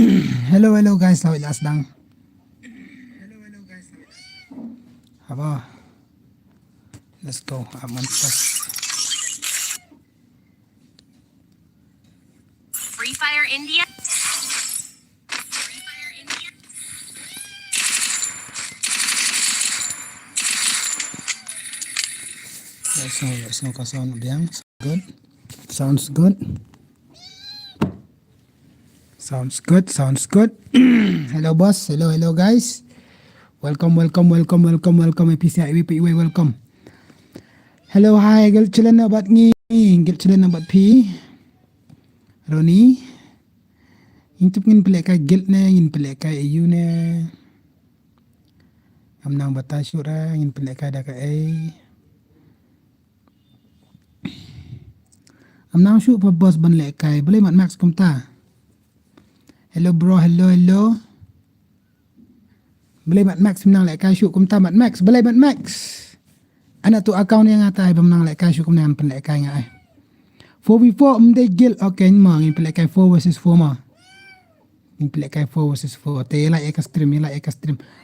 Hello, hello guys, lawit las dang. Apa? Let's go. Aman pas. Free Fire India. Let's go. Sound biang. Good. Sounds good. Sounds good. Hello boss. Hello guys. Welcome. APC IWP welcome. Hello, hi. Gil chilan na bat ngi. Gil chilan na bat pi. Roni. Intup ngin pelek kay gil na, ngin pelek kay ayu na. Am nang batasura, ngin pelek kay da kay. Am nang shoot pa boss ban lek kay. Boleh mat max kumta. Hello bro, hello. Boleh mat max menang lek kay shoot kumta mat max. Boleh mat max. Anak tu account yang atai menang lek kay shoot kum nan pen lek kay ngai. 4v4 mde gil okay ma ngin pelek kay 4 versus 4 ma. Ngin pelek kay 4 versus 4. Te like stream.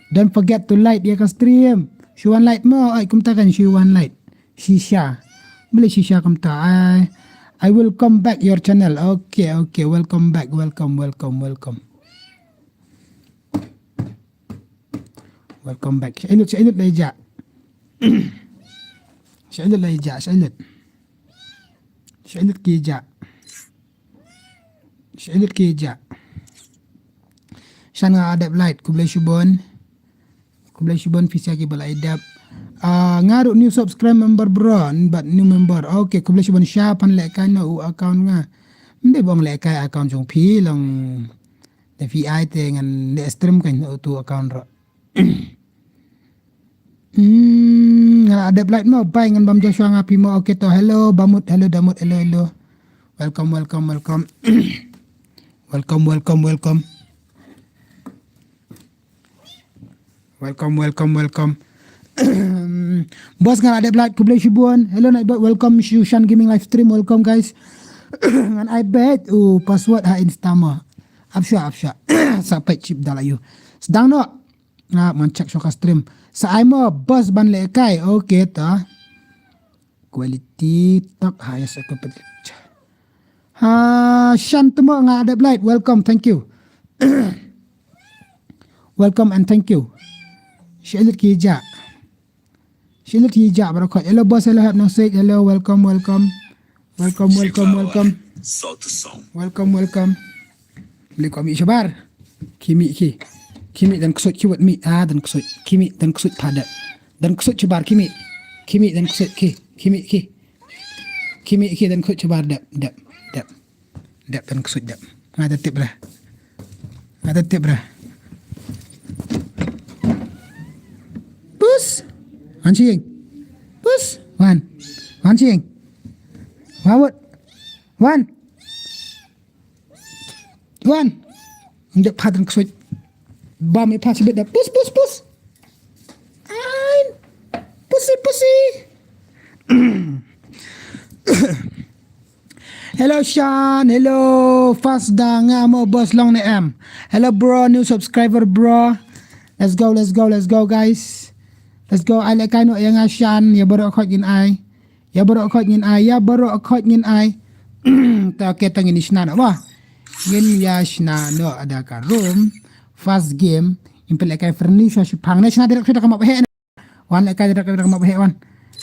Don't forget to like dia stream. Show one light mo. Ay kumta kan show one light. Shisha. Boleh shisha kumta. I will come back your channel. Okay. Welcome back. Welcome. Welcome back. Sailut leja. Sailut keja. Shan nga adab light. Kublay shubon fisya ki bala adab. Ngaru new subscribe member bro. But new member. Okay. Kublay shubon siya pan lekay na u account nga. Hindi bang lekay account yung pi lang. The VI te ngan stream kan tu account ro. Ada blight mo bay ngan bam Joshua ngapi mo. Okay to hello bamut hello damut hello. Welcome. Welcome. Bos ngan ada blight kublay shibuan. Hello night welcome Shanz gaming live stream. Welcome guys. Ngan I bet password ha instama. Absya. Sampai chip dalayu. Sedang no. Man check shoka stream. Sa ay mo bos ban lekay. Okay ta. Quality tak highest aku pedit. Shan temo nga ada blight. Welcome, thank you. Welcome and thank you. Shilit hija barakot. Hello boss, hello have no say. Hello, welcome. Welcome. Beli kami sabar. Kimi dan kusut kiwat mi dan kusut kimi dan kusut padat dan kusut cebar kimi dan kusut kimi dan kusut cebar dap dan kusut dap ngada tip lah pus anjing pus wan anjing wawut wan ndep padan kusut bam me pass bit da push. Ein pussy. Hello Sean, hello Fasda ngamo boss long na am. Hello bro, new subscriber bro. Let's go guys. Let's go. I like no yang Sean, ya baru akot ngin ai. Ya baru akot ngin ai. Ta ketang ini sna wah. Ngin ya sna no ada ka room. First game impel lekay furniture si pang na direct sudah kamak bahe wan lekay direct kamak bahe wan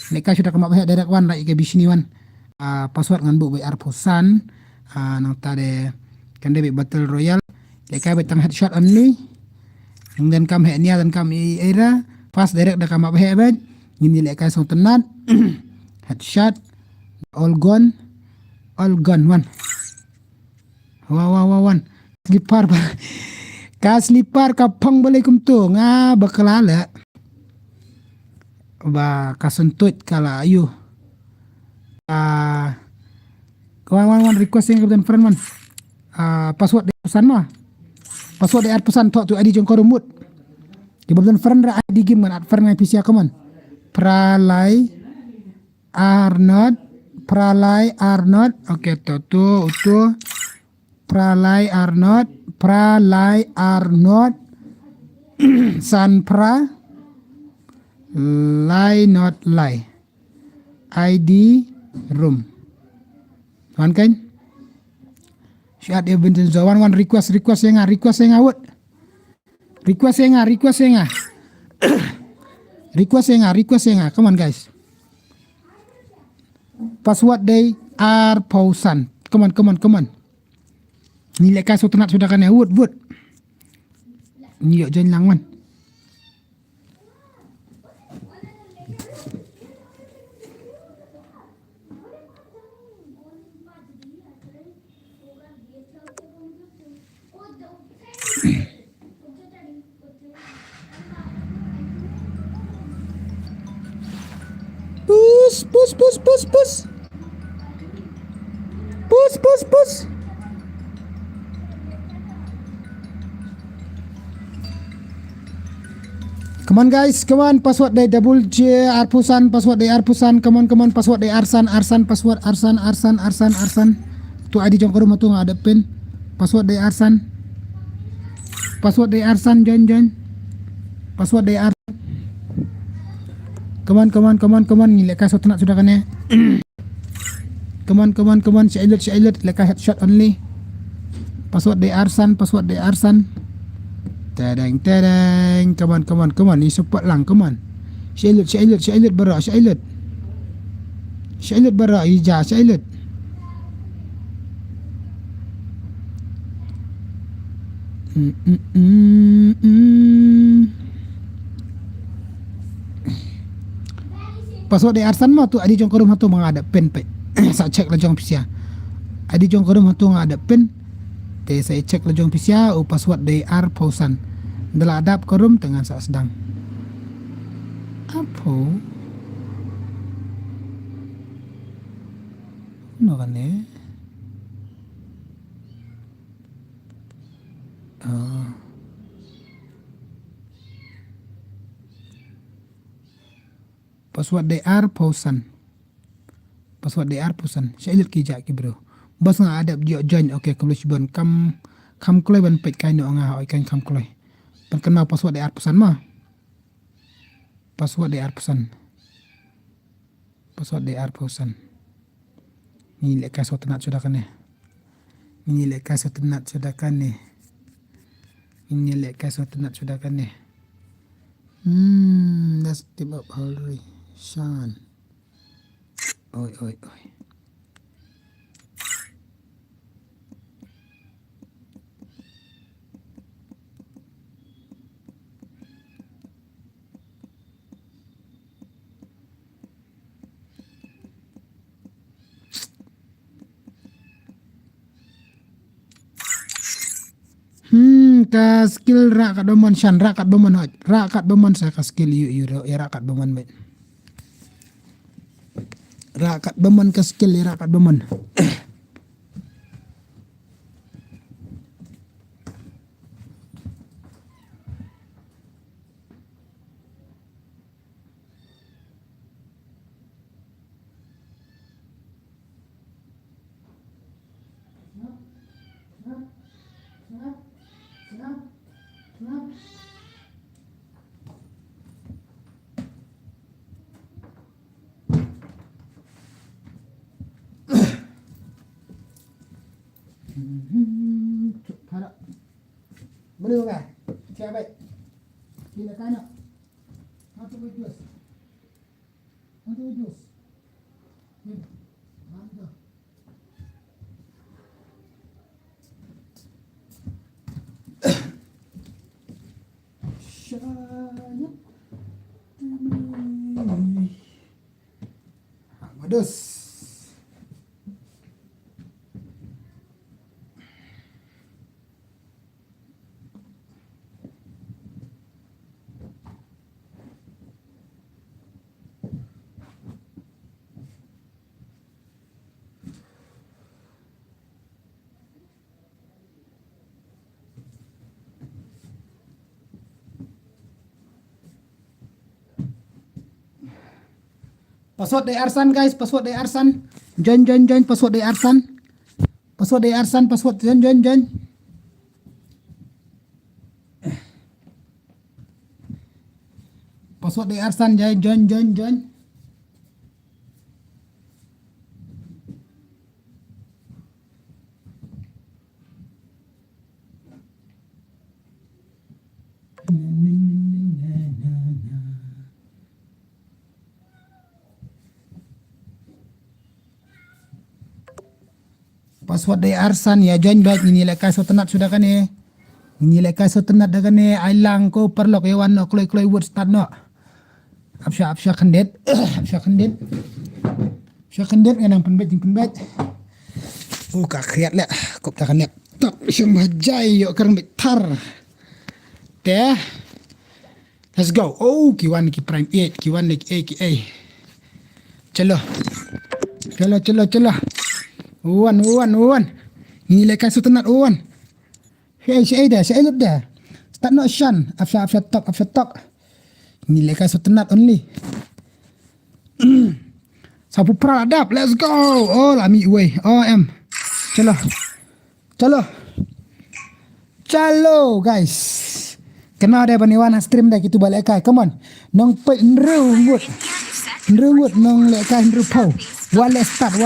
lekay sudah kamak bahe direct wan lai ke bisni wan password ngan bu bay arpusan nang tade kan de battle royale lekay betang headshot only and then kam he nia dan kam era fast direct da kamak bahe ban ngini lekay song tenat headshot all gone wan wan slipper Kaslipar kapang boleh kumtu nga bakalala ba kasuntut kala ayu kawan request yang kebetulan friend man password di pesan mah password di pesan tu adi jong korumut kebetulan friend ra di game man friend ngai PC akaman pralai Arnold okay tu pralai Arnold pra lie are not san pra lie not lie ID room one kan siat dia bentin zawan one request yang awet request yang come on guys password they are pausan come on ni lekas sudah kan ya wood ni yuk join lang man push come on guys password day double J arpusan password day arpusan come on password day arsan password arsan tu ID jong korum tu ada pin password day arsan join password day arsan come on ni lekas nak sudah kan ya come on si Elliot lekas headshot only password day arsan tadang come on ni support lang come on si Elliot bara si Elliot bara ija si Elliot password day arsan mah tu adi jong korum hatu mga ada pen pe sa check la jong pisia adi jong korum hatu nga ada pen te saya check la jong pisia o password day ar pausan dala adap korum dengan sa sedang apa no kan password DR pausan saya lihat kijak ki bro bos nga adap join okay kalau sibon kam kloi ban pet kai no nga oi kan kam kloi pan kenal password DR pausan mah password DR pausan ni lek kaso tenat sudah kan that's tip up hurry Shanz oi ka skill rakat bomon Shan rakat bomon saya ka skill you rakat bomon bet rakat bomon ka skill rakat bomon Harap boleh bukan? Siap baik. Bila tanya how to reduce mantap syayap modus password dari Arsan guys, password dari Arsan. Join password dari Arsan. Password dari Arsan, password join. Password di Arsan join. Password dari Arsan ya join baik ini lekai so tenat sudah kan ni. Ini lekai so tenat dah kan ni. Ailang ko perlu ke wan no kloi word start no. Apsha kandet. Apsha kandet yang penbet. Oh kak kriat le. Kop tak kan tak semajai yo kan betar. Teh. Let's go. Oh kiwan ki prime 8, kiwan like A. Chalo. Uwan. Ini lekai so tenat uwan. Hey, saya lut dah. Start no Shan. Afsha talk. Ini lekai so tenat only. Sapu peradap. Let's go. Oh, lami way. Oh, Chalo, guys. Kenal dah baniwan stream dah gitu balik kai. Come on. Nong pe nrungut nong lekai nrupau. Wale start.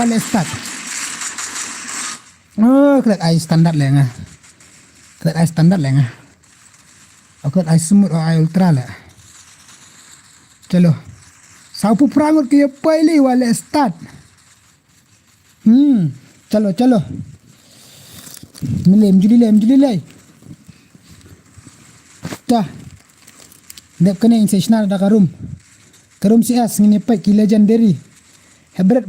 Oh, kelat ai standar lah. Aku ai smooth atau ai ultra lah. Chalo. Sapu perangut ke pili wale start. Chalo. Milem juli. Dah. Dep kena sensational dah karum CS ngini pai ki legendary. Hebret.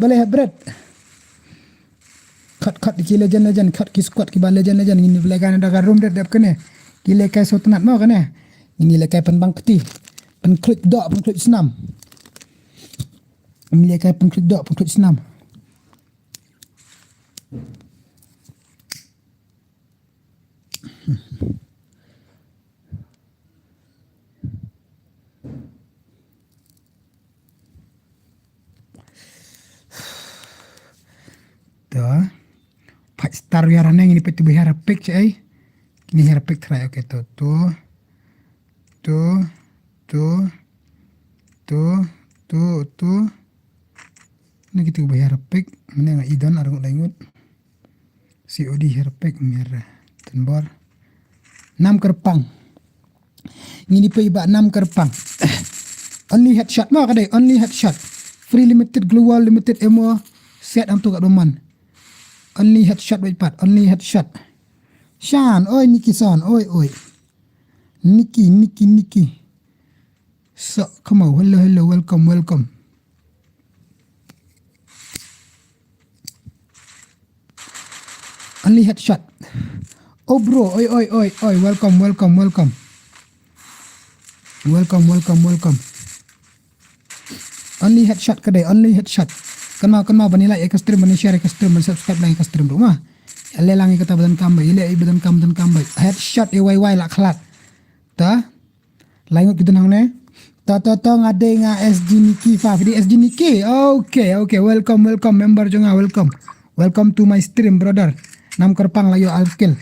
Cut ki legend cut ki squad ki ba legend ngini belakan dah karum dep kena. Ki lekai so tenat mau kena. Ini lekai pen bangkti. Pen klik dok pen klik senam. Ini lekai pen klik dok pen klik senam. Tuh, Pak Star biaran yang ini peti biara pick cai, ini biara pick try oke tuh, ini kita biara pick, mana nggak idan arung langut, COD biara pick biara tenbor, 6 kerpang, ini peti iba 6 kerpang, only headshot mau kadai, only headshot, free limited global limited emo set untuk kat doman. Only headshot wait part, only headshot. Shan, oi Nikki son, oi. Nikki. So, come on, hello, welcome. Only headshot. Oh bro, oi, welcome. Only headshot kadai, only headshot. Kan mau bani like stream, bani share stream, bani subscribe like stream rumah. Ele langi kata badan kambai, badan kambai. Headshot AYY lah kelat. Ta? Langut kita nang ne. Ta ngade nga SG Nikki fa, di SG Nikki. Okay, welcome member jonga, welcome. Welcome to my stream brother. 6 kerpang layo arkil.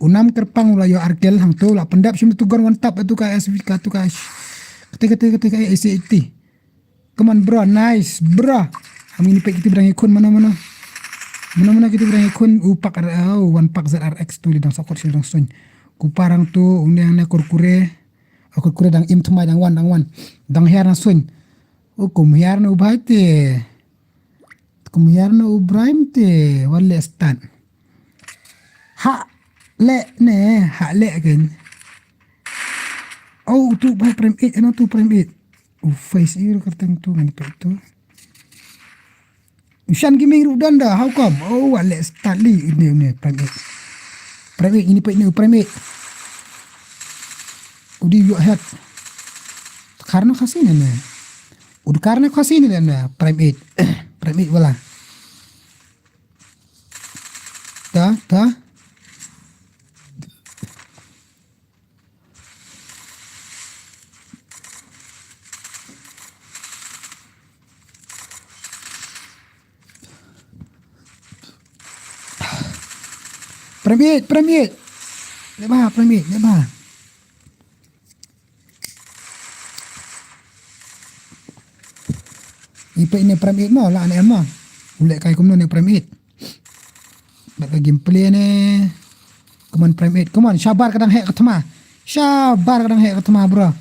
6 kerpang layo arkil hang tu lah pendap sim tu gon tap tu ka SVK tu ka. Ketika AC80. Come on bro, nice bro. Kami ni kita berang ikon mana kita berang ikon upak one pack ZRX tu di dang sakot sil dang sun ku parang tu undang na kurkure dang im tumai dang wan dang her na sun kum her na ubhaite wale stan ha le kan tu by prime 8 tu prime 8 face ir kerteng tu ngani pa itu Shan giming rudan dah, how come? Oh, let's start li. Ini private. Ini private. Udi yuk head. Karena kasih ni. Udah karena kasih ni private. Private wala. Ta. Premier. Dia. 6 kerpang. 6 kerpang. Ipa ini prime 8 mo lah anak mo. Ulek kai kumno ne prime 8. Back gameplay ne. Come on prime 8. Come on, sabar kadang hek ketema. Sabar kadang hek ketema bro.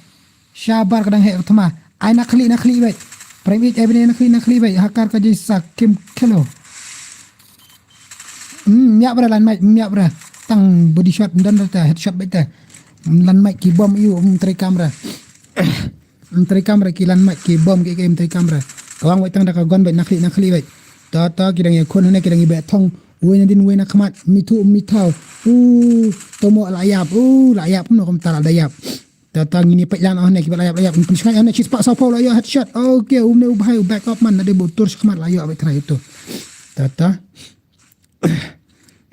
Sabar kadang hek ketema. Ai nak klik baik. Prime 8 ai bini nak klik baik. Hakar ka jisa kim kilo. Miak bra lan mic miak bra. Tang body shot dan ta headshot baik ta. Lan mic ki bom you try kamera. Try kamera ki lan mic ki bom ki game try kamera. Kawang baik tang dak gon baik nak klik baik. Ta kidang ye kon ne kidang ibe thong. Uwe na din uwe na kamat mitu mitau. Tomo layap. Layap no kom tala dayap. Tatang ini pek lan ne ki layap. Pensikan ne cis pak sapo la yo headshot. Okay, umne ubahai back up man ada botur sekemat la yo baik try itu. Tata.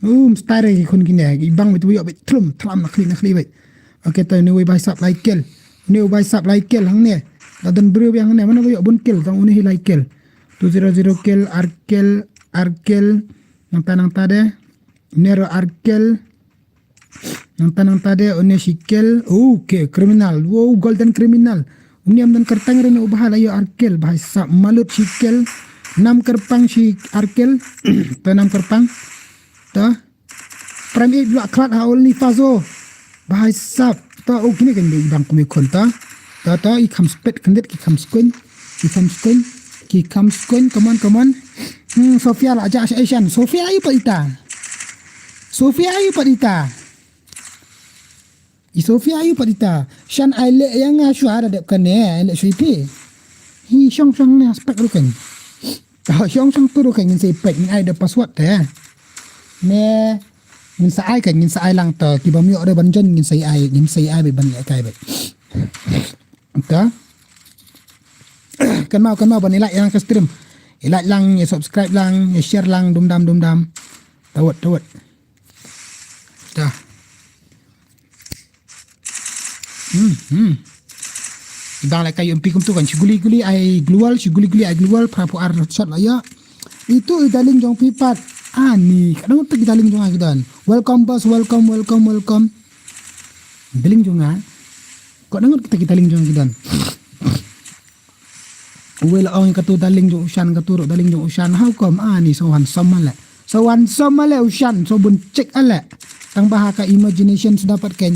Mstare ki kon kini ibang betu yo baik trum nak klik baik. Okay, ta ne uwe bai sap like kill. Ne uwe sap like kill hang ne. Dan bro yang ne mana yo bun kill tang uni like kill. 200 kill arkel nang tade nero arkel nang tade one shikel okay criminal golden criminal uniam dan kertang rene ubah ayo arkel bahai sap malut shikel 6 kerpang si arkel to 6 kerpang to prime 8 klat haul ni fazo bahai sap to gini kan bang kumi konta to I kam spet kandet ki kam skoin come on Sofia lah ajak Asian. Sofia ayu padita. Sofia ayu padita. Shan aile yang asu ada dep kan ne, aile swipi. Hi syong ne aspek ru kan. Syong tu kan ngin sepek ngin ai da password te. Ne ngin sa ai kan ngin sa ai lang to ki bam yo de banjon ngin sai ai be ban le kai be. Ta. Kan mau ban like yang ke stream. Like lang, ya subscribe lang, ya share lang, dum-dam. Tawat. Dah. Dah like kayu empi kum tu kan, guli ai glual, prapu ar shot lah ya. Itu daling jong pipat. Ni, kadang tu daling jong agidan. Welcome boss, welcome. Daling jong ah. Kau dengar kita daling jong agidan. Uwe la ong katu daling jong ushan katuro daling jong ushan how come ni so handsome male ushan so bun check ale tang bahaka imagination sudah dapat ken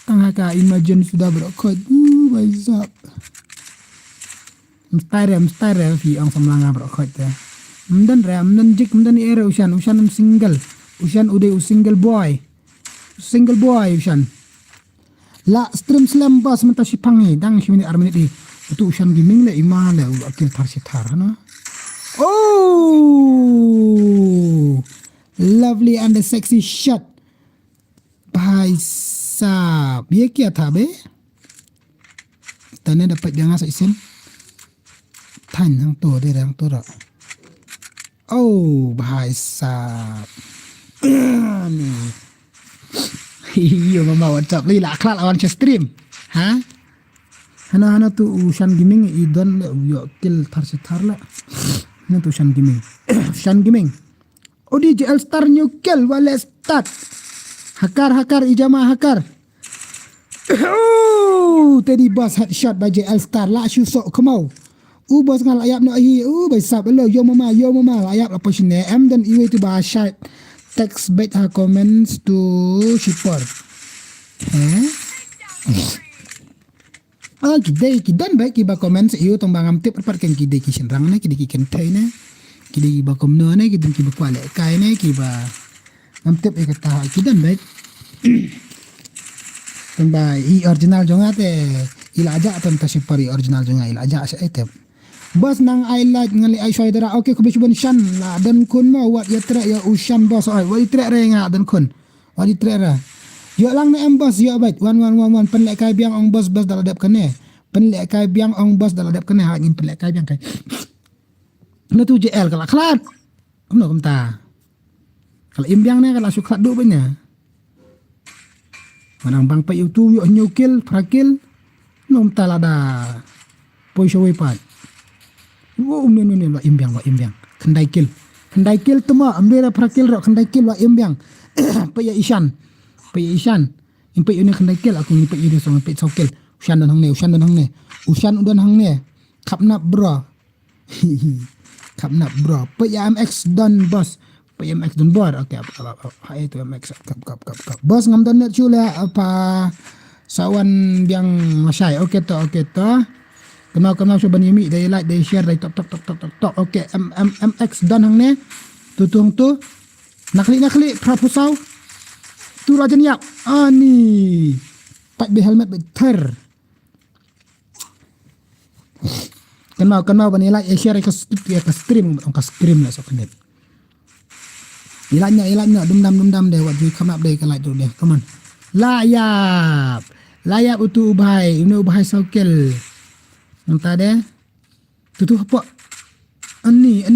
tang haka imagine sudah berokot what's up mstare fi ang samlanga berokot ya mdan jik era ushan single ushan udah single boy ushan la stream slam bas menta sipangi dang simini armenit di itu ushan gaming le imale akil tar na lovely and a sexy shot bhai sab ye kya tha be tane dapat jangan sa isen tan hang to ra bhai sab ni iyo mama WhatsApp lila akhlak lawan stream ha hana tu ushan gaming idon yo kill tar la na tu ushan gaming odi JL star new kill wala start hakar ijama hakar tadi boss headshot by JL star la shu sok kemau bos ngal ayap no hi bai sab lo yo mama ayap apa sine em dan iwe tu ba chat text bet ha comments to shipper kidan baik ki ba comments iyo tong bangam tip perpat ken kidai ki senrang ne kidai ki kentai ne kidai ba komno ne kidai ki ba kwale kai ne ki ba ngam tip e kata kidan baik tong ba i original jonga te ila aja ton ta shipper original jonga ila aja sa etep bas nang I like ngali ai shoidera okay ko bisbon shan la dan kun mo wat ya tre ya ushan bos ai wat tre re nga dan kun wat tre ra yo lang na boss yo bait 1111 pen lek kai biang ong boss daladap kene pen lek kai biang ong boss daladap kene ha ngin pen lek kai biang kai na tu JL kala klat no kumta kala imbiang ne kala sukhat do banya manang bang pa yu tu yo nyukil prakil no kumta lada poisho we pat ni la imbiang kendai kill tuma ambera prakil ro kendai kill wa imbiang pa ya ishan impe ini kendai kill aku impe ini so impe sokel ushan dan hang ne ushan udan hang ne Cup nap bro. Cup nap bro. Put ya MX done boss. Put ya MX done board. Okay, hai itu MX cup. Boss ngam don net chula apa sawan biang masai. Okay to. Kenal coba nyimi they like they share they tok. Okay, MX done hang ne. Tutung tu. Nakli proposal. Tu raja niap. Ni. Pak be helmet be ter. Kenal bani like share ke stream lah sokenet. Ilanya dum-dam deh what you come up deh ke like tu deh. Come on. Layap utu ubahai, ini ubahai saukel. Entah deh. Tu apa? Ani.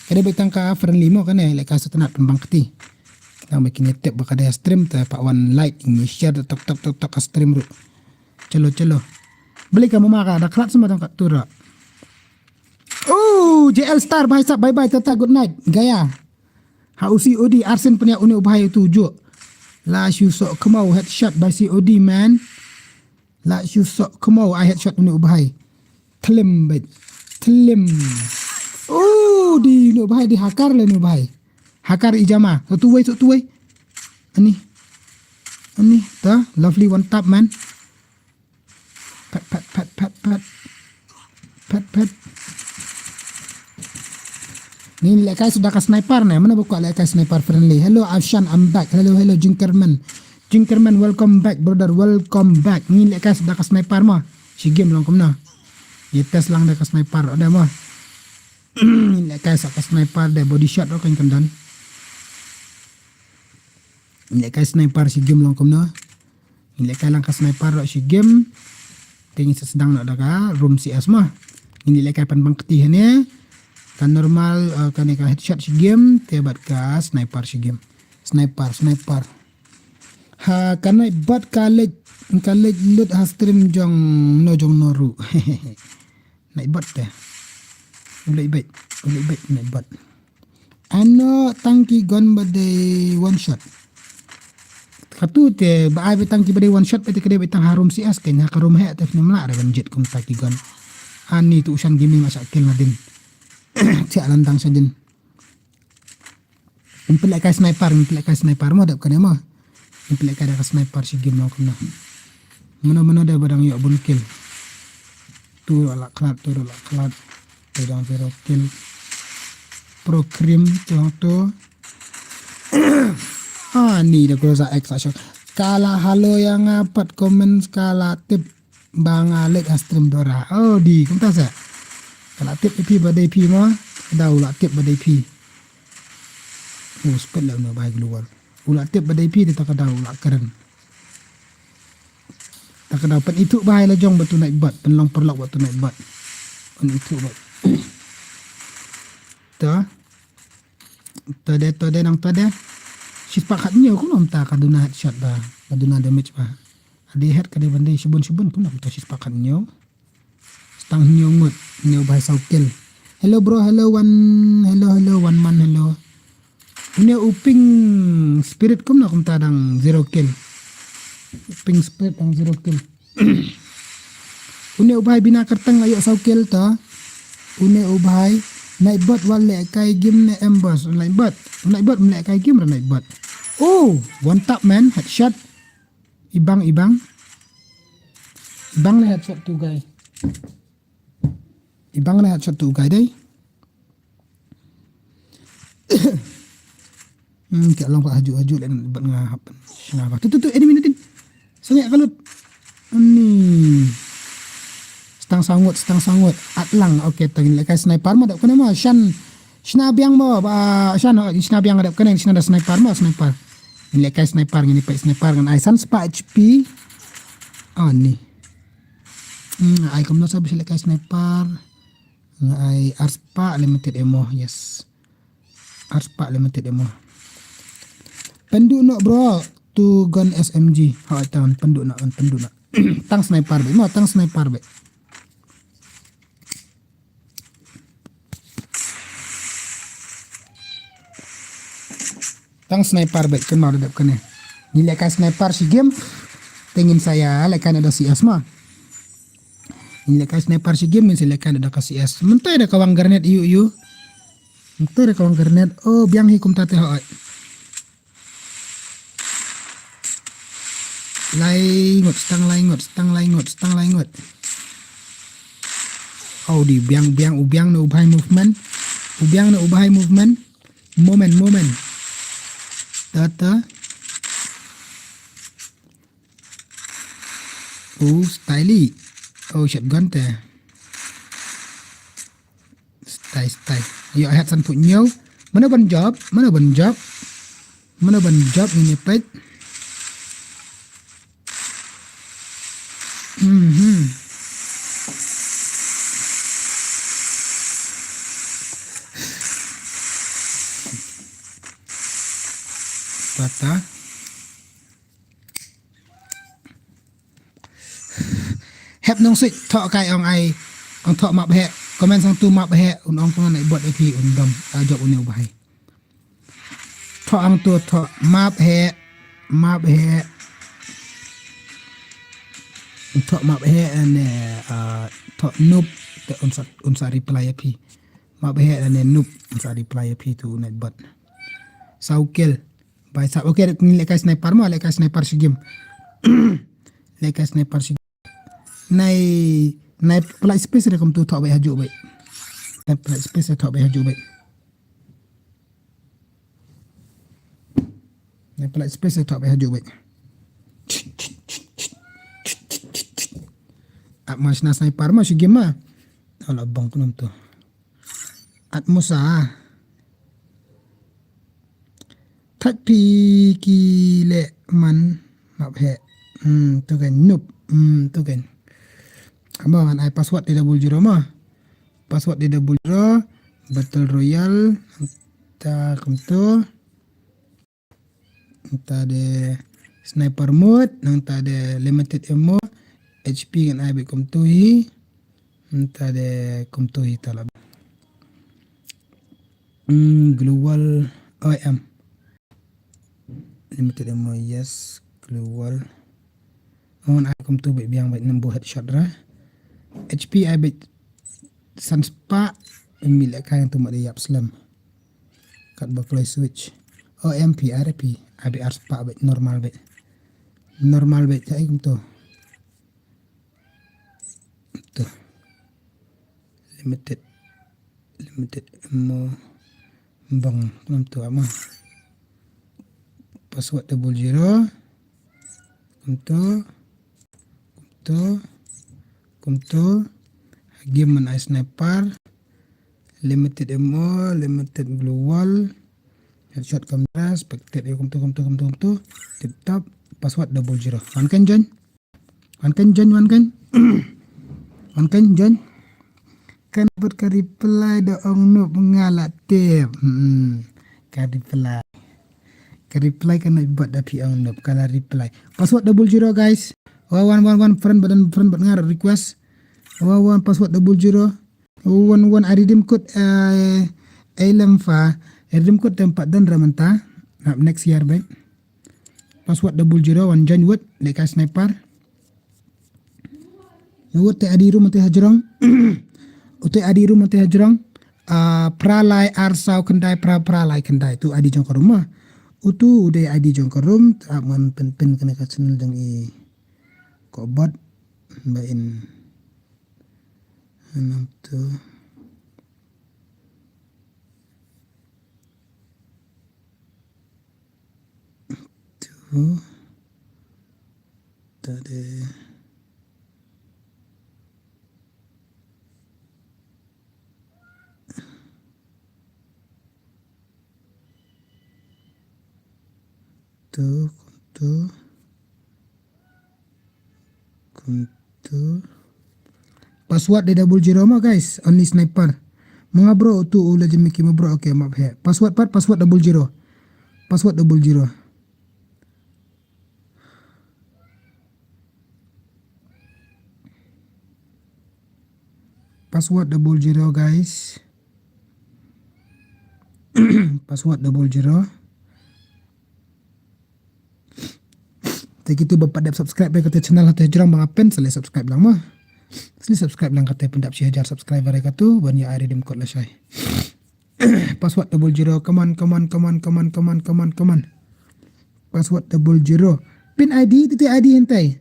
Kada betang ka friendly mo kan like ka setenat pembang keti. Kita bikin tip baka dia stream ta pak one like ini share tok ka stream ru. Celo. Beli kamu maka ada kelat semua tangkap tura. Oh, JL Star bye tata good night. Gaya. Hausi OD Arsen punya uni ubahai tujuh. La syusok kemau headshot by COD man. La syusok kemau I headshot uni ubahai. Telim. Oh, di uni ubahai di hakar le uni ubahai. Hakar ijama. Satu way. Ani. Ta lovely one tap man. Pat. Ni lekai sudah ke sniper nih. Mana buka lekai sniper friendly. Hello Afshan, I'm back. Hello Jinkerman, welcome back brother. Welcome back. Ni lekai sudah ke sniper mah. Si game lang kumna. Ye test lang dah ke sniper ada mah. Ni lekai sa ke sniper dah body shot kan kandan. Ni lekai sniper si game lang kumna. Ni lekai lang ke sniper si game. Tinggi sedang nak daga room CS mah. Ini lekai panbang ketih ni. Kan normal kan headshot si game tebat ka sniper si game. Sniper. Ha kan buat college load ha stream jong noru. Naik bot teh. Ulai baik naik bot. Ano tangki gun badai one shot. Katu te baai betang ki badai one shot pete kede betang harum CS kenya karum he tef nimla ada jet kum tangki gun. Ani tu usan gaming masa kill nadin. Siap lantang sajin. Impelek kai sniper mo dap kene mo. Impelek kai sniper si game mo kena. Mana dah barang yuk bun kill. Tu ala klat. Pedang zero kill. Pro cream tu. Ni dah kuasa X action. Kala halo yang apat komen skala tip bang Alek stream dora. Oh di kumta sa. Kala tip IP badai P mo. Dah ulah tip badai P. Oh spell lah no baik keluar. Ulah tip badai P dia tak ada ulah keren. Tak ada pen itu bahaya lah jong betul naik bat. Penlang perlak betul naik bat. Pen itu bat. Tade nang tade. Si pakatnya aku nam ta kaduna headshot ba. Kaduna damage ba. Adi head kade bandai subun ku nam ta si pakatnya. Stang nyongut nyo bahasa kill. Hello bro, hello one man, hello. Ini uping spirit kum na kum tadang zero kill. Uping spirit ang zero kill. Une ubhay binakartang ayo sa kill ta. Une ubhay naik bot wale kay game na embos. Naik bot mle kay game ra naik bot. Oh, one tap man, headshot. Ibang la headshot tu guys. Ibang na headshot tu guys day. Kaya lang pa haju lang bat nga hapan. Sinaba. Tu ini minutin. Sanyak kalut. Ni. Stang sangut. Atlang. Okay, tagin lekay sniper mo dap kana mo. Sinabiang mo ba sinabiang dap kana sinada sniper mo sniper. Ini lekay sniper ngini pa sniper kan ay sans pa HP. Ni. Ay kumno sabi sila lekay sniper. Ay Arspa limited ammo. Yes. Arspa limited ammo. Penduk nak bro tu gun SMG. Tahun penduk nak. Tang sniper be. Mo tang sniper be. Tang sniper be kan mau dap kene. Nilai ka sniper si game. Tengin saya lekan ada si asma. Ini lekas sniper si game silakan ada kasih es. Mentah ada kawang garnet iu. Mentah ada kawang garnet. Oh biang hikum tate hoi. Laingot, stang laingot. Oh di biang na ubah movement. Moment. Tata. Oh styli. Oh shotgun teh. Style. Yo I had san put nhau. Mana ban job ini pet. Pata. Hep nong sit thọ kai ong ai ong thọ map he comment sang tu map he un ong pon nai bot ep un dom ta job un bai thọ ang tu thọ map he thọ map he and thọ noob te un sa reply ep map he and noob un sa reply ep tu nai bot sau kill bai sa okay ni lekai sniper si game lekai sniper si Nai pelak space dia tu tak baik hajuk baik. Nai pelak space dia tak baik hajuk baik. Mas na sniper mas game mah. Alah bang tu tu. Atmosa. Tapi kile man map he. Tu kan noob. Tu kan. Abang ai password di double zero mah. Password di double zero. Battle Royale. Entah kumtu. Entah de sniper mode. Entah de limited ammo. HP kan ai be kumtu hi. Entah de kumtu hi talab. Global OM. Limited ammo yes. Global. Mohon ai kumtu be biang be nembu headshot ra. HP I bet Shanz pak milik kaya tu mak dia slam kat baklai switch OMP RP I bet ars pak bet normal bet cai kum tu limited ammo bang kum tu ama password 00 kum tu game man I sniper limited ammo limited global headshot kamera spectate kum tu tip top password 00 one kan join kan berka reply da ong no mengalat tip kan reply kan buat dapi ong no kala reply password 00 guys 111 friend ngar request 111 password 00 111 I redeem code redeem code tempat dan ramanta next year baik password 00 one join word lekai sniper word te adiru mate hajrong pralai arsau kendai pralai kendai tu adi jong rumah utu udah adi jong rum aman pen kena kasenel jang i kobat bain enam tu tadi kuntu password di 00 mah guys only sniper mga bro tu ulah je mikir bro okay map he password 00 password 00 password 00 guys password 00 tak itu bapak dap subscribe ke channel Hati Jurang bang apen selesai subscribe lang mah Sini subscribe lang kata pendap si hajar subscriber mereka tu ban ya redeem code lah syai. Password 00 come on. Password 00 pin ID titik ID hentai.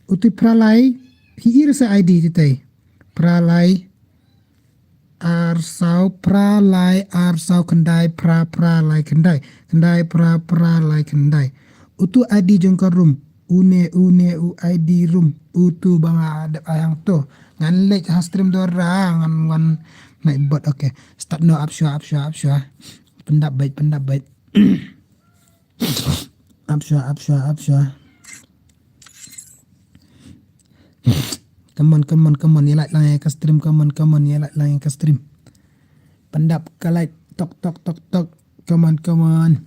Uti pralai hiir sa ID titai. Pralai arsau kendai pralai kendai. Utu ID jengkar room. Une u ID room. Utu banga ada ayang tu. Ngan lek stream dorang ngan naik bot. Okay. Start no up show. Pendap baik. Up show. Come on. Ye like lang ke stream. Come on. Ye like lang ke stream. Pendap ke like. Tok. Come on.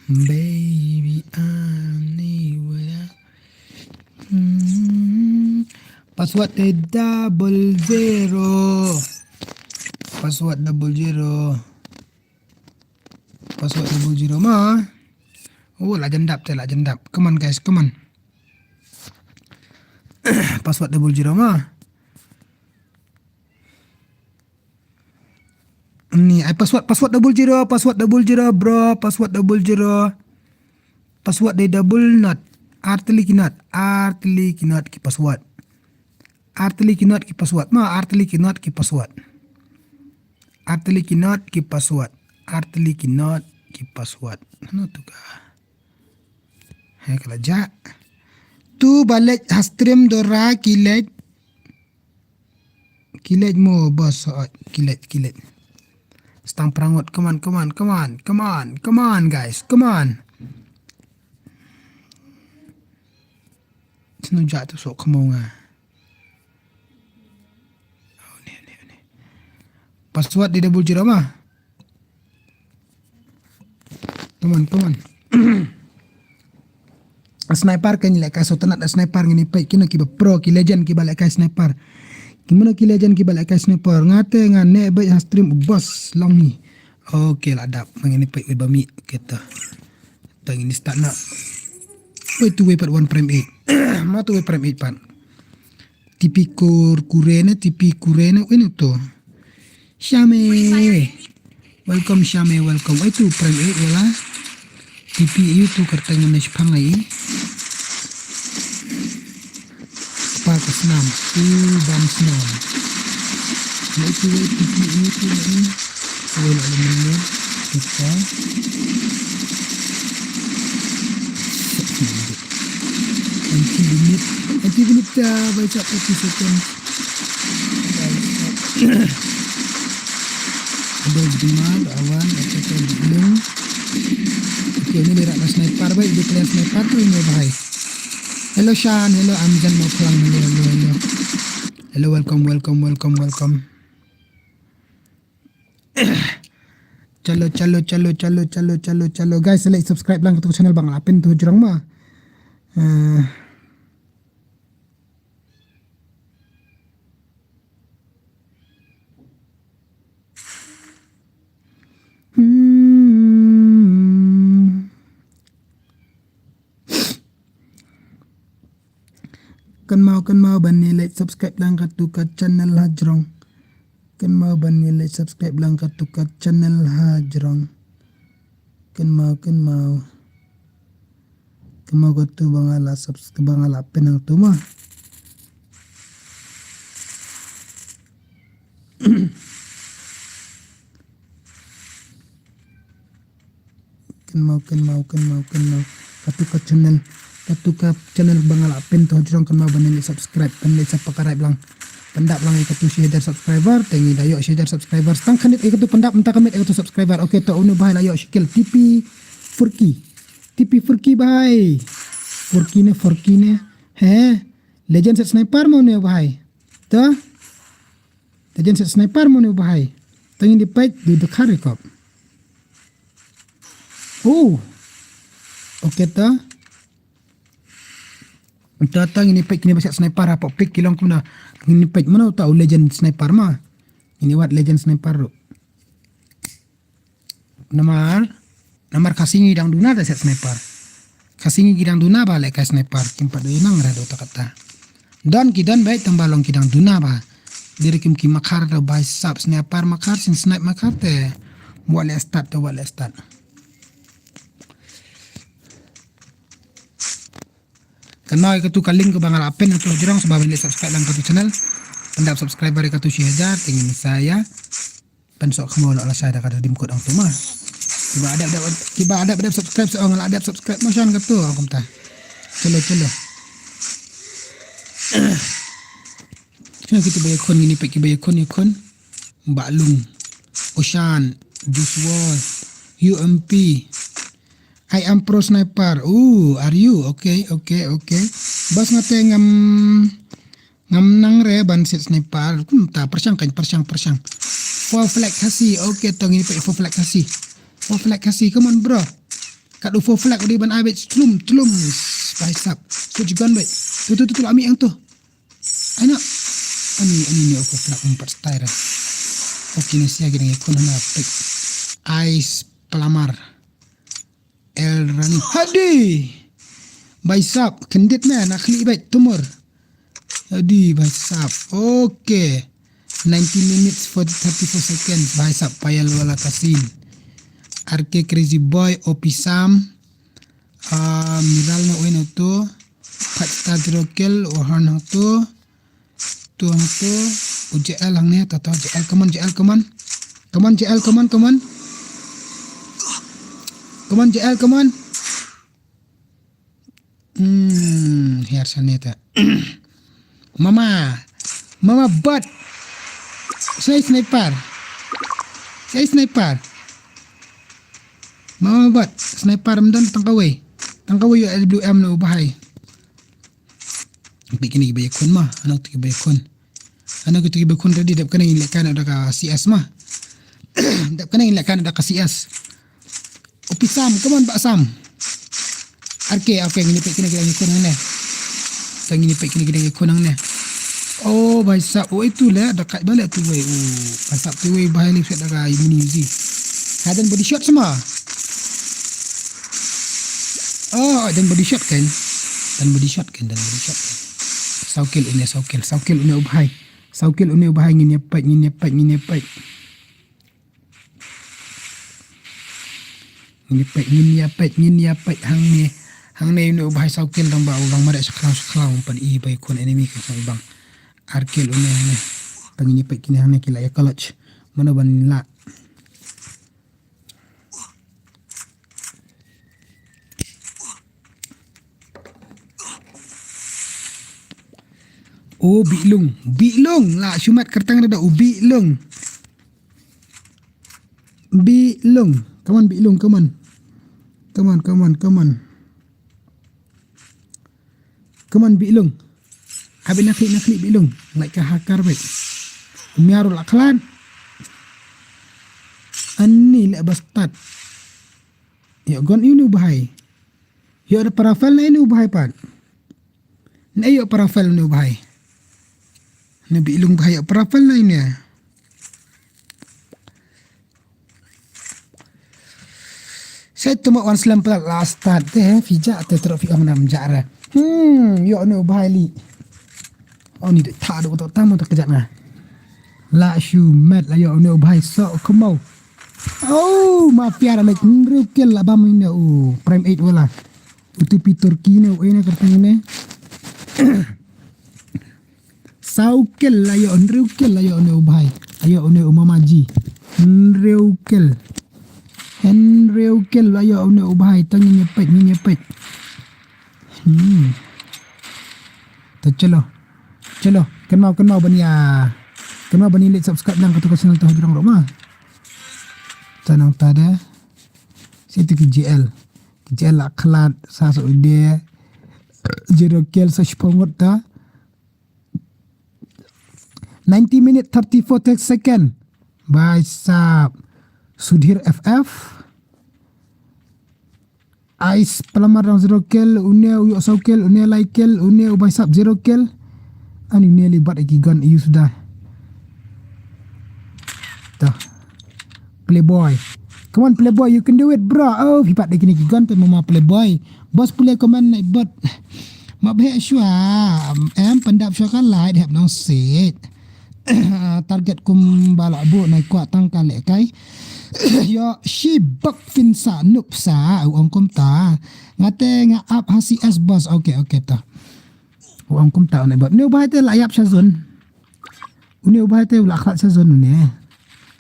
Baby, I need what Password 00. Password 00 ma. Oh, lah jendap. Come on guys, come on. Password 00 ma. Ni password 00 bro. Password 00. Password dia double not. Artli kinot ki password. Artli kinot ki password. Ano tu ka? Hai kala ja. Tu balik hastream dora kilet mo bos kilet. Stang perangot, come on guys, come on. Sino jatuh sok kamu nga. Oh ni. Password di 00 mah. Come on. Sniper kan lek kai so tenat sniper ngini pai kino ki pro ki legend ki balik kai sniper. Gimana ki legend ki balik kai sniper ngate ngane baik stream bos long ni. Okay lah dap mengini pai bami kita. Tang ini start nak. Wait to wait 1.8. Ma to wait 1.8 pan. Tipi kurene ini tu. Shame. Welcome Shame. Wait to 1.8 lah. Tipi itu kertanya mesh pangai. Pak senam. Ban senam. Wait tipi itu ni. Well aluminium. Kita. Anti limit baca 30 second. Ada jemaah awan atau belum. Okay, ini lirat na sniper baik di player sniper tu ini bahai. Hello Shan, hello Amjan mau pulang hello. Hello welcome. Chalo guys, like subscribe lang ke channel Bang Apin tu jurang mah. Kan mau bani like subscribe lang ke channel Hajrong. Kan mau bani like subscribe lang ke channel Hajrong. Kan mau ke tu bangala subscribe bangala penang tu mah. Kan mau ke channel bangala pen tu Hajrong kan mau bani subscribe bani sapakarai bilang. Pendap lang ikatu share subscriber tengi dayo share subscriber stang kanit ikatu pendap mentah kamit ikatu subscriber. Okay to unu bahai layo shikil TP Furki bahai Furki ne he legend set sniper mo ne bahai to legend set sniper mo ne bahai tengi di page di dekat rekop. Oh okay to datang ini pick ini basak sniper apa pick kilang kuna ini pick mana tahu legend sniper mah ini wat legend sniper tu nama Namar kasingi dang duna da set sniper. Kasingi gidang duna ba lek sniper kimpa do imang ra do takata. Don kidan baik tambalong kidang duna ba. Diri kim makar do bai sap sniper makar sin snipe makar te. Wale start. Kenal itu kaling ke bangal apen untuk jurang sebab boleh subscribe lang katu channel. Pendap subscriber katu syajar tingin saya. Pensok kamu ala saya kada dim kod ang tuma. Kiba ada subscribe seorang ada subscribe macam katu aku ta. Celo. Kena kita bayar kon gini pak bayar kon Balung Oshan Juice Wall UMP I am pro sniper. Are you? Okay. Bas ngate ngam nang re ban set sniper. Ta persang. Four flag kasih. Okay, tong ini pakai four flag kasih. Come on bro. Kat four flag di ban abet tlum. Spice up. Switch gun baik. Tu ambil yang tu. Ayo. Ani four flag 4 style. Okay, ni sia gini kon na pick. Ice pelamar. El Rani Hadi Baisap kendit na nakli baik tumor Hadi Baisap Okay 90 minutes 34 seconds Baisap payal wala kasin Arke Crazy Boy Opisam Miral na uin ito Patsta Drokel Ohan ito Tuang ito UJL lang niya Tato JL come on Come on JL, come on. Here sanita. Mama bot. Saya sniper. Mama bot. Sniper mdan tangkaway yung LWM na ubahay. Bikin ni bayakon ma. Anak tu bayakon. Ready dap kana ilakan ada ka CS ma. Dap kana ilakan ada ka CS. Opisam, come on Pak Sam. Okay, nginipik kena kunang ni. Nginipik kena kunang ni. Oh, baisa. Oh, itu lah dekat balik tu wei. Oh, pasap tu wei bahaya ni set dekat mini Uzi. Dan body shot semua. Oh, dan body shot kan. Saukil ini ubahai. Ngini apa? Ngini apa hang ne no bahai saukil dang ba bang mare saklang pan i bai kon enemy ka sang bang arkel une pangini pe kini hang ne kila ya college mana ban la oh bilung la sumat kertang ada bilung come on bilung come on bilung habis naklik bilung like hakar baik umiarul aklan ani le bastat ya gon ini bahai ya ada parafel ini bahai pan ni yo parafel ni bahai ni bilung bahai parafel ini ya saya tuma wan slam plat last start fija te trofi ang nam jara yo no bahali ni de ta do to tamu to kejap na la shu met la yo no bahai so komau oh mafia la ngreukel la bam ni prime 8 wala utupi turki ne ene kertang ne saukel la yo ngreukel la yo no bahai ayo no mamaji ngreukel Henreukel ayo une ubahai tangi nyepet to chalo kenal bani like subscribe lang katu channel tu hujurang roma tanang tada situ ki GL akhlad sa so ide zero kill sa shpongot ta 90 minute 34 second by sab Sudhir FF Ice pelamar dang 0 kill Une uyuk saw kill Une like kill Une ubay sap 0 kill Ani une libat lagi gun iyo sudah Tuh Playboy Come on playboy, you can do it bro. Oh, hipat dia kini gigon pe mama playboy. Boss play command naik bot. Mak beh shua. Em pendap shua kan light have no set. Target kum balak bu naik kuat tang kale kai. Yo she bak fin sa nup sa ong kum ta. Ngate nga up hasi as boss. Okay ta. Ong kum ta naik bot. Ni ubah te layap sazun. Uni ubah te ulakhat sazun ni.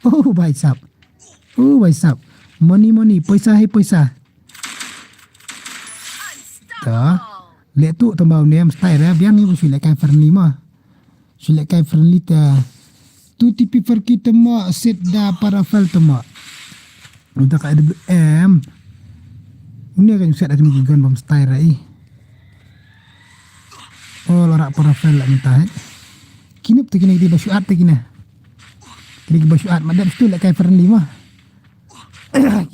Oh bhai sab. Oh bhai sab. Money paisa hai paisa. Ta. Le tu tambah ni am style ya biang ni sulit kai friendly mah. Sulit kai friendly ta. Tu tipi per kita mah set da para file tu mah. Udah kai AWM. Ini kan set ada gigan bom style rai. Oh lorak para file lah minta. Kini tu kini di basu art tu kini. Kini basu art madam tu le kai friendly mah.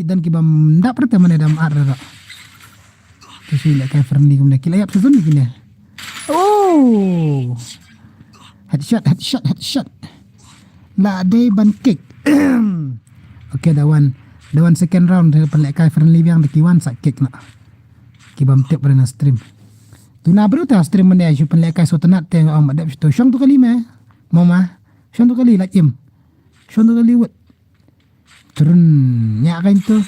Dan kibam ndak pertama ni dalam art rak. Tu le kai friendly kumna kila yap sezon ni kini. Oh. Headshot. La day ban kick. Okay, the one second round pelak kai friendly yang dikiwan sak kick nak. Kibam tip pada stream. Tu na bro ta stream mana you pelak kai sotenat tengok am ada tu. Syang tu kali meh. Mama. Syang tu kali like im. Syang tu kali wet. Turun nyak kain tu.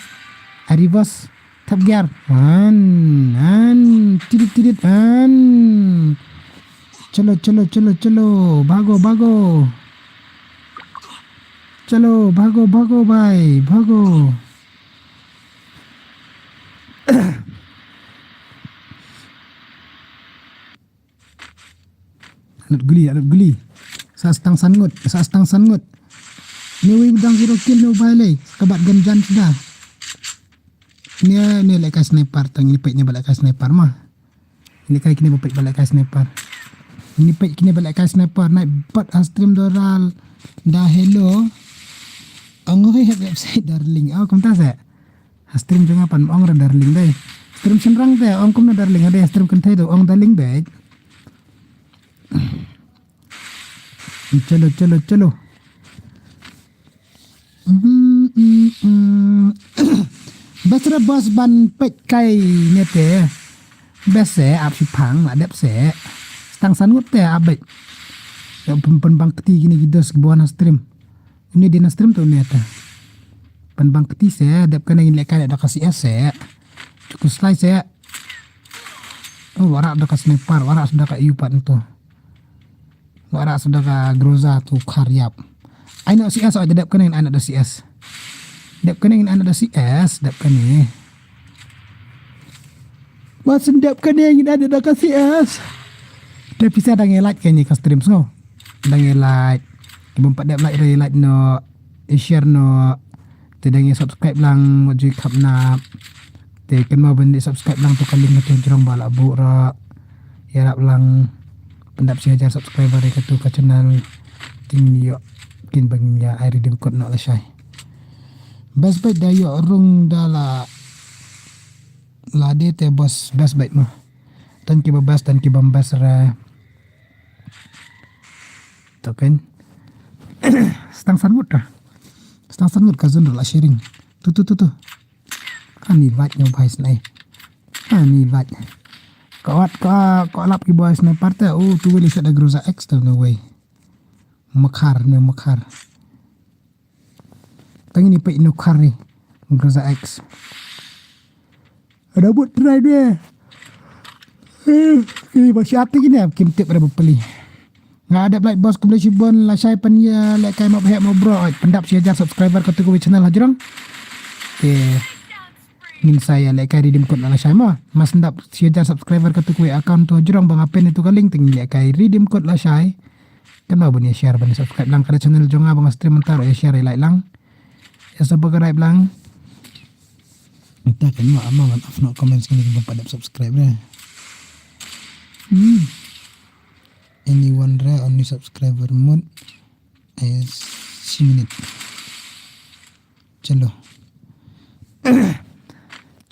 Hari bos tap gear. Tidit. Chalo. Bago. Chalo, bago bhai, bago. Alat guli. Sa stang sangut. Ni wing dang zero kill no bhai lay. Kabat ganjan sudah. Ni like sniper tang ni pek ni balik sniper mah. Ini kali kini balik sniper. Ini pek kini balik sniper naik bat stream doral. Dah hello. Angoi have website darling. Oh kum ta sa. Stream janga pan ong ra darling dai. Stream senrang te ong kum na darling ada stream kan thai do ong darling baik. Chalo. Basra bos ban pek kai ne te. Bese ap si phang ma dep se. Stang sanut te abek. Ya pen bang keti gini gidos buana stream. Ini di stream tu ni ata. Pen bang keti se dep kan ingin lekai ada kasih se. Cukup slide se. Oh warak ada kasih nepar, warak sudah ka iupan tu. Warak sudah ka groza tu karyap. Aina CS aja dep kan ingin anak ada CS. Dep kan ingin anak ada CS, dep kan ni. Macam dep kan ingin ada CS. Dep bisa dah ngelak kayaknya ke stream so. Dah ngelak. Ibang dep like no, share no. Tidak subscribe lang mo jui kap na. Tekan mo bendi subscribe lang tu kaling na jerong bala bu ra. Yarap lang pendap si hajar subscriber ke tu ka channel ting yo kin bang ya ai redeem code no la syai. Bas bait dayo rung dala la de te bos bas bait mo. Tan ki bambas ra. Token stang sangut ka zon la sharing tu ani vat nyo bhai snai ani vat ko lap ki boys na parte tu weli sada groza x no way makhar tangini pe no khar ni groza x ada buat try dia masih hati gini kim tip ada beli. Nggak ada like bos kubli sibon la syai pan ya like kai mau bro pendap si ajar subscriber ke tu channel hajrong. Ingin saya like kai redeem code la syai mah mas ndap si ajar subscriber ke tu account tu hajrong bang apen itu kaling ting like kai redeem code la syai. Kan mau bani share bani subscribe lang kada channel jonga bang stream entar ya share like lang. Ya subscribe lang. Entah kan mau amang no comments kini bang subscribe dah. Anyone ra only subscriber mode is 6 minute.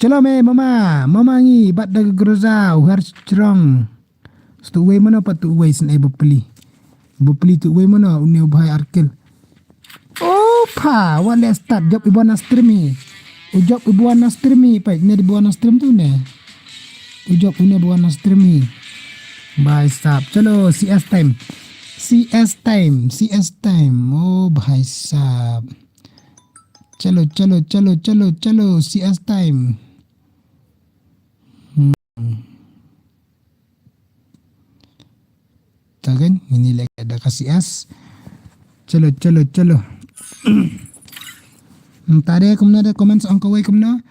Chalo me mama ngi bat da groza har strong. Stu way mana pat tu way sen bopli tu way mana uni bhai arkel. Oh pa wala start job ibona stream Ujab buana streami pa ne di buana stream tu ne. Ujab punya buana streami. भाई साहब चलो CS time ओ भाई साहब चलो चलो चलो चलो चलो CS time kan ini lagi ada kasih CS chalo chalo chalo tadi kumna ada comments ang kawai kumna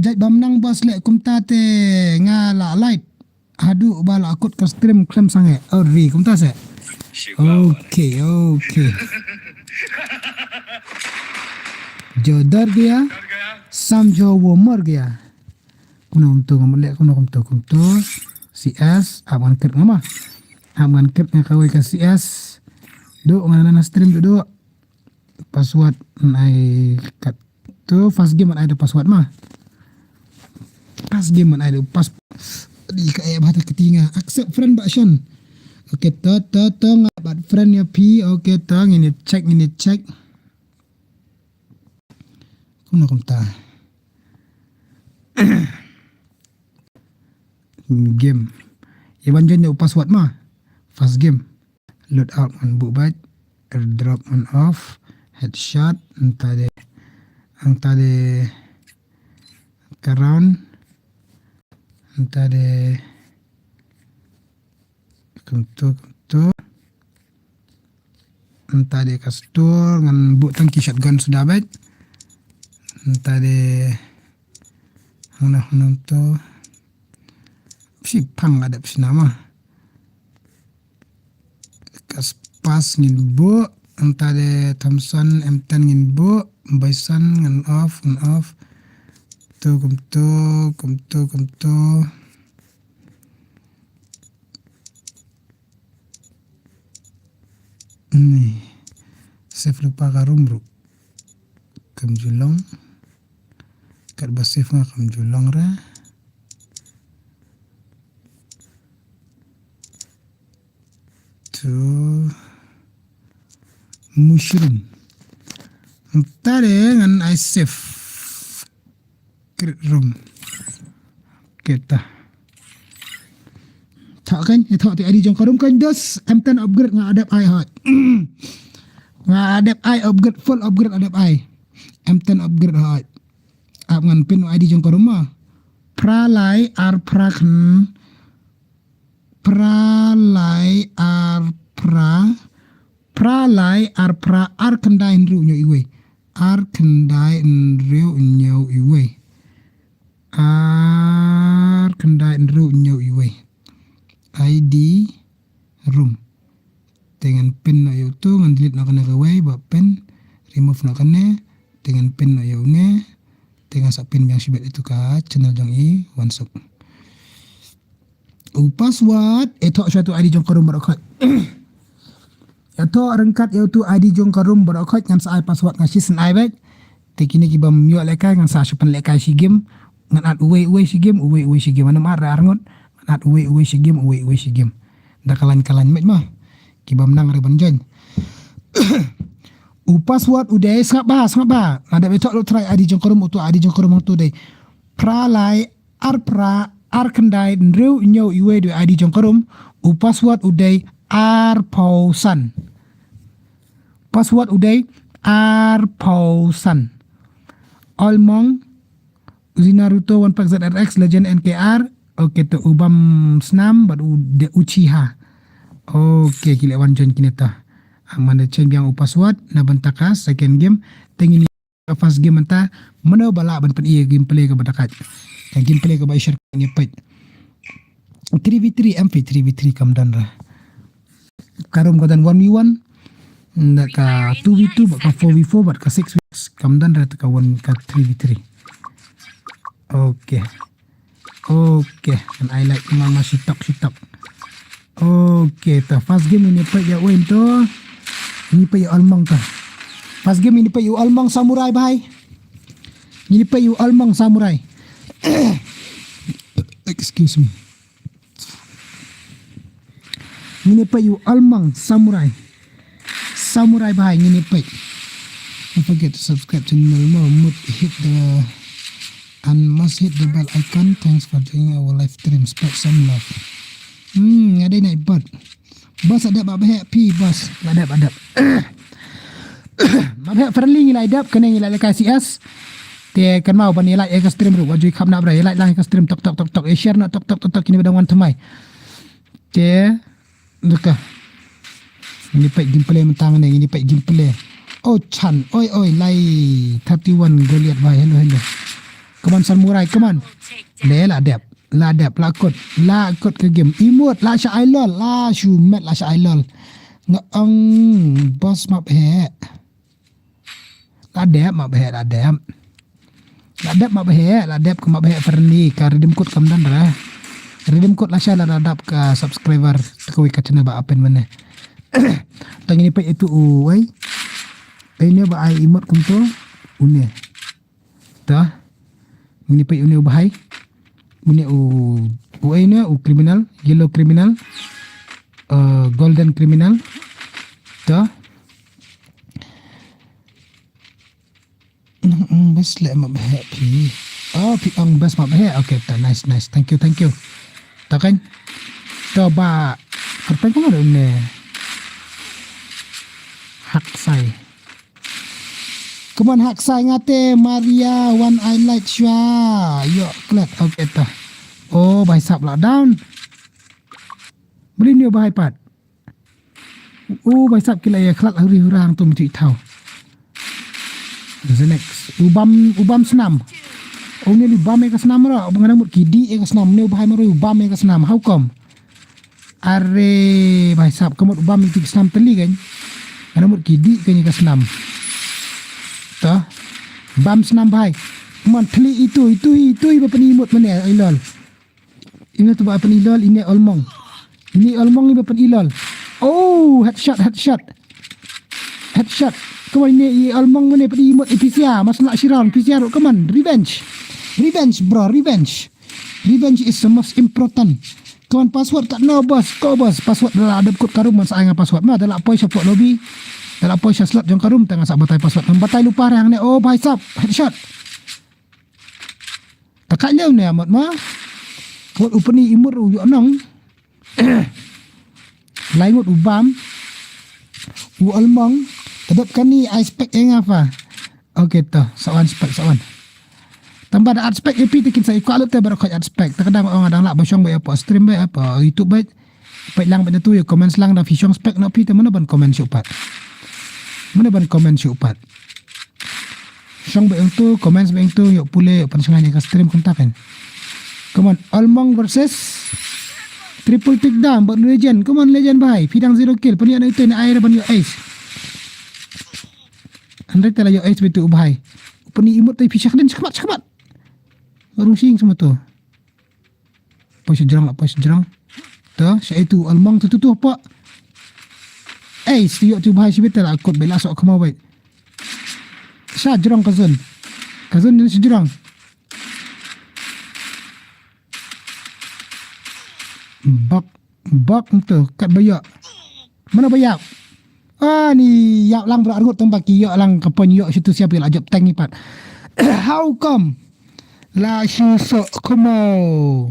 jai bamnang bos le kumta te ngala light hadu bala akut ke stream klem sange ori kumta se okay जो डर गया समझो वो मर गया कुनो kumto CS aman ket ngama aman ket ngakawai ka CS do ngana stream do password nai kat tu fast game ada password mah fast game ada pas di kayak bahasa ketinga accept friend baksan okay to ngabat friend ya pi okay to ini check kumta game iban jen password mah fast game load out on book byte airdrop on off headshot antade karound antade kumto antade kastor ngan book tangki shotgun sudah byte antade huna to si pang ada nama kas pas ngin bo antade Thompson M10 ngin bo baisan ngan off to kumto ni save lupa karum bro kam julong kat ba save nga kam julong ra to mushroom tare ngan I save create room kita tak kan itu ti adi jong karum kan dos M10 upgrade nga adap I hot nga adap I upgrade full upgrade adap I M10 upgrade hot ap ngan pin adi jong karum ma pralai ar prakn pralai ar pra ar kendai nru nyo iwe ar kendai nru nyo iwe ar kendai nru nyo iwe ID room dengan pin na yo tu ngan delete na kana kawai ba pin remove na kana dengan pin na yo ne dengan sa pin yang sibet itu ka channel jong I wansuk password itu suatu ID jong karum barokat itu rengkat itu ID jong karum barokat ngan sa password ngasi sen ai bet tekini ki bam yo lekai ngan sa supan lekai si game ngan at uwe si game mana mar arngot ngan at uwe si game da kalan met mah ki bam nang re banjan password udah sangat ba ada betok lo try ID jong karum tu dei pralai ar kendai nreu nyo iwe do ID jong karum password uday ar pausan password uday ar pausan almong Naruto One Pack ZRX Legend NKR okay to ubam snam bad de uchiha okay kilewan join kineta amanda chen biang password na bantakas second game tengini first game anta mana bala ban pen iya gameplay ka batakat yang gameplay ka ba share ni pet 3v3 MP 3v3 kam dan ra karum kadan 1v1 nda ka 2v2 ba ka 4v4 ba ka 6v6 kam dan ra ka 1 ka 3v3 okay and I like mama shitok okay ta first game ini pa ya win to ini pa ya almang ta first game ini pa ya almang samurai bhai ini pa ya almang samurai excuse me ini pa ya almang samurai bhai ini pa don't forget to subscribe to channel mo hit the and must hit the bell icon. Thanks for joining our live stream. Spread some love. Ada naik bot. Bos ada happy bos. Adap. Mabek friendly ngilai adap kena ngilai kasih as. Dia kan mau bani like ke stream ru wajui khap nak brai like ke stream tok share nak tok kini badang wan thamai. Dia duka. Ini pai gameplay mentang ni, ini pai gameplay. Oh Chan, oi lai 31 Goliath bhai. Hello. Come on samurai, come on. Le la adap. La kod ke game. Emote la sha ilol, la shu met la sha ilol. Ngong boss map he. La adap. Ladap mak bahaya, ladap ke mak bahaya friendly. Ka redeem code kam dan dah. Redeem code lah saya ladap ke subscriber tekui ka channel ba apen mana. Tang ini pak itu uai. Ini ba ai emot kum tu une. Tah. Ini pak une bahai. Une uai ni criminal, yellow criminal, golden criminal. Tah. Best let mak bahaya pi. Pi ang best mak bahaya. Okay, nice. Thank you. Tak kan? Coba kertas kamu ada ni. Hak sai. Come on hak sai ngate Maria one I like shwa. Yo klat. Okay ta. Oh, bahai sap lah down. Beli ni bahai pat. Oh, bahai sap kila ya klat hari hurang tu mesti tahu. The next ubam senam. Oh ni ubam ke senam ra. Mengenai mut kidi ke senam ni bahai maru ubam ke senam. How come? Are bahai sap kemut ubam itu senam teli kan. Mengenai mut kidi ke senam. Tah. Bam senam bahai. Mon teli itu iba penimut mana ilol. Ini tu apa ilol ini olmong. Ini olmong iba pen ilol. Oh, headshot. Come on, ini almong mana pada emot PCR. Masa nak Shiran, PCR, come on, revenge bro. Revenge is the most important. Come on, password kat no bos. Kau bos, password adalah ada kod karum. Masa ingat password mah adalah apa siap lobby. Adalah apa siap slot jong karum. Tengah sak batai password. Batai lupa yang ni. Oh, bhai sab, headshot. Takak liau ni amat mah. Kod upani imur uyuk nong. Laingut ubam. Almong. Tetap kan ni aspek yang apa? Okay tu, sawan spek. Tambah ada aspek EP tu kita ikut alut tu baru kau aspek. Terkadang orang ada nak bosong baik apa stream baik apa YouTube baik. Baik lang benda tu ya komen selang dah fishong spek nak pi tu mana ban komen siupat. Song baik tu komen baik tu yuk pule pensengannya ke stream kontak kan. Come on, Almong versus triple takedown buat legend. Come on legend bhai. Pidang 0 kill. Peniak nak itu ni air ban yo ace. Andai telah yo ace betul bhai. Peni imut tai pisah dan cepat. Baru sing semua tu. Pas jerang. Dah, saya itu almong tu apa? Ace tu bhai si betul akut bela sok kemau baik. Sa jerang kazun ni si jerang. Bak tu kat bayak. Mana bayak? Ni yak lang berargut tempat yak lang kapan yak situ siapa yang ajak tank ni pat. How come? La sosok komo.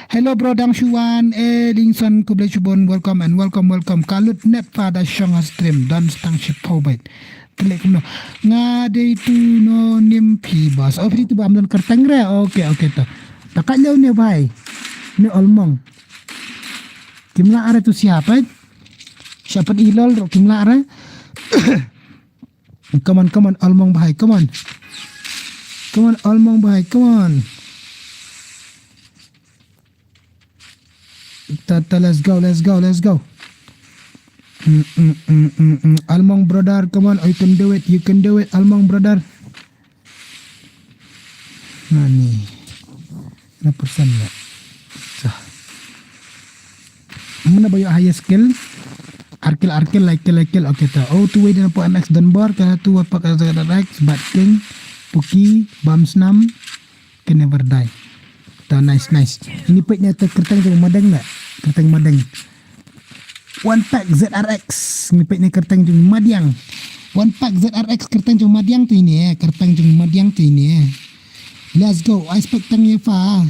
Hello bro Dang Shuan Lingson Kublechubon welcome. Kalut net pada Shanz stream dan stang shipau bait. Telek no. Ngade tu no nimpi bas. Oh itu bam dan kertang re. Okay tu. Takat leu ni bhai. Ni almong. Kimla ada tu siapa? Siapa ilol rokim lara? Come on, almong bahai, come on, almong bahai, come on. Tata, let's go. Almong brother, come on, you can do it, almong brother. Nani? Berapa persen lah? Mana banyak high skill? Arkil, like. Okay ta. Oh tu way dan apa MX Dunbar kana tu apa kata Rex, Bat King, Puki, Bamsnam can never die. Ta nice. Ini peknya kertang tu madang tak? Kertang madang. One pack ZRX. Ini peknya kertang tu madiang. One pack ZRX kertang tu madiang tu ini kertang tu madiang tu ini Let's go. I expect tang ye fa.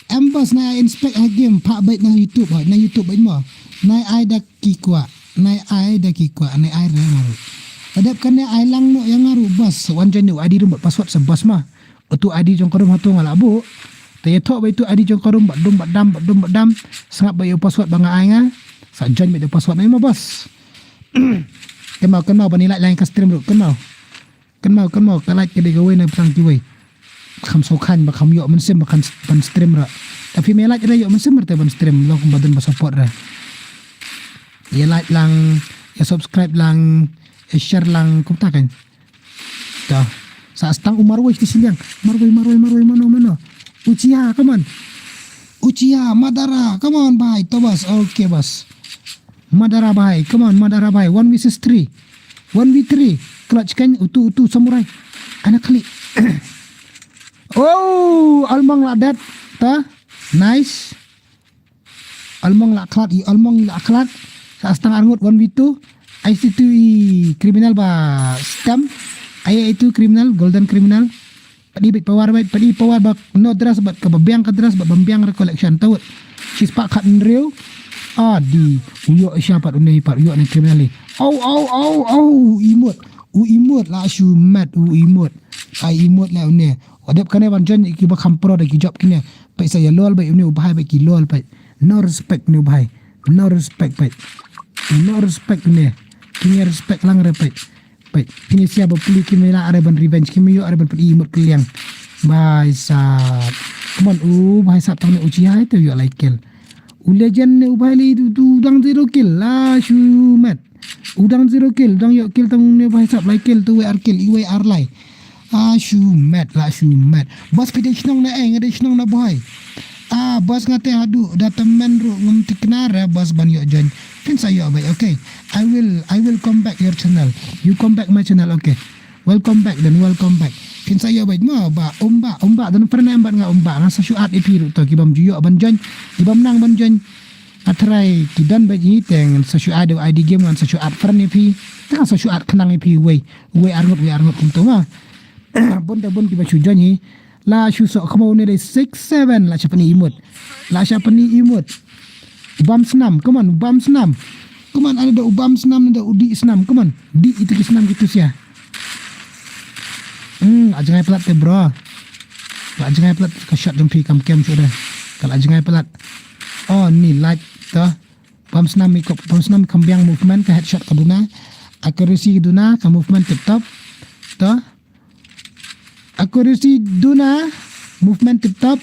Ambas na inspect a game pak baik na YouTube na YouTube baik mo. Na ai dak kikwa. Na ai dak kikwa. Na ai rengaru. Adap kan ai lang no yang ngaru bas. Wan jan adi rumot password sa bas mah. Otu adi jong korum hatu ngalabu. Taya tok baik tu adi jong korum badam. Sangap baik password banga ai nga. Sa jan baik password na mo bas. Kenal banilai lain ka stream ru kenal. Kenal ka like ke de gawe na prang kiwe. คำสำคัญบางคำเยอะมันเสมบางคำบันสตรีมระแต่พี่เมลัดอะไรเยอะมันเสมแต่บันสตรีมเราคงบันมาซัพพอร์ตระอย่าไลค์ลังอย่า subscribe ลังอย่า share ลังคุ้มตากันต่อsaat stang umarway di siliang marway mano Uchiha come on Uchiha Madara come on bhai to bas okay bas Madara bhai come on Madara bhai 1 vs 3 1v3 clutch kan utu samurai anak klik Oh, almong la dat, ta, nice. Almong la klat. Sa setengah angut 1v2. IC2 criminal ba scam. Ayah itu criminal, golden criminal. Padi power ba no dress ba kababiyang ka dress ba bambiyang recollection tawut. She's pa kat nrew. Di uyo siya pat unay pat uyo ni criminal ni. Oh, imut la shu mat imut. Ai imut la unay. Adap kane wanjan iki ba khampro da ki job kine pai saya lol bai uni ubhai bai ki lol pai no respect ni ubhai no respect ne kini respect lang re pai kini sia ba puli kini la are ban revenge kini yo are ban padi imut kliang bai sa come on bai sa tang uchi hai to yo like kill legend ne ubhai li tu dang zero kill la shumat udang zero kill dang yo kill tang ne bai sa like kill tu we ar kill iwe ar lai shumat bos pide snong na ngade snong na boy bos ngate adu datamen ru ngum tiknara bos ban yo jon fin sayo bai okay I will come back your channel you come back my channel okay welcome back fin sayo bai mo ba umba dan pernah embat nga umba nga sa syuat ipiru to kibam juyo ban jon kibam nang ban jon atrai kidan bai ni teng sa syuat ID game ngan sa syuat pernah pi tang sa syuat kenang ipi we arngot kunto ma bunda kiba chujan hi la shu so kamo ne 6-7 la siapa ni imut ubam senam come on ada ubam senam ada udi senam come on di itu ki senam gitu sia ajangai pelat te bro ajangai pelat ka shot jam pi kam sudah kalau ajangai pelat ni like ta bam senam kambiang movement ka headshot kaduna accuracy kaduna ka movement tip-top ta accuracy duna movement tip-top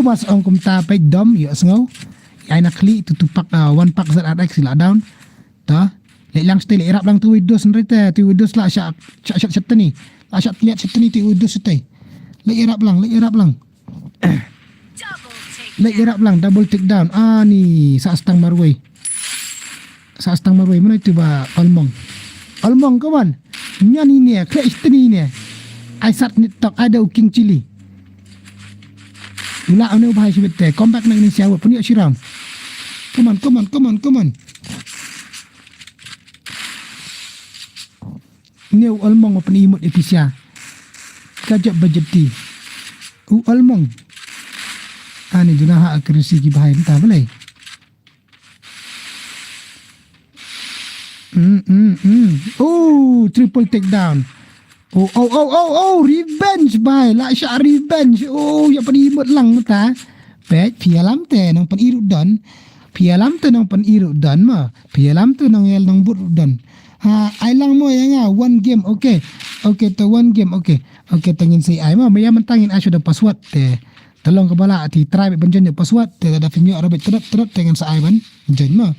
mas ang kumta pay dom yo sngaw ay nakli itu tupak one pack ZRX sila down ta le lang stay irap lang tu widos nrite tu widos la sya tani la sya lihat tani tu widos tay le irap lang double take down ni sa astang marway mana itu ba almong kawan nyani ni kle istani ni ai sat ni tok ada uking chili ula ane bahai sibete comeback na Indonesia wa punya siram come on new almong open imut efisia kajak budgeti almong ani dunaha akrisi ki bahai entah boleh triple takedown revenge bhai la sya revenge ya pani imut lang ta pet pialam te nang pan iru dan ma pialam tu nang el nang but dan ai lang mo ya one game okay to one game okay tangin si ai ma maya mentangin asu da password te tolong kebala ti try benjen password te da finyo arabe terap tengen sa ai ban jen ma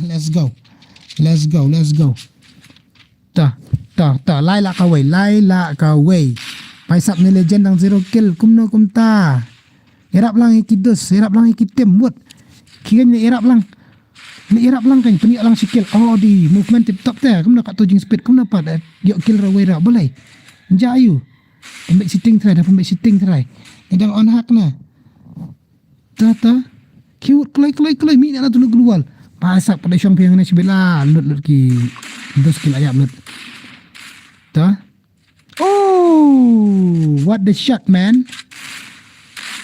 let's go ta lai la ka way paisap ni legend ang 0 kill kumta irap lang ikitim buat kian ni irap lang kan peniak lang sikil di movement tip top teh kumna kat tojing speed kumna pada yok kill rawai ra boleh jayu ambek sitting try edang on hack na ta cute klai mi na tu keluar pasak pada syong piang ni sibela lut ki dos kill ayam lut ta Oh, what the shot, man.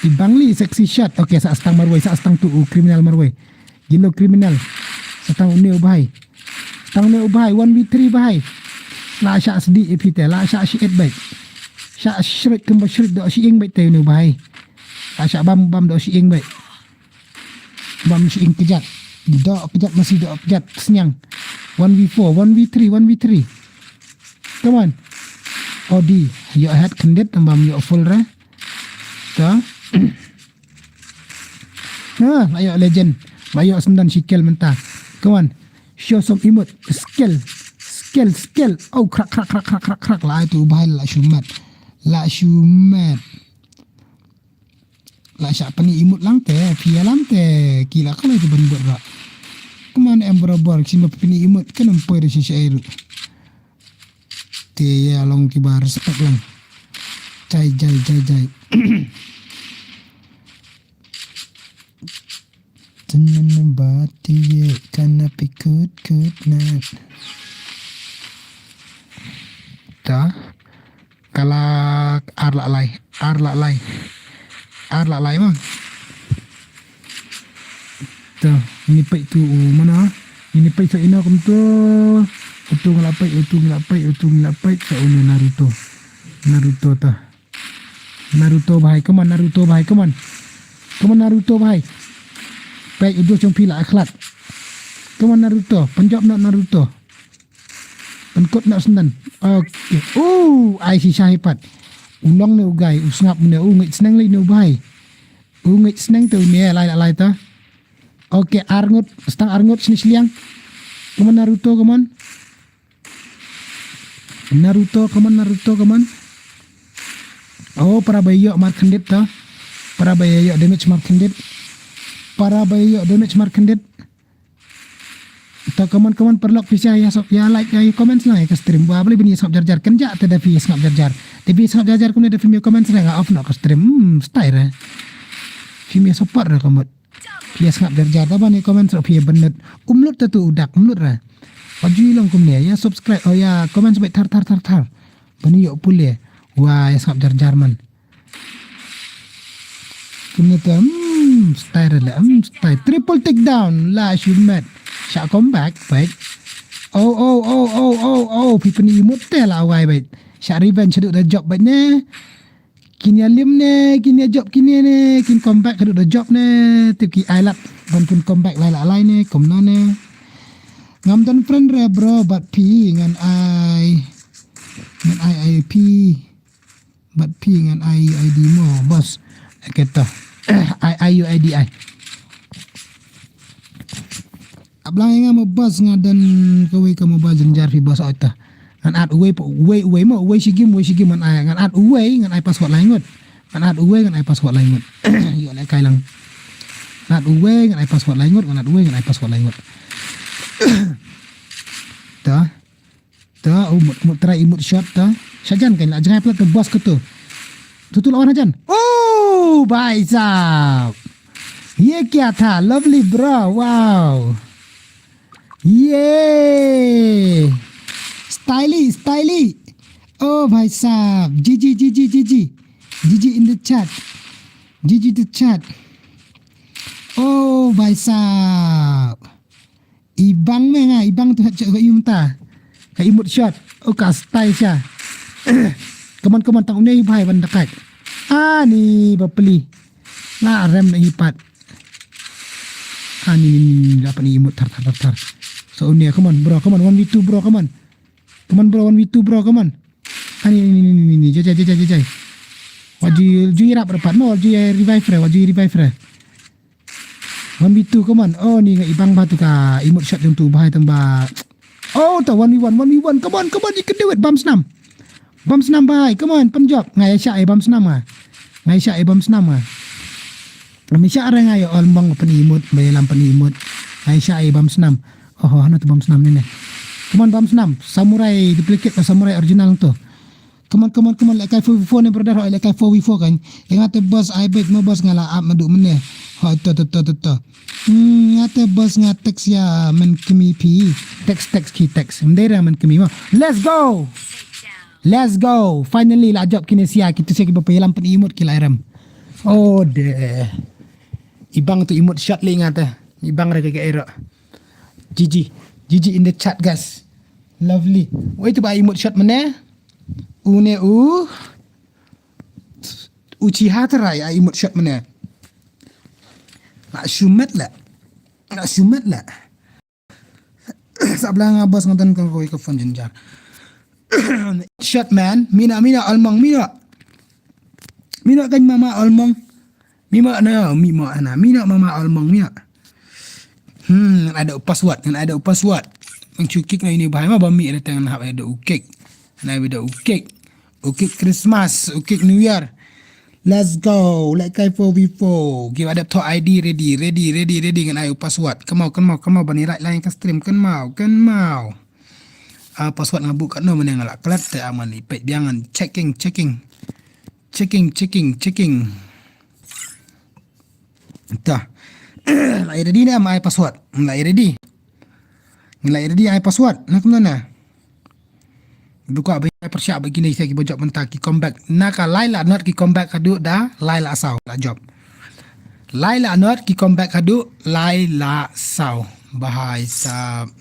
Ibang li sexy shot. Okay, sa astang marway, sa astang tu criminal marway. Gino criminal. Sa tang uni ubahay. Tang uni ubahay 1v3 bahay. La sya sdi epite, la sya shi et baik. Sya shrik kemba shrik do shi ing baik te uni ubahay. La sya bam do shi ing baik. Bam shi ing kejat. Do kejat masih do kejat senyang. 1v4, 1v3, 1v3. Come on. Odi, your head kendit tambam your full ra. Ta. Nah, ayo legend. Ayo sendan sikel mentah. Come on. Show some emote. Skill. Oh, krak lah itu bahaya lah shumat. Lah siapa ni emote lang te, via lang te. Gila kalau itu benar rak. Come on, berabur sini pini emote kan empoy dari sisi air. Te ya long kibar respect lang. Jai. Tenan bati ye kana pikut nat. Ta kala arla lai mah. Ta ini pai tu mana? Ini pai sa ina kum tu. Utung lapai sa uno Naruto ta. Naruto bhai, come on Naruto bhai. Baik udah trong pila akhlak. Come on Naruto, penjawab nak Naruto. Penkot nak sendan. Okay. Oh, ai si sahipat. Ulang ni ugai, usngap ni ngit senang ni ubai. Ngit senang tu ni lai ta. Okay, stang arngut sini siliang. Come on Naruto, come on. Oh, para bayo mark kendit ta. Para bayo damage mark kendit. Ta kaman perlok pisah ya sob ya like ya comment lah ya ke stream. Ba boleh bini sob jar kan ja te da fi snap jar. Te fi snap jar kun da fi mi comment lah off nak ke stream. Style fi mi support ra kamu. Fi snap jar ta ba ni comment sob fi benet. Umlut ta tu udak umlut ra. Wajui long kum ni ya subscribe oh ya comment sampai tar. Bani yo pule. Wah ya snap jar man. Kumnya style triple takedown lah shumat syak comeback baik people ni imut teh lah awai baik syak revenge duk dah job baik ne kini alim ne kini job kini ne kini comeback duk dah job ne tip ki ailat pun comeback lai ne komno ne ngam dan friend re bro but p ngan I but p ngan I mo bos kata IUIDI ablang nga mo bas nga dan kaway ka mo ba jar fi bas ata ngan at uwe mo uwe sigim man ay ngan at uwe ngan ay password laingot ngan at uwe ngan ay password laingot yo lai kai lang ngan uwe ngan ay password laingot ngan at uwe ngan ay password laingot ta mo try imut shot ta sajan kan la jangan plat bos ke tu lawan ajan oh भाई साहब ये क्या था lovely bro wow ये styly oh भाई साहब GG in the chat oh भाई साहब ibang tu cak kat yumta kat imut shot oh ka style sya Kaman tang ni bhai ban dekat. Ni bapeli. Lah rem nak hipat. Ni dapat ni imut tar. So ni come on bro, come on 1v2 bro, come on. Come on bro 1v2 bro, come on. Ni jai. Wajib rap dapat no, wajib revive re. 1v2 come on. Oh ni ibang batu ka imut shot yang tu bhai tambah. Oh ta 1v1 come on you can do it bam snam bhai come on penjok ngai syak bam snam mi syak ra ngai olmong penimut belam penimut ngai syak bam snam oh hana tu bam snam ni come on bam snam samurai duplicate atau samurai original tu come on like 4v4 ni brother like 4v4 kan yang ate bos I bet mo bos ngala up maduk meneh ha tu ngate bos ngatex ya men kimi pi text ki text ndera men kimi let's go Let's go. Finally lah job kini sia kita saya berapa yalam pen imut kila ram. Oh deh. Ibang tu imut shot le ingat eh. Ibang ra ke era. Gigi in the chat guys. Lovely. Wait tu ba imut shot mana? Une uci hatarai imut shot mana? Nak syumat lah. Sablang abas ngatan kan kau ke phone jenjar. Shot man, mina almong mina kan mama almong. Mina mama almong mina. Ada password. Yang cukik na ini bahaya mah bami ada tangan hab ada ukik. Na ada ukik. Ukik Christmas, ukik New Year. Let's go. Like I for before. Give ada to ID ready dengan ayo password. Kemau bani right line ke stream kan mau. Password ngabuk kat no mana ngalak kelat te aman ni pet biangan checking. Tah. Lai ready ni am ai password. Lai ready ai password. Nak mana? Buka abi persiap begini saya ki bojok mentah ki comeback. Naka laila not ki comeback kadu dah laila asau la job. Laila not ki comeback kadu laila sau. Bahai sab.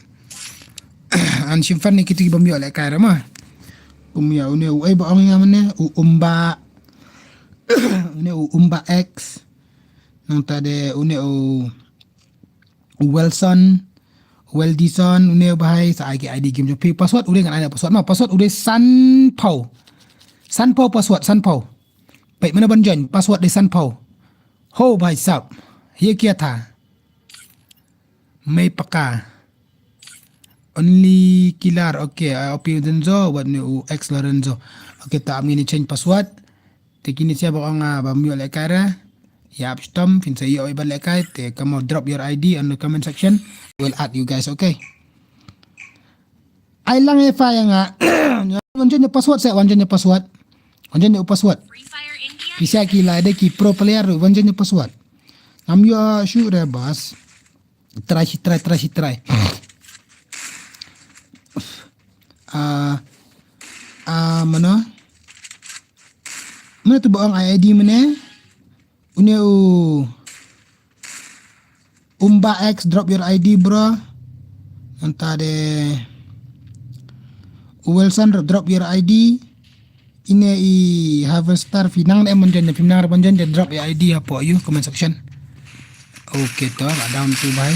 An simpan ni kita bami oleh kai ramah. Umya une ba ong ngamane umba. Une umba X. Nang tade une Wilson une bahai sa ID game je password udah kan ada password udah Sanpau password Sanpau. Baik mana banjon password di Sanpau. Ho bahai sab. Ye kia tha. Mai paka. Only killer. Okay, OP Lorenzo buat ni X Lorenzo. Okay, tak amini change password. Tekini siapa orang bami oleh kara. Ya, stom fin saya oi balik kai te kamu drop your ID on the comment section. We'll add you guys, okay? Ai lang fa yang wanjanya password saya wanjanya password. Free Fire India. Bisa kila ada ki pro player wanjanya password. Am yo shoot bas. Try. Mana tu bohong ID mana? Une Umba X drop your ID bro. Entah de Wilson drop your ID. Ini Harvestar finang na monjan finang monjan drop your ID apa you comment section. Okay to la down tu bhai.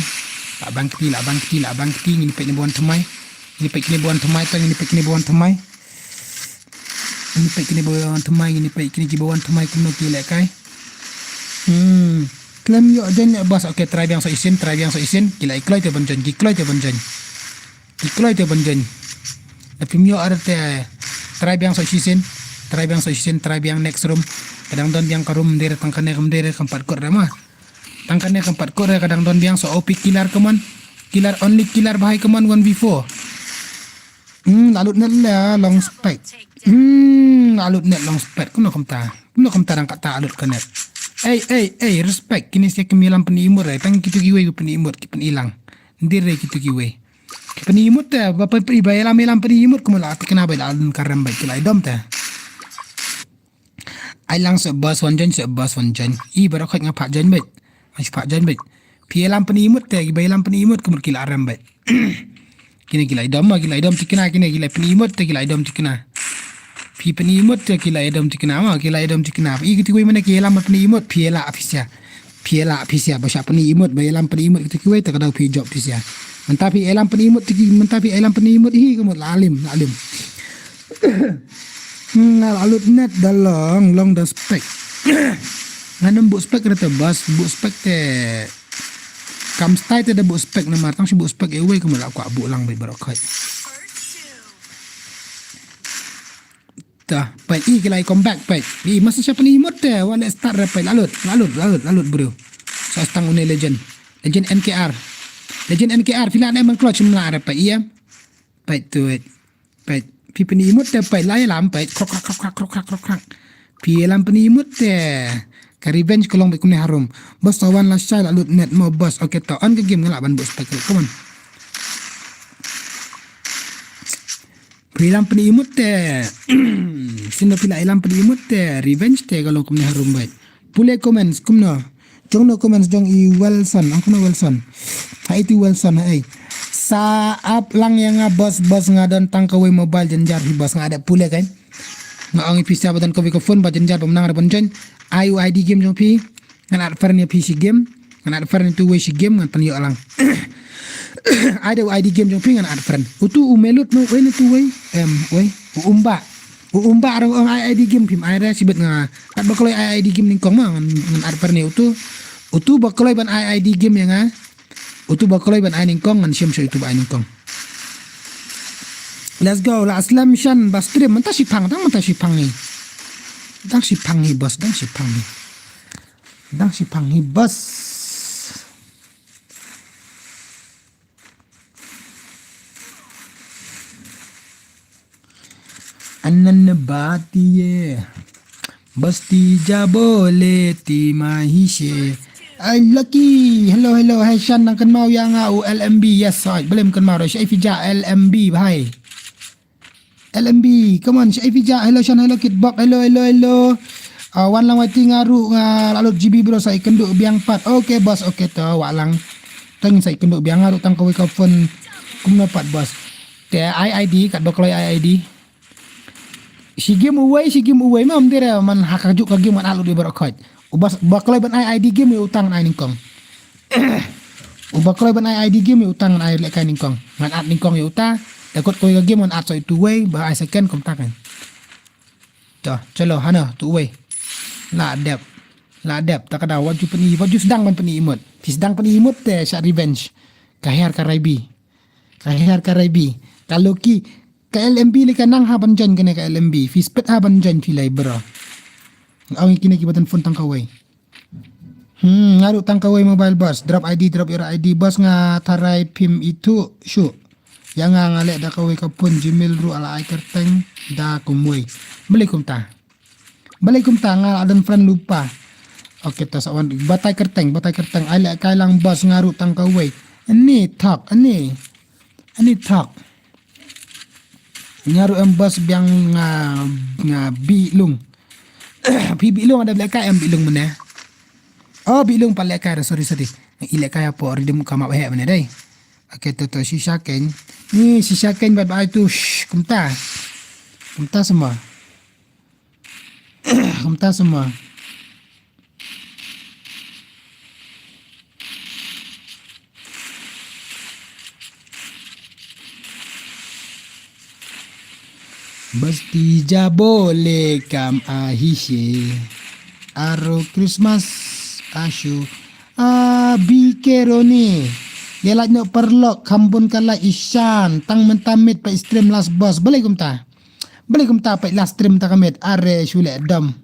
La bangki ini pek ni buan temai. Ini pek ni buan temai. Ini pek ni buan temai kuno kilek kai. Klaim yo jen bas okay try biang so isin kila ikloi te banjan tapi mio ada te try biang so isin try biang next room kadang don biang ka room dire tangkane kum dire kampat kor ramah tangkane kampat kor kadang don biang so OP killer only killer bahai kaman 1v4 lalut net la long spec lalut net long spec kuno kamta rang kata alut kanet. Hey, respect. Kini saya kemilang penimur eh. Tang kita giwe penimur ki penilang. Ndire kita giwe. Ki penimur ta bapa pribaya lam penimur kumala ati kenapa dalam karam baik lai dom ta. Ai lang sebas wanjan. I barakhat ngapa jan baik. Mas pak jan baik. Pi lam penimur ta gi bayalam penimur kumur kila aram baik. Kini gila dom tikena kini gila penimur ta gila dom tikena. Pi penimut te kila edom tikena I gitu gue mana kila mat penimut piela apisia basya penimut bayalam penimut gitu gue tak ada pi job apisia mentapi elam penimut hi kamu lalim lalut net dalong long the spec nganem bu spec rete bas bu spec te kam style te da bu spec na matang si bu spec ewe kamu la aku abu lang bai barokai baik I comeback baik masa siapa ni imut deh let's start baik lalut bro saya stang une legend NKR filan emang clutch mula baik iya baik tu baik pi penimut deh baik lai lam baik krok pi lam penimut deh ka revenge kolong baik kune harum bos tawan last shot lalut net mau bos okay to on ke game ngelaban bos baik come on Pilang penimut te. Sino pila ilang penimut te. Revenge te kalau kumne harum baik. Pule comments kumno. Jong no comments jong i Wilson. Ang kuno Wilson. Ha itu Wilson ai. Sa up lang yang bos nga don tangkawi mobile jenjar hi bos nga ada pule kan. Nga ang ipisa badan ko phone ba jenjar pemenang ada bonjon. Ayu ID game jong pi. Ngan ada ferni PC game. Ngan ada ferni tu way si game ngan panyo alang. Ada ID game jong pi ngan ada friend. Utu umelut no way tu way. Way umba arang ang ID game pim aira sibet nga kat bakolay ID game ning kong ngan ada ferni utu bakolay ban ID game yang nga. Utu bakolay ban ning kong ngan siam itu ba ning kong. Let's go la aslam shan bastrim manta si pang dang manta si pang ni. Dang si pang ni bos dang si pang ni. Dang si pang ni bos. Anan bati ye. Basti ja boleh ti mahishe. Ay lucky. Hello hai Shan nang kan mau yang LMB yes right. Belum kan mau dah Syai Fija LMB bhai. LMB come on Syai Fija hello Shan hello Kitbox hello wan lang wati ngaru lalu GB bro saya kenduk biang 4. Okay bos okay to walang tang saya kenduk biang ngaru tang kawi ka phone kumna 4 bos. Te ID kat dokloi ID. Si game away mam dire man hakajuk ka game man alu di barokot. Ubas baklai ban ID game utang ai ningkong. Baklai ban ID game utang ai lek kai ningkong. Man at ningkong uta takut koi ka game man at so itu way ba ai second kom takan. To chalo hana tu way. La dep tak ada waju sedang man peni imut. Sedang peni imut te syak revenge. Kahar karaibi. Kalau ki KLMB le kanang haban jan kene KLMB. Fispet haban jan filai bro. Ang kini kibatan phone tang kawai. Ngaru tang kawai mobile bus. Drop your ID bus nga tarai pim itu syu. Yang ngalek da kawai ka pun Gmail ru ala ikerteng da kumui. Balikum ta ngal adan friend lupa. Okay tas awan batai kerteng ala kailang bus ngaru tang kawai. Ini talk. Ngaru bus biang nga bilung. Bilung ada belakang yang bilung mana? Oh bilung palekar sorry. Ilekay po ori demu kama bahe mana dai. Okay to si Shaken. Ni si Shaken bad bye tu kumta semua. Basti ja boleh kam ahishe aro Christmas asyu bikeroni dia lak no perlok kambun kala isyan tang mentamit pa stream last boss boleh kumta pa last stream ta kamit are shule dam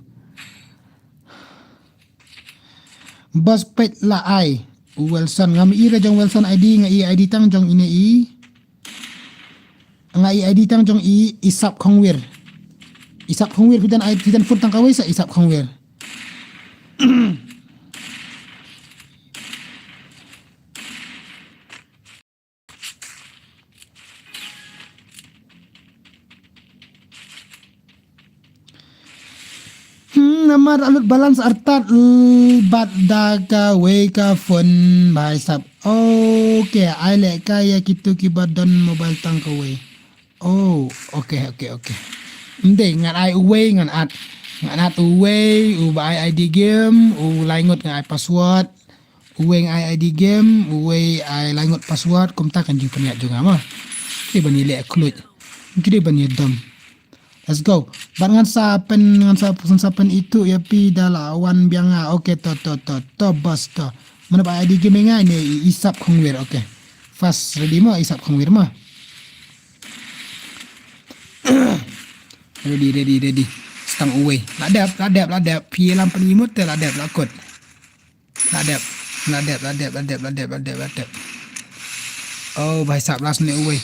bos pet la ai Wilson ngam ira jong Wilson ID nga ID tang jong ine ngai ID tang jong isap khongwir pidan phone tang kawai sa isap khongwir namar alut balance artat bat daga weka phone bhai sab okay ai le kaya kitu kibadon mobile tang kawai. Oh, okay. Hindi, ngan ay uway, ngan at uway, uba ID game, laingot nga ay password, uway nga ay ID game, uway ay laingot password, kumta kan jing paniat juga mah. Kiri ba nila kluj, kiri ba niya dam. Let's go. Bat ngan sa pen itu ya pi dalawan biang nga, okay to bos to. Mana ba ID game nga ini isap khongwir, okay. Fast ready mo isap khongwir mah. Ready. Stang away. Ladap. Pi lam penimut te ladap lakut. Ladap. Oh, bhai sab last ne away.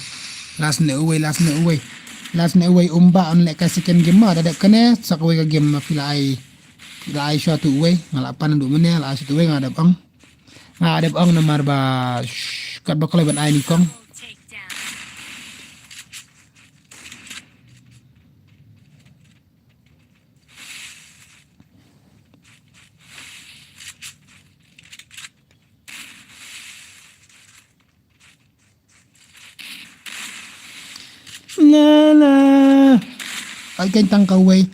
Umba on lek second game ma dadak kene sak away ka game ma filai shot away ngalapan ndu mene la shot away ngadap ang namar ba kat bakole ban ai ni kong. kan tang ka way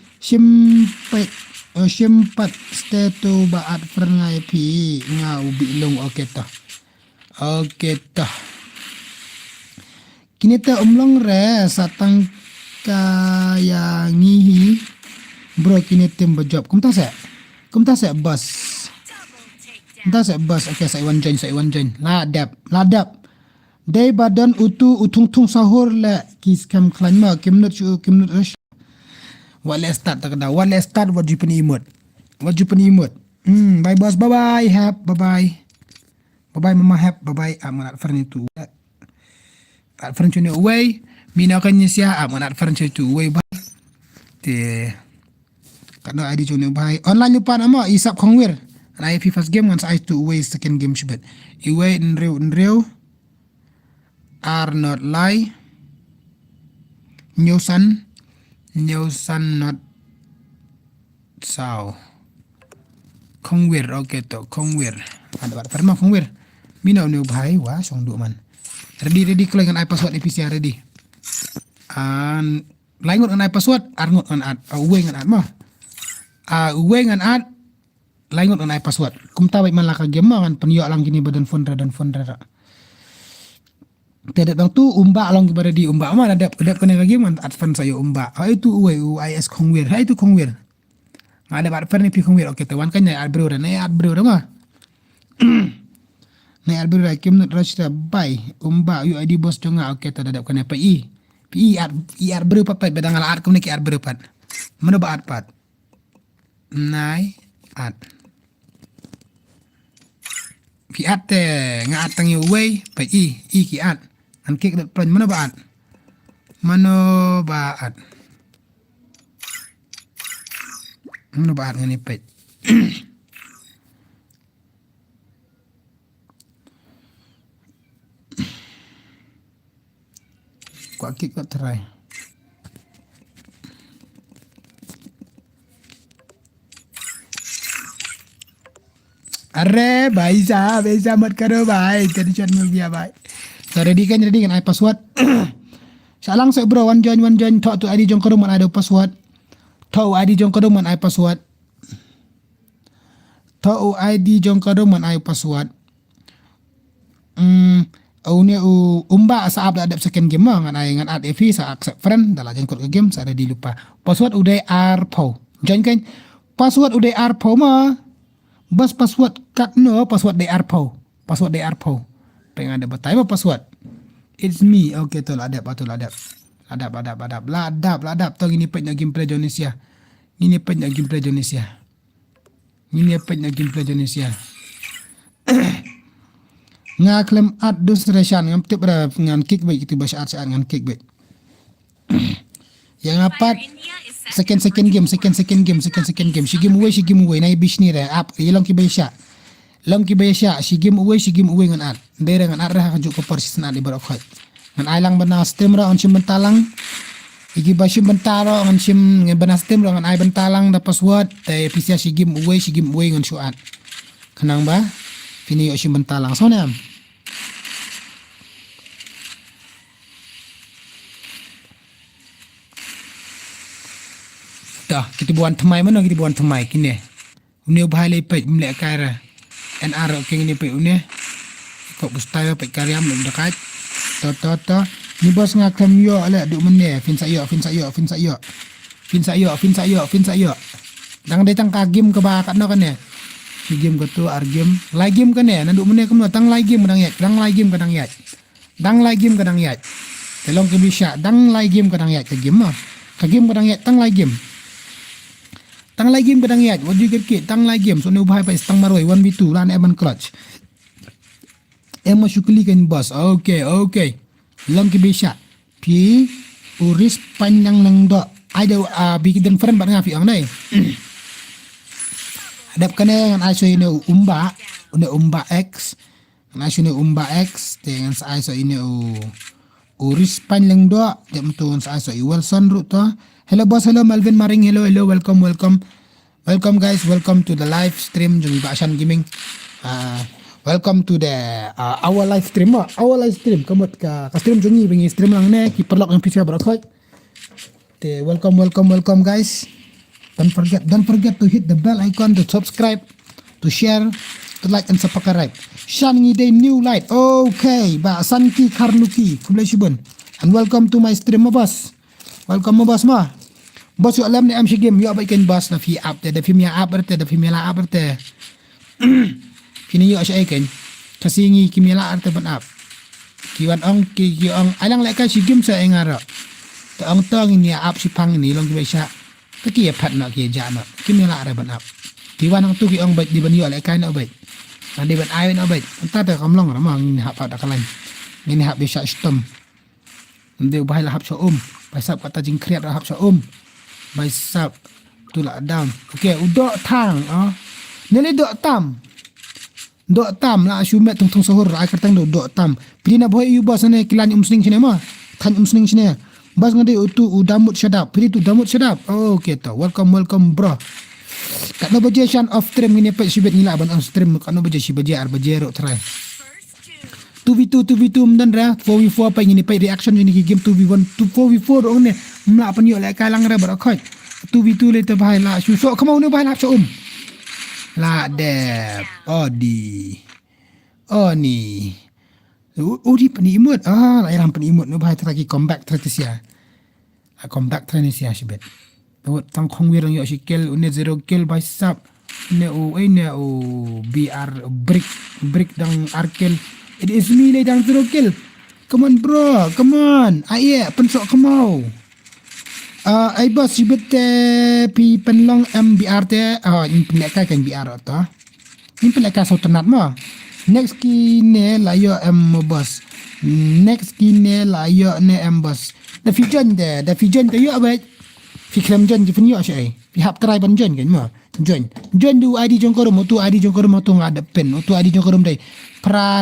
simpat steto baat ferngai pi nga ubi long okay to kini ta umlong re satang kaya ngihi bro kini tim job kumta se bus okay sai one join ladap day badan utung sahur la kis kam klanma kimnut wala start waju penimut bye boss bye mama hap bye amanat furnitu at furnitu away mina kan sia amanat furnitu away bye te kana id jone bye online lupa nama isap khongwir na IP first game once I to away second game shibet away nrew are not lie Newsan not sao Khongwir okay to Khongwir ada bar perma Khongwir mina new bhai wa song du man ready kalau dengan password APC ready an laingot dengan password arngot dengan away dengan mah away dengan laingot dengan password kumta baik malaka game kan penyo lang gini badan phone ra tidak bang tu umba long kepada di umba mah ada kena lagi man advance saya umba itu UIS Khongwir itu Khongwir ada advance ni pi Khongwir okey tawan kan ya adbro mah ni adbro kim not rashta bai umba UID bos jonga okey ada kena pi adbro papai bedang ala ad kemne ki adbro pat mana ba ad pat nai ad ki ad te ngat tang yu way pai ki ad an kek dat plan mana baat ngani pet Kau kek tak try Arre baisa mat karo bai jadi chan mubia bai so ready kan I password salang so bro one join talk to ID jong kodong man ada password to ID jong kodong man I password to ID jong kodong man I password umba saab ada second game ngan ai ngan ad FV sa accept friend dalah jeng kod ke game sa ready lupa password udah arpo join kan password udah arpo mah bas password kat no password de arpo pengen ada betai apa password it's me okay tu ladap ladap tu gini pet nak gameplay Indonesia ngaklem ad dus reshan ngam tip ra ngan kick baik itu bahasa art ngan kick baik yang apat second game shi game away nai bishni ra up ilong ki baisha shi game away ngan ad dere ngan ad ra kajuk ko persis na di barok khoi ngan ailang bana stem ra on sim bentalang igi bashi bentaro ngan sim ngan bana stem ra ngan ai bentalang da password te pisia shi game away ngan shu ad kenang ba pini yo sim bentalang so nam dah kita buan temai mana kita buan temai kini uni bahai lepet mlek kaira NR keng ni pe uni kok bustai pe karyam lum dekat to ni bos ngakem yo ala duk mene fin sayo dang datang kagim ke bakat no kan ya si game ko tu argim lai game kan ya nanduk mene kem tang lai game kadang yat telong ke bisa dang lai game kadang yat ke game mah kagim kadang yat tang lai game kadang yat wajib ke tang lai game so ne ubhai pa stang maroi 1v2 lan eban clutch syukuli kan bos okay long ke bisa pi uris panjang lang do ada bikin friend bat ngafi ang nai adap kene ngan aiso ini umba X ngan aiso ini umba X dengan aiso ini uris panjang do jam tu aiso Wilson root to. Hello boss, hello Melvin Maring, hello, welcome guys, welcome to the live stream Jung Bashan Gaming. Welcome to the our live stream. Kamot ka stream jungi bingi stream lang ne ki perlok yang PC berakot. Welcome guys. Don't forget to hit the bell icon, to subscribe, to share, to like and subscribe. Shan ngi day new light. Okay, ba Sanki Karluki, Kublashibun. And welcome to my stream boss. Welcome boss ma. Boss yo alam ni am shi game yo ba ken boss na fi up the film ya up the film ya up the. Kini yo asya ken. Kasi ngi kimila arte ban up. Kiwan ong ki ong alang la ka shi game sa engara. Ta ong tong ni up si pang ni long ki sya. Ka ki phat na ki ja na. Kimila arte ban up. Kiwan ong tu ki ong ba di ban yo la ka na ba. Di ban ai na ba. Ta ta kam long ra ma ngi hap da kalan. Ngi hap bi sya stom. Ndi bahai la hap sya Bai sap kata jing kriat ra hap sya Bai sap tu la down. Okay, udok thang Nele dok tam. Dok tam la shumet tung sahur ai katang dok tam. Pilih na boy you bos ne kilan sning sini ma. Tan sning sini. Bas ngade utu udamut shadap. Pilih tu damut shadap. Okay to. Welcome bro. Kat no baje shan off stream ni pe sibet ngila ban on stream kat no baje si baje ar baje ro try. 2v2 mdan ra 4v4 pa ngini pa reaction ni game 2v1 4v4 ro ne mla pan yo la kalang ra bar khoi 2v2 le te bhai la su so khamau ne bhai la so la de ni di pani imut la iram pani imut no bhai traki comeback tratesia a comeback tratesia sibet to tang khong wi rong yo sikel une zero kill bhai sap ne br brick dang arkel. It is me lay down zero kill. Come on bro, come on. Aye, pensok kemau. Ai bos sibet pi penlong MBR te. In penleka kan BR to. In penleka so tenat mo. Next kine layo M bos. Next kine layo ne M bos. The fusion te yo abet. Fikram jon di penyo syai. Fi hap try ban jon kan mo. Jon du ID jong korum tu ID jong korum tu ngada pen tu ID jong korum dai. Pra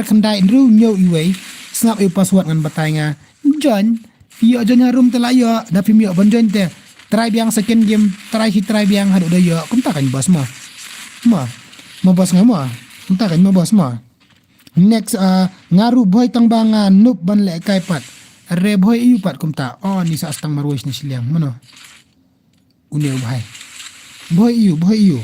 kendai ru nyo iwe snap password ngan batanga John yo jon harum telayo da film yo bon jon te try biang second game try biang hadu da yo kum ta kan bos mo bos ngamo kum ta kan mo bos mo next ngaru boy tang bangan nup ban le kai pat re boy yu pat kum ta ni sa stang marwis ni siliang mano une boy yu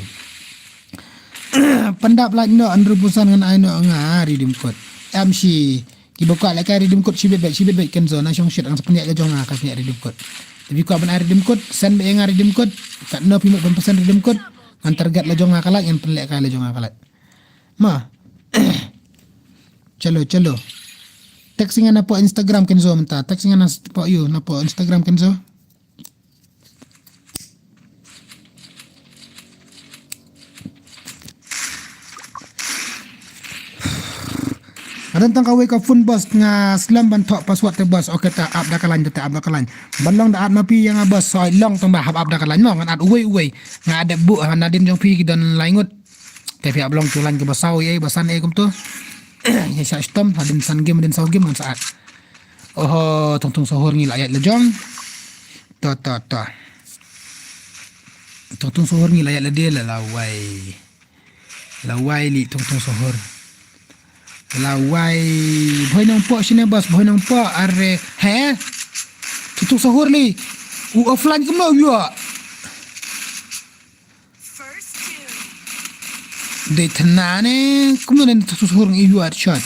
pandap like no andrupusan ngan ai no nga redeem code MC kibuka like redeem code sibet ken zona syong shit ang sapnya ga jong nga kasnya redeem code tapi ko ban redeem code send be nga redeem code kat no pimuk ban pesan redeem code ngan target la jong nga kalak yang pelek ka la jong nga kalak ma chalo textingan na po Instagram ken zo menta textingan na po you na po Instagram ken zo. Adan tang kawe ka phone boss nga slam ban thok password te boss okay ta up da kalan te up da kalan balong da at mapi yang boss soi long tong ba hab up da kalan mo ngan at uwe nga ada bu nadim jong pi don laingut te pi ablong tulan ke basau ye basan e kum tu ya sa stom hadin san game den sau game ngan saat tong sohor ngi layat le jong to tong sohor ngi layat le dia la lawai li tong sohor lawai boy nang po sini bos boy nang po are tutup sahur li offline ke mau yo de tenane kemudian tutup sahur ngi yo shot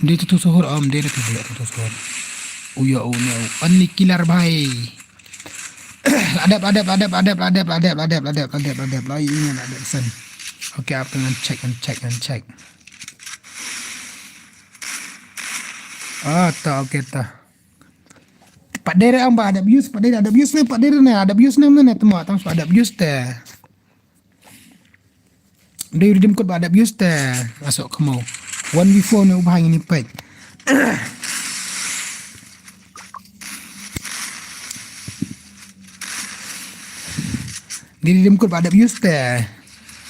de tutup sahur de tutup sahur uyo ne anni killer bhai adab la ini ada sen. Okay, apa dengan check. Tak okay tak. Pak dere amba ada abuse, ni ada abuse ni temu tang ada abuse teh. Dia redeem code ada abuse teh. Masuk ke mau. 1v4 ni ubah ini pack. Dia redeem code ada abuse teh.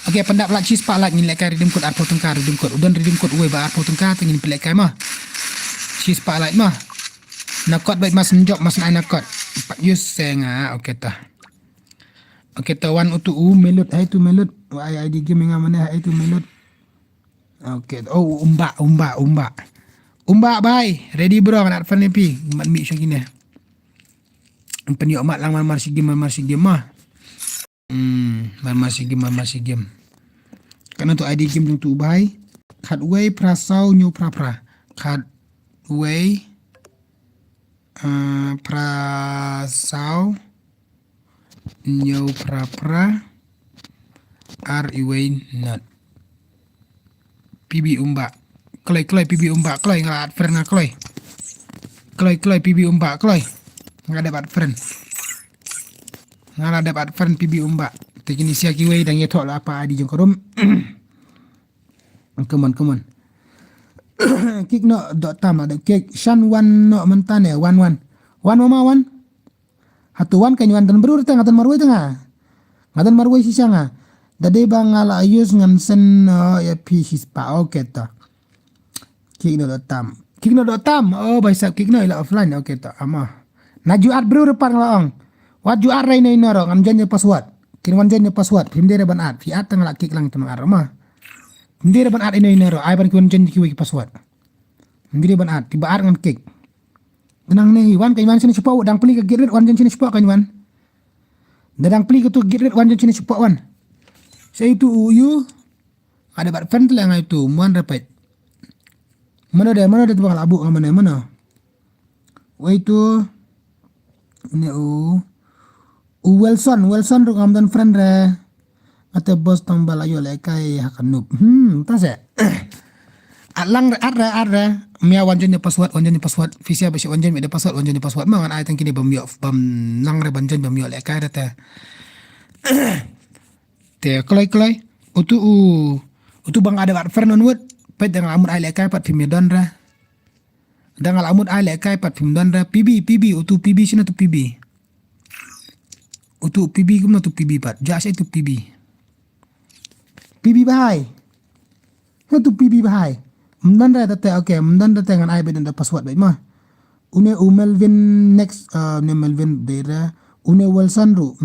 Okay, pendak pula cheese palat ni lekai redeem code arpo tengkar redeem code. Udan redeem code uwe ba arpo tengkar tengin pelekai mah. Cheese palat mah. Nakot baik mas njok mas naik nakot. 4 use senga okay ta. Okay ta one utu melut hai tu melut. Ai di game nga mana hai tu melut. Okay. Umba. Umba bye. Ready bro nak friend ni pi. Mat mi syang kini. Peniok mat lang mar si game mah. Mar si game. Kana tu ID game tu bye. Khatway prasau nyu pra. Khatway prasau nyu pra. Iway not. PB umba. Kloi PB umba kloi ngalat friend nga kloi. Kloi PB umba kloi. Nga dapat friend. Nga dapat friend PB umba. Tekini sia kiway dang yetok lah apa adi jong korum. Come on. Kick no dot tam ada kick. Shan one no mentane 1-1. 1 mama 1. Hatu 1 kan 1 dan baru tengah dan marwai tengah. Ngadan marwai si sanga. Dade bang ala ayus ngan sen ya pi hispa okay ta. Kick no dot tam. Oh baisa kick no ila offline okay ta. Ama. Najuat bro depan laong. Wat juat rai nei naro ngam janye password. Kin wan janye password. Pimde ban at. Fi at tengah kick lang tengah arma. Pimde ban at nei naro. Ai ban kun janye ki password. Pimde ban at tiba ar ngam kick. Tenang nei wan kan wan sini cepat dang peli ke girit wan janye cepat kan wan. Dang peli ke tu girit wan janye cepat wan. Saya itu uyu ada bat fan telah itu muan dapat. Mana dia tu bang labu mana. Wah itu ini Wilson tu kamdan friend re. Atau bos tambal ayo lekai hakan noob. Tas ya. Atlang ada mia wanjen password visia besi wanjen ada password mangan ai tangkini bam lang re banjen bam yo lekai rata. Te kloi utu bang ada bat friend onward pet dengan amut ai lekai pat pimedon ra. Dengan amut ai lekai pat pimedon ra PB utu PB sini tu PB. Utu PB kumna tu PB pat. Jas itu PB. PB bahai. Tu PB bahai. Mdan ra tete okay, mdan tete dengan ai beden da password baik mah. Une Melvin next ne Melvin dera. Une Wilson ru.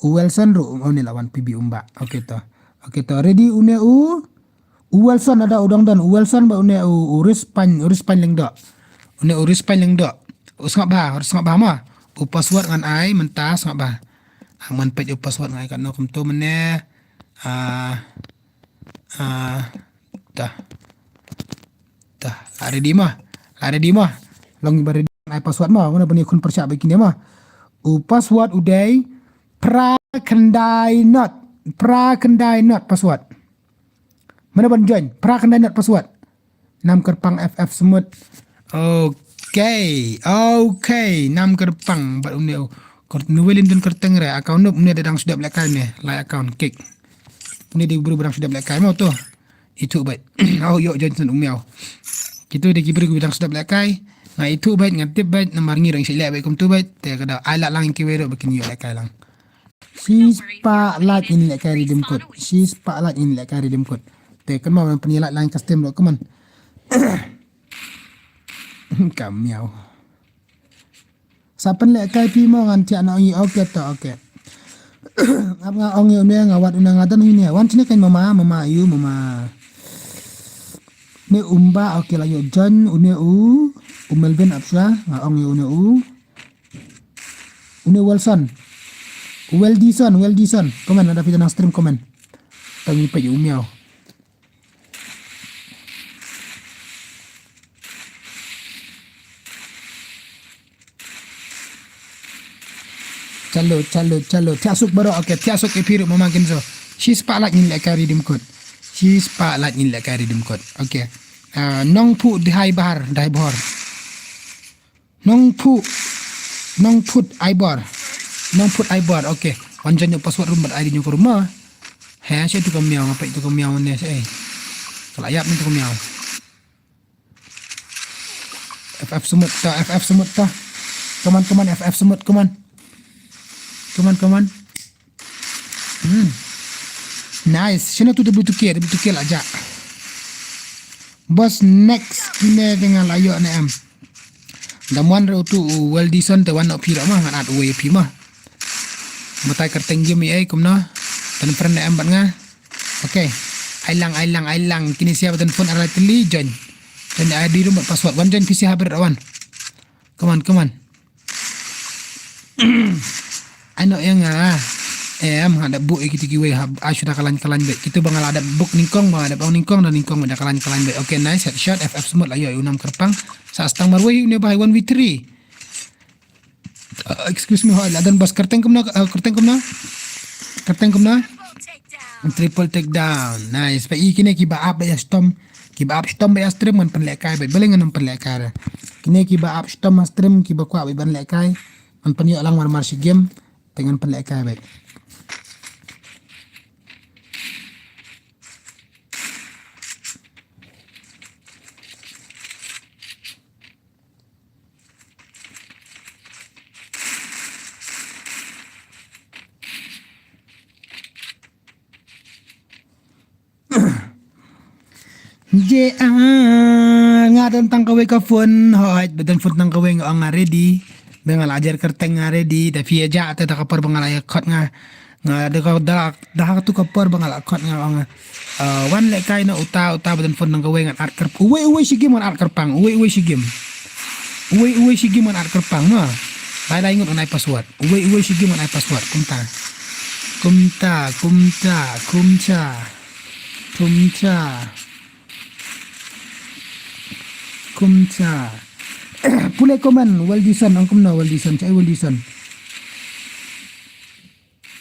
Wilson ru one lawan PB umba. Okay to ready une Wilson ada udang dan Wilson ba une uris pan leng dok. Une uris pan leng dok. Usngap bah mah. Password ngan ai mentas ngap bah. Aman pet password ngai kan nokum tu mene dah ready mah long bari ai password mah mana bani kun percaya begini mah password udai pra kendai not password mana ban join pra kendai not password nam kerpang FF semut okay nam kerpang bat uneu kort nuwelin dun kerteng re account nup ne dadang sudah belakang ne like account kick ini di buru sudah belakang mau tu itu baik yo Johnson umiau kita de kibri ku bidang sudah belakang na itu baik ngatip baik nomor ngirang silap baik kum tu baik te kada alat lang kiwero begini yo belakang lang she's spotlight in like redeem code te kan mau penilai lain custom lo keman kamiau sapen lek kai pi mo ngan ti ana ngi okay to okay ap nga ong yo ne ngawat una ngatan ini wan sini kan mama ne umba okay la yo John une Melvin apsa nga ong yo une Wilson komen ada video nang stream komen tangi pa yo miao Chalo tiasuk baru okay tiasuk epiru mama genzo she's spotlight in like redeem code okay nong pu dai bahar nong put aibar okay wanjan yo password rumah ID nyo ko rumah he saya tu kamiau ngapa itu kamiau ne kalau ayap ni tu kamiau FF semut ta come on FF semut come on nice sino tu debu tukir aja bos next kine dengan layo ne am damuan re tu well dison te wan opira mah ngan at we pi mah matai kerteng game ai kumna tan friend am bat nga okay ai lang kini siapa telefon ala teli join Dan ID rumah password. One join PC haber one. Come on. Ano yang ada book kita kiwe sudah kalan baik. Kita bangal ada book ningkong ada bang ningkong dan ningkong ada kalan baik. Okay, nice headshot FF semut lah ya 6 kerpang. Sa stang marway ni bahai 1v3. Excuse me, adan bas kerteng kumna. Triple takedown. Nice. Pa ikine ki ba up ya storm. Ki ba up storm ba stream man panlekai ba. Balengan ng panlekai. Kine ki ba up storm stream ki ba kwa ba panlekai. Man panyo lang mar si game dengan panlekai ba. Nga tentang kawai ka phone hoit bedan phone tang kawai nga ready bengal ajar kerteng nga ready da via ja ta kapar bengal ay khot nga da tu kapar bengal khot nga wan le kai na uta bedan phone tang kawai nga art kerp uwe si game art kerpang uwe si game art kerpang no lai ingot nai password uwe si game nai password kumcha pule komen Waldison angkum na Waldison cai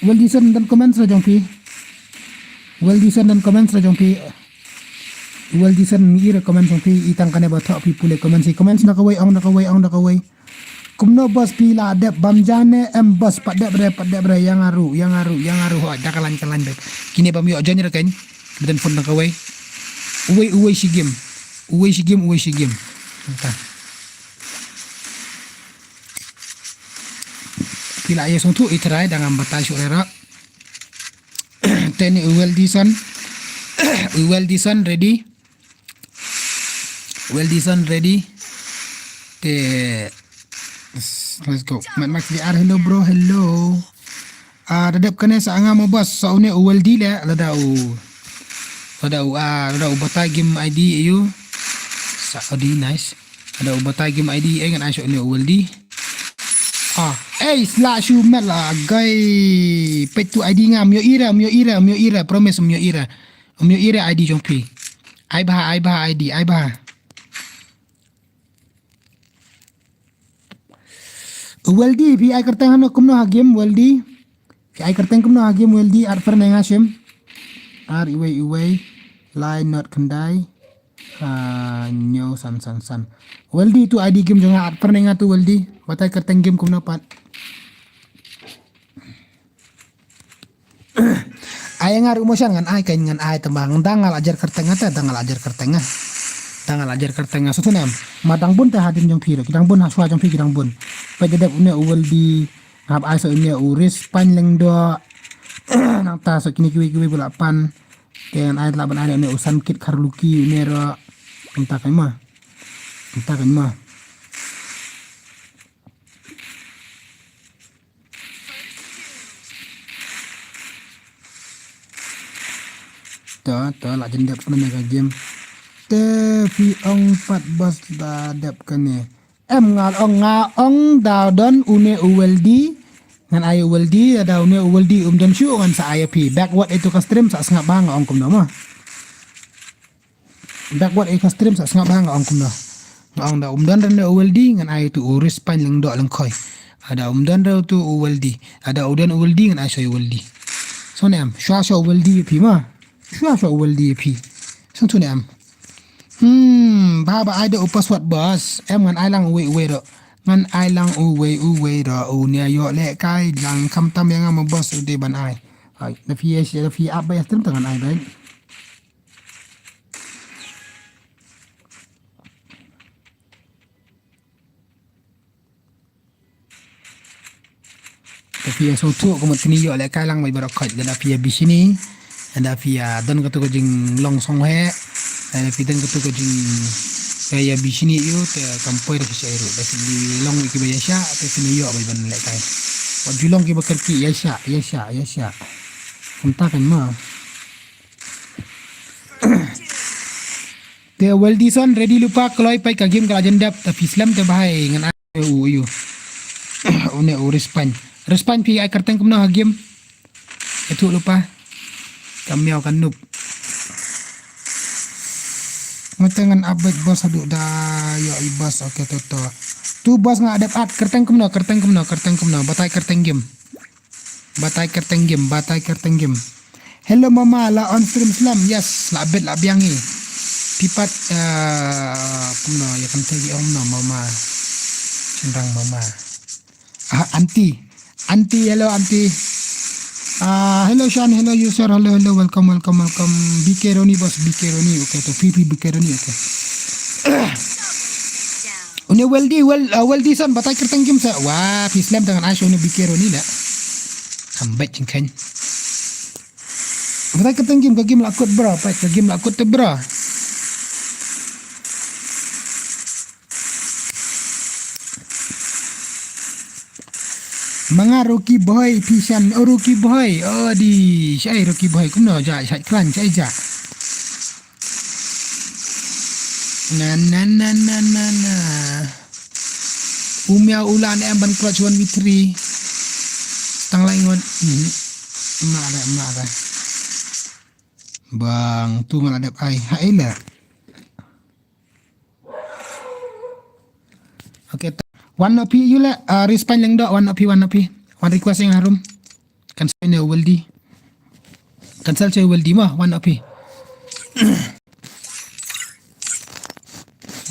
Waldison dan komen sa jongpi Waldison dan komen sa jongpi Waldison ira komen jongpi itang kane ba tho pi pule komen si komen na kawai kumno bos pi la dep bamjane bos padep bre yang aru ho dakalan be kini bam yo janyer kan dan phone na kawai uwe si game entah pila ayah song tu itrai dengan batai surera teni Waldison ready let's go Max VR hello bro hello dadap kene sa anga mo bos sa une Waldi le ada batai game ID you Saudi nice ada batai game ID ngan asyik ni Waldi slash you met lah guy pet tu ID ngam yo ira promise myo ira ID jompi ai bah ID ai bah Waldi pi ai kerteng hano kumno ha game Waldi pi ai kerteng kumno ha game Waldi ar fer nangashim ar iway line not kendai nyo san Waldi tu ID game jangan pernah ingat tu Waldi batai kerteng game kum napat ay ngar umosyan ngan ay kain ngan ay tembang dangal ajar kerteng so tunam madang bun teh hadim jong piro kidang bun haswa jong pi kidang bun pagedap une Waldi ngap ay so une uris panleng do nang ta so kini kiwi bulapan dengan ayat laban ada ne usan kit karluki nero entah kan mah tuh lah jendap sebenarnya game tapi pat bos dadap kene ngal ong daudon une Waldi ngan ayo Waldi ada une Waldi dan syu ngan sa IP backward itu ke stream sa sengap bang ongkum nama backward itu ke stream sa sengap bang ongkum dah ngong da dan rende Waldi ngan ayo tu uris panling do lengkoi ada dan tu Waldi ada udan Waldi ngan ayo Waldi so nem shwa Waldi pi ma shwa Waldi pi so tu nem baba ada password bos ngan ailang we do ngan ai lang uwe ra unia yo le kai lang kam tam yang am bos de ban ai hai na fi up ba stream tangan ai bai tapi so tu ko matni yo le kai lang mai barakat da fi bi sini ada fi don ko to jing long song he ada fi don ko to jing kaya bisini yo te kampoi da kisah ero da di long ki ba yasha te sini yo ba ban le kai wa julong ki bakar ki yasha entah kan ma Te Weldison ready lupa kalau pai ka game kala jendap tapi Islam te bahai ngan ayu. Une respond. Respond pi ai kerteng kumna game. Itu lupa. Kami akan noob. Ngotengan update bos aduk dah ya ibas okey toto. Tu bos ngak ada at kerteng kumna batai kerteng game. Batai kerteng game. Hello mama la on stream Islam. Yes, la bet la biangi. Pipat kumna ya kan tegi omna mama. Cendang mama. Auntie, hello auntie. Hello Sean, hello user, hello, welcome. BK Roni bos, BK Roni, okay, to PP BK Roni, okay. Une weldi son, batai kerteng game sa. Wah, Islam dengan Asho une BK Roni lah. Kambet cengken. Batai kerteng game, ke game lakut bro, pai ke game lakut te bro. Mga Rocky Boy pisan Rocky Boy di syai Rocky Boy kumno ja syai klan syai ja na umia ulan em ban clutch 1v3 tang laingon ada bang tu ngadap ai haila okay. One OP you lah respond lang do one OP one request yang harum cancel ni weldi cancel cai weldi mah one OP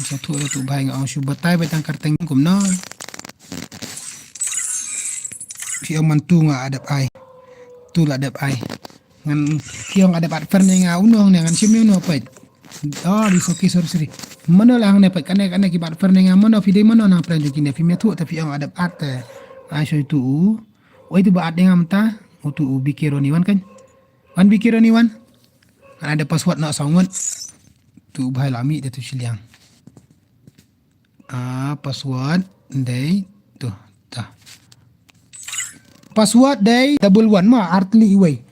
satu tu bahai ngau shu batai betang karteng kum no fiong mantu nga adap ai tu la adap ai ngan fiong adap adver ni ngau unong ngan simyu no pai sorry mana lah hang dapat kana kibat pernenga mana video mana nang plan jokin fi metu tapi yang ada at aiso itu itu baat dengan mata itu bikiro ni wan kan wan bikiro ni wan ada password nak sangat tu bahai lami dia tu siliang password day tu tah password day 11 mah artli iwe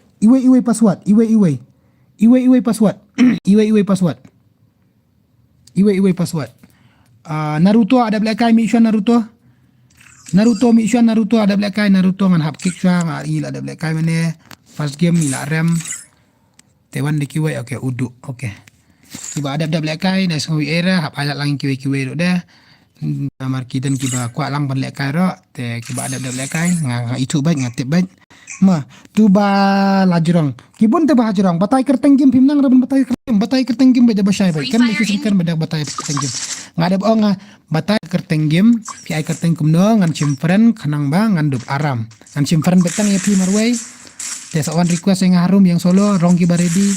password iwe password Iwe password. Naruto ada belakang mission Naruto mission Naruto ada belakang Naruto ngan hap kick sang ila ada belakang mana first game ila rem tewan di kiwe okay udu okay kiba ada belakang na sngawi era hap alat lang kiwe do dah marki dan kiba kuat lang belakang ro te kiba ada belakang ngang itu baik ngatip baik mah tu ba lajrong kibun te ba lajrong batai kerteng game pimnang rabun batai kerteng game beda basai baik kan kan beda batai kerteng game ngada bohong batai kerteng game pi ai kerteng kumno ngan chimfren kanang ba ngan dup aram ngan chimfren betang ya pi marway te sawan request yang harum yang solo rong kiba ready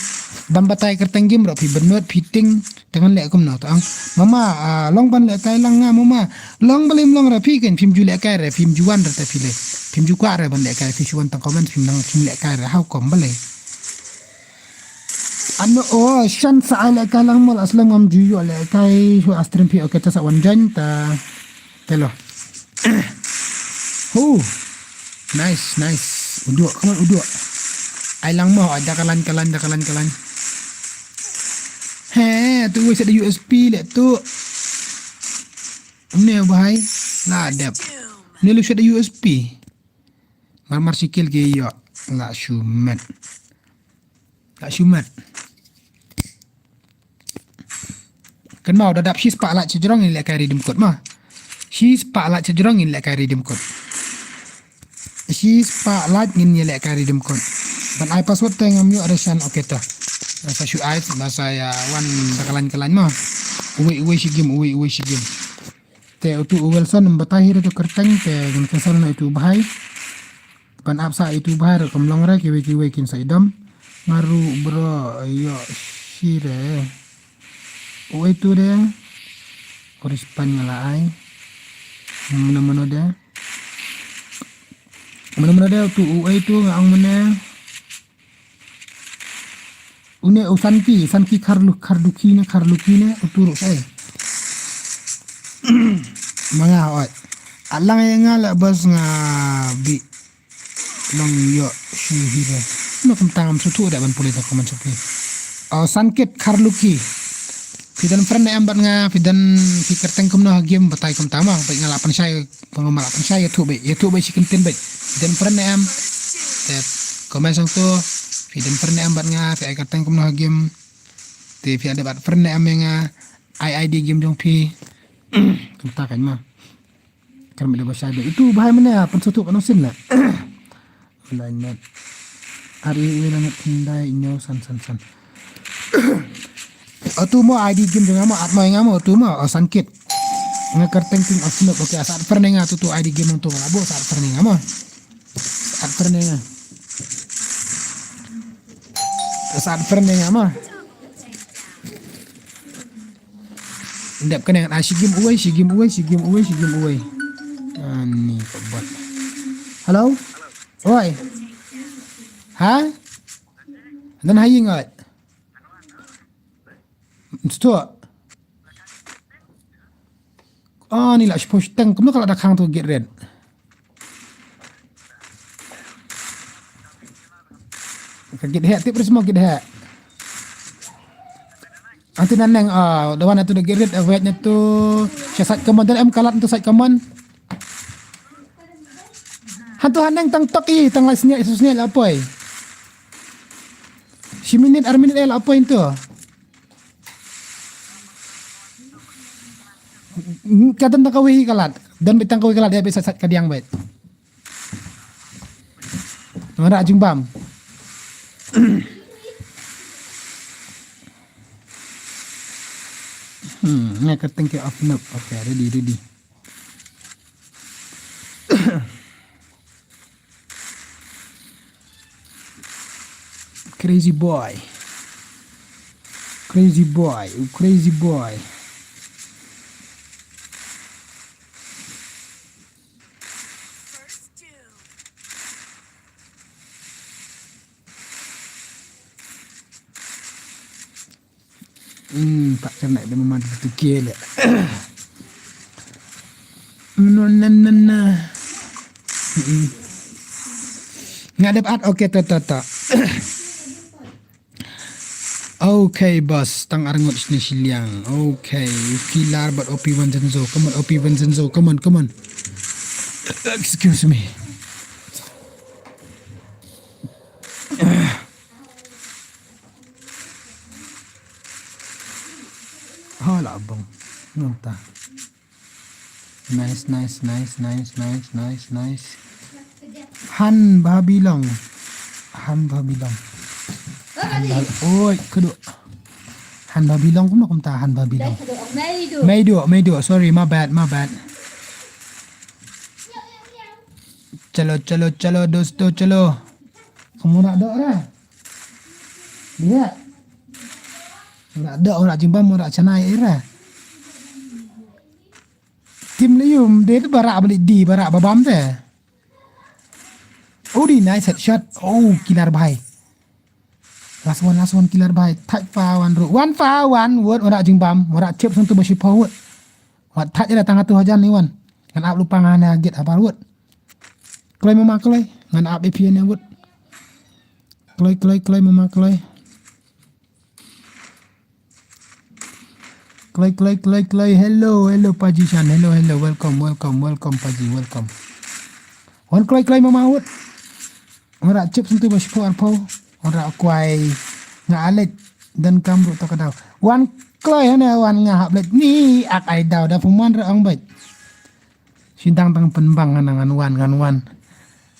ban batai kerteng game ro pi benut fitting dengan lek kumno tang mama long ban lek kai lang nga mama long balim long ra pi kan film ju lek kai re film juan ra ta pile film ju kwa re ban lek kai fi juan tang komen film nang film lek kai re how kom bale Shanz sa lek kai lang mol aslam ngam ju lek kai so astrim pi okay ta sa wan jan ta telo nice uduk come on uduk ai lang mo ada kalan tu wis ada USB lek tu ni bahai la adap ni lu ada USB mar sikil ke yo la shumat kan mau dadap sis pak la cejerong ni lek kai redeem code mah sis pak la cejerong ni lek kai redeem code sis pak la ni lek kai redeem code dan ai password tengam yo ada shan okay ta Nasa shoot eyes, nasa wan kalan mah. Uwe si game. Te itu Wilson batahir itu kerteng te gan kesal na itu bahai. Pan apsa itu bahai kamlong ra kiwe kin sa idam. Ngaru bro yo sire. Uwe itu deh. Korispan ngala ai. Mana deh. Mana deh tu uwe itu ngang mana. Une sanki karlukine uturuk saya. Mga oi. Alang yang ngala bas nga bi long yo shuhire. No kum tangam sutu da ban pulit ako man supi. Sankit karluki. Fidan friend em bat nga fidan fikir tengkum no game batai kum tamang bai ngalapan saya pengalapan saya tu bai si kentin bai fidan friend em tet komen sang tu fidan friend em bat nga fi ai tengkum no game ti fi ada bat friend em nga ID game jong pi kita kan mah kan bila bahasa itu bahaya mana pensutuk anosin lah online hari ini nak hindai nyo san tu mo ID game jong mo atma ngamo tu mo sangkit ngakar tengking asnop oke saat pernah nga tu ID game untuk labo saat pernah ngamo saat pernah ngamo ndap kena dengan si game away ani buat halo oi ha dan hayi ngat sto ni lah push tank kamu kalau ada kang tu get red get hack tip semua get hack anti naneng dawan itu dah get red awetnya tu sat command dan kalat untuk sat command hantu haneng tang toki tang lasnya isusnya apa si minit apa itu katan tak kawih kalat dan bitang kawih kalat dia bisa sat kadiang baik ngara jumbam Nga kateng ke off note. Okay, ready. Crazy boy. Tak kena dia memang tertukir lah. Ngadep at okay tak. Okay boss, tang arangot sini siliang. Okay, kilar but OP Vincenzo. Come on. Excuse me. Hala abang. Nonta. Nice. Han babilong. Oi, kedua. Han babilong kum ta han babilong. Meido. Sorry, my bad. Chalo dosto chalo. Kamu nak dok dah? Lihat. Nak dok nak jimbam nak canai era. Tim lium dia tu barak balik di barak babam tu. Oh, di nice headshot. Oh, kilar bahai. Last one kilar bahai. Touch far one root. One word orang jimbam. Orang cep sentuh bersih forward. Wat touch je datang tu hajan ni wan. Kan ap lupa ngana get apa word. Klay mama klay. Ngan ap AP ni word. Klay mama klay. Klay. Hello Paji Shan. Hello. Welcome Paji. Welcome. Wan klay mama word. Orang cep sentuh bersih forward pau. Orang kuai ngalet dan kamru tak kadau. Wan klay hana wan ngahap let ni ak ai dau da pumuan ra ang baik. Sintang tang penbang ngan wan.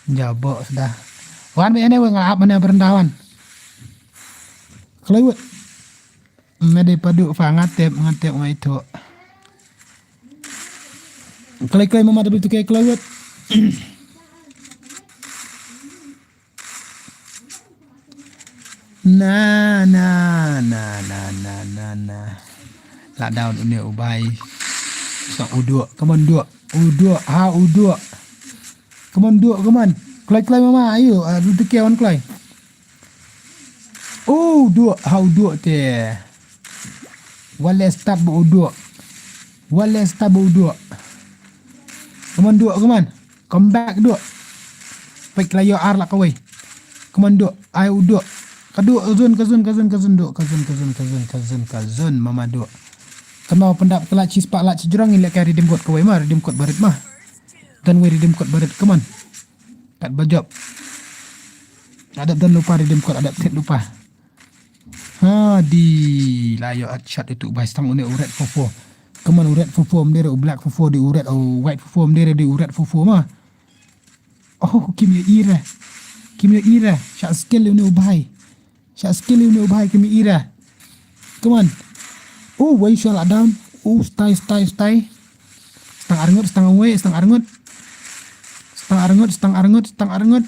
Jabo sudah. Wan be ane ngahap mana berendawan. Klay wet. Mede padu fa ngatep ngai itu. Klay mama double tu klay wet. Nah. Lah down ini ubai. So uduk, come on duk. Uduk. Come on. Klay mama, ayo. Du teke on klay. Oh, duk, uduk te. Wale start bu uduk. Come on. Come back duk. Baik layo ar lah kawai. Come on duk, ayo uduk. Kaduk kazun duk. Kazun mama duk. Kemau pendap kelak cheese pak lak jurang ilek kai redeem code kau mah redeem code barit mah. Dan we redeem code barit come on. Kat bajop. Ada dan lupa redeem code ada tet lupa. Ha di layo shot itu bai stang une uret fofo. Come on uret fofo mdere black fofo di uret white fofo mdere di uret fofo mah. Oh kim ya ira. Kim ya ira. Shot skill une ubai. Shot skill une ubai kim ya ira. Come on. Oh, why shall I down? Oh, stay. Stang arengut, stang away, stang arengut. Stang arengut.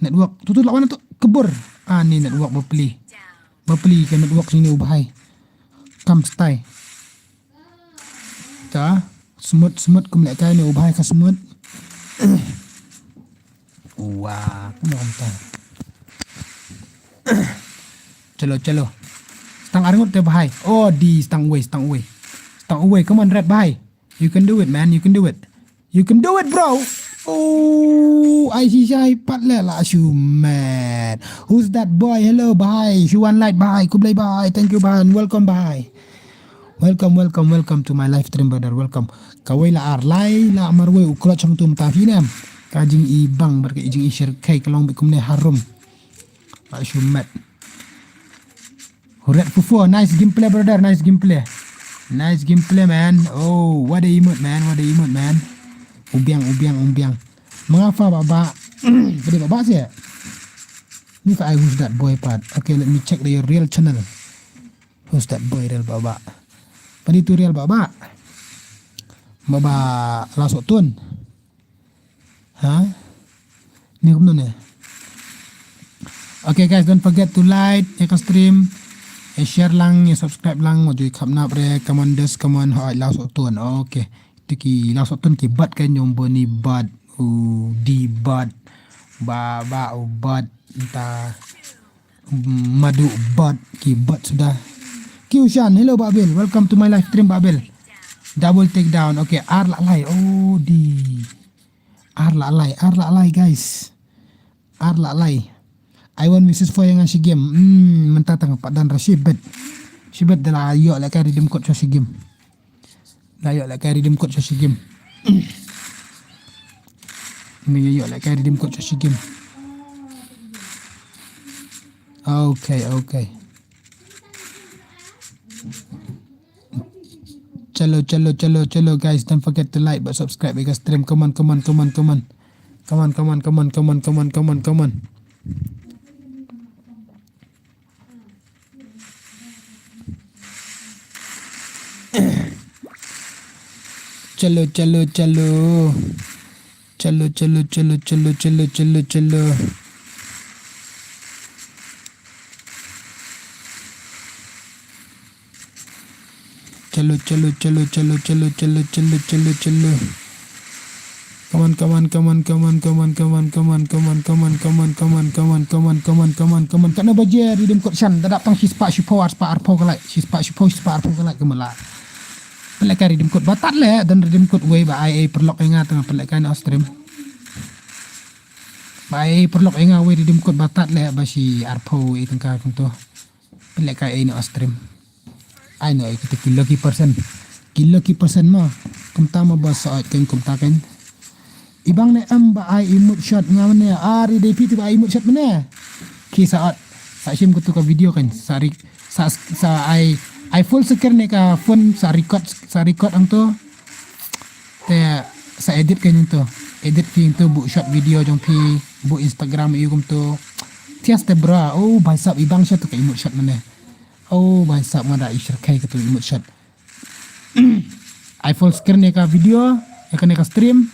Network. Tutup lawan tu kebur. Ah, ni network berpeli. Berpeli ke network sini ubahai. Come stay. Ta, smooth kumlek kai ni ubahai ka smooth. Wah, kumon ta. Chalo. Stang arengut te bahai. Oh, di stang away. Come on, red bahai. You can do it, man. You can do it, bro. Oh, I see shy pat le la shu man. Who's that boy? Hello, bahai. Shuan light bahai. Kublai bahai. Thank you, bahai. Welcome, bahai. Welcome to my live stream, brother. Welcome. Kawai la arlai la marwe ukro chang tum ta finam. Kajing ibang berke ijing ishir kai kalong bikum ne harum. La shu mat. Red Fufo, nice gameplay, brother. Nice gameplay, man. Oh, what a emote, man. Umbiang. Mengapa baba? Bade baba sih. Ni fa who's that boy part. Okay, let me check the real channel. Who's that boy real baba? Padi tu real baba. Baba lasok tun. Ha? Ni kumno ne. Okay guys, don't forget to like, stream. Share lang, subscribe lang, mo jui khap nap re, come on, ho lao so ton. Okay. Tu ki lao so ton ki bat kan nyom boni bat, di bat, ba bat, ta madu bat, ki bat sudah. Shanz, hello Babel, welcome to my live stream Babel. Double take down. Okay, ar la lai. Oh di. Ar la lai guys. Ar la lai. I want Mrs. Foy yang si game. Mentatang Pak Dan Rashibet. Shibet dah ayok lah kan redeem code si game. Ayok lah kan redeem code si game. Ini ayok lah kan redeem code si game. Okay. Chalo guys, don't forget to like but subscribe because stream. Come on. Chalo. Come on. Kana baje redeem code Shanz. Dadap tang spa arpo kalai. Spa kalai kemala. Pelak redeem code batat le dan redeem code way ba IA perlok enga tang pelak kan stream. Ba IA perlok enga way redeem code batat le ba si arpo itang ka kunto. Pelak ka ini stream. I know kita kilo ki persen ma. Kumtama ba saat kan kumtakan. Ibang ne ba ai imut shot ngamane ari DP tu ba imut shot mana? Ki saat sim kutu ka video kan sa I full screen ne ka phone sa record ang to. Te sa edit kan to. Edit fi to bu shot video jong pi bu Instagram kum to. Tias te bra. Oh baisap ibang shot tu ka imut shot mana? Oh baisap mada ishar kai ka tu imut shot. I full screen ne ka video, ka stream.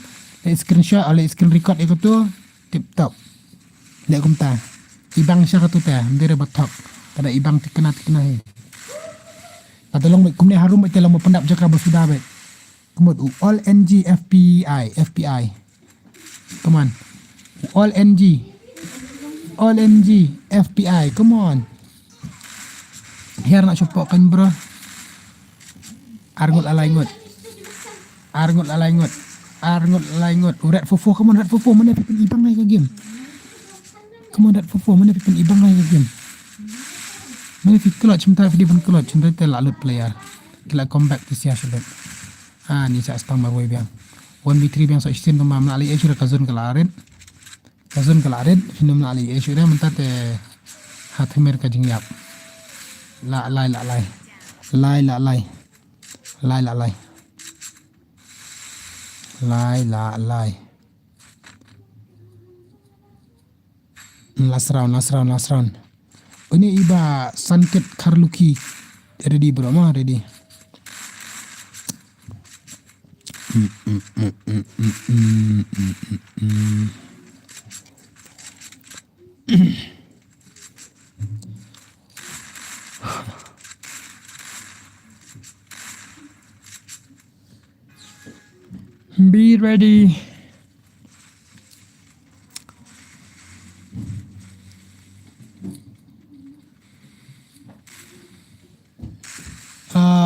Screenshot oleh screen record itu tu tip top. Lek kumta. Ibang siya katu teh, ndere batok. Pada ibang tikena he. Tadalong mek kumne harum mek telang pendap jaka bersudah bet. Kemud all NG FPI. Come on. All NG FPI. Come on. Here nak support kan bro. Arngut alaingot. Red fofo, come on red fofo, mana pipin ibang lagi ke game. Come on red fofo, mana pipin ibang lagi ke game. Mana fit clutch, minta fit ibang clutch, minta telak load player. Kila comeback to siya sulit. Ni sa stang marway biang. 1v3 biang sa istin to mamla ali esura kazun kalarin. Kazun kalarin sino mla ali esura mentate hat himer ka jingyap. La lai. Last round. Ini iba Sanket Karluki. Ready bro, mah ready. Be ready.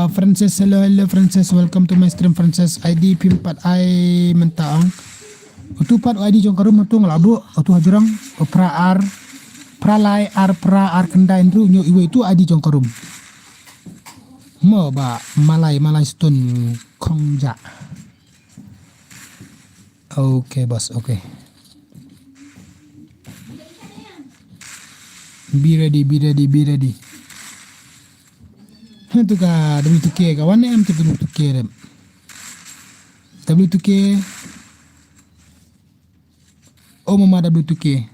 Frances, hello Frances, welcome to my stream Frances. ID pimpat ai mentaang. Utu pat ID jong karum tu ngelabu, utu hajurang, pra lai pra kendai ndru nyo iwe itu ID jong karum. Mo ba malai stone kongja. Okay boss, okay. Be ready. Itu ka W2K kawan em tu W2K rem. W2K. Oh mama W2K.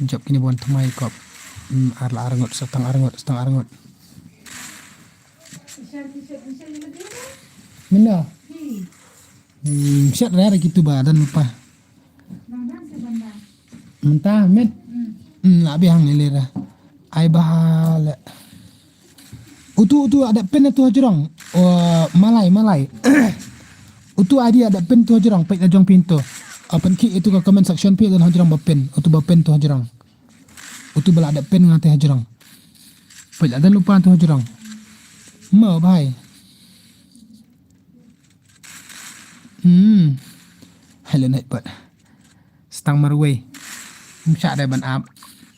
Job kini buan temai kop. Arngot setang arngot. Mina. Siap rare gitu ba dan lupa. Mentah met. Abi hang lera. Ai bahal. Utu ada pen tu hajurang. Malai. Utu adi ada pen tu hajurang. Pek jong pintu. Open key itu ke comment section pi dan hajurang bapen. Utu bapen tu hajurang. Utu bala ada pen ngate hajurang. Pek ada lupa tu hajurang. Mau bhai. Hello Nightbot. Stang marway. Msyak ada ban up.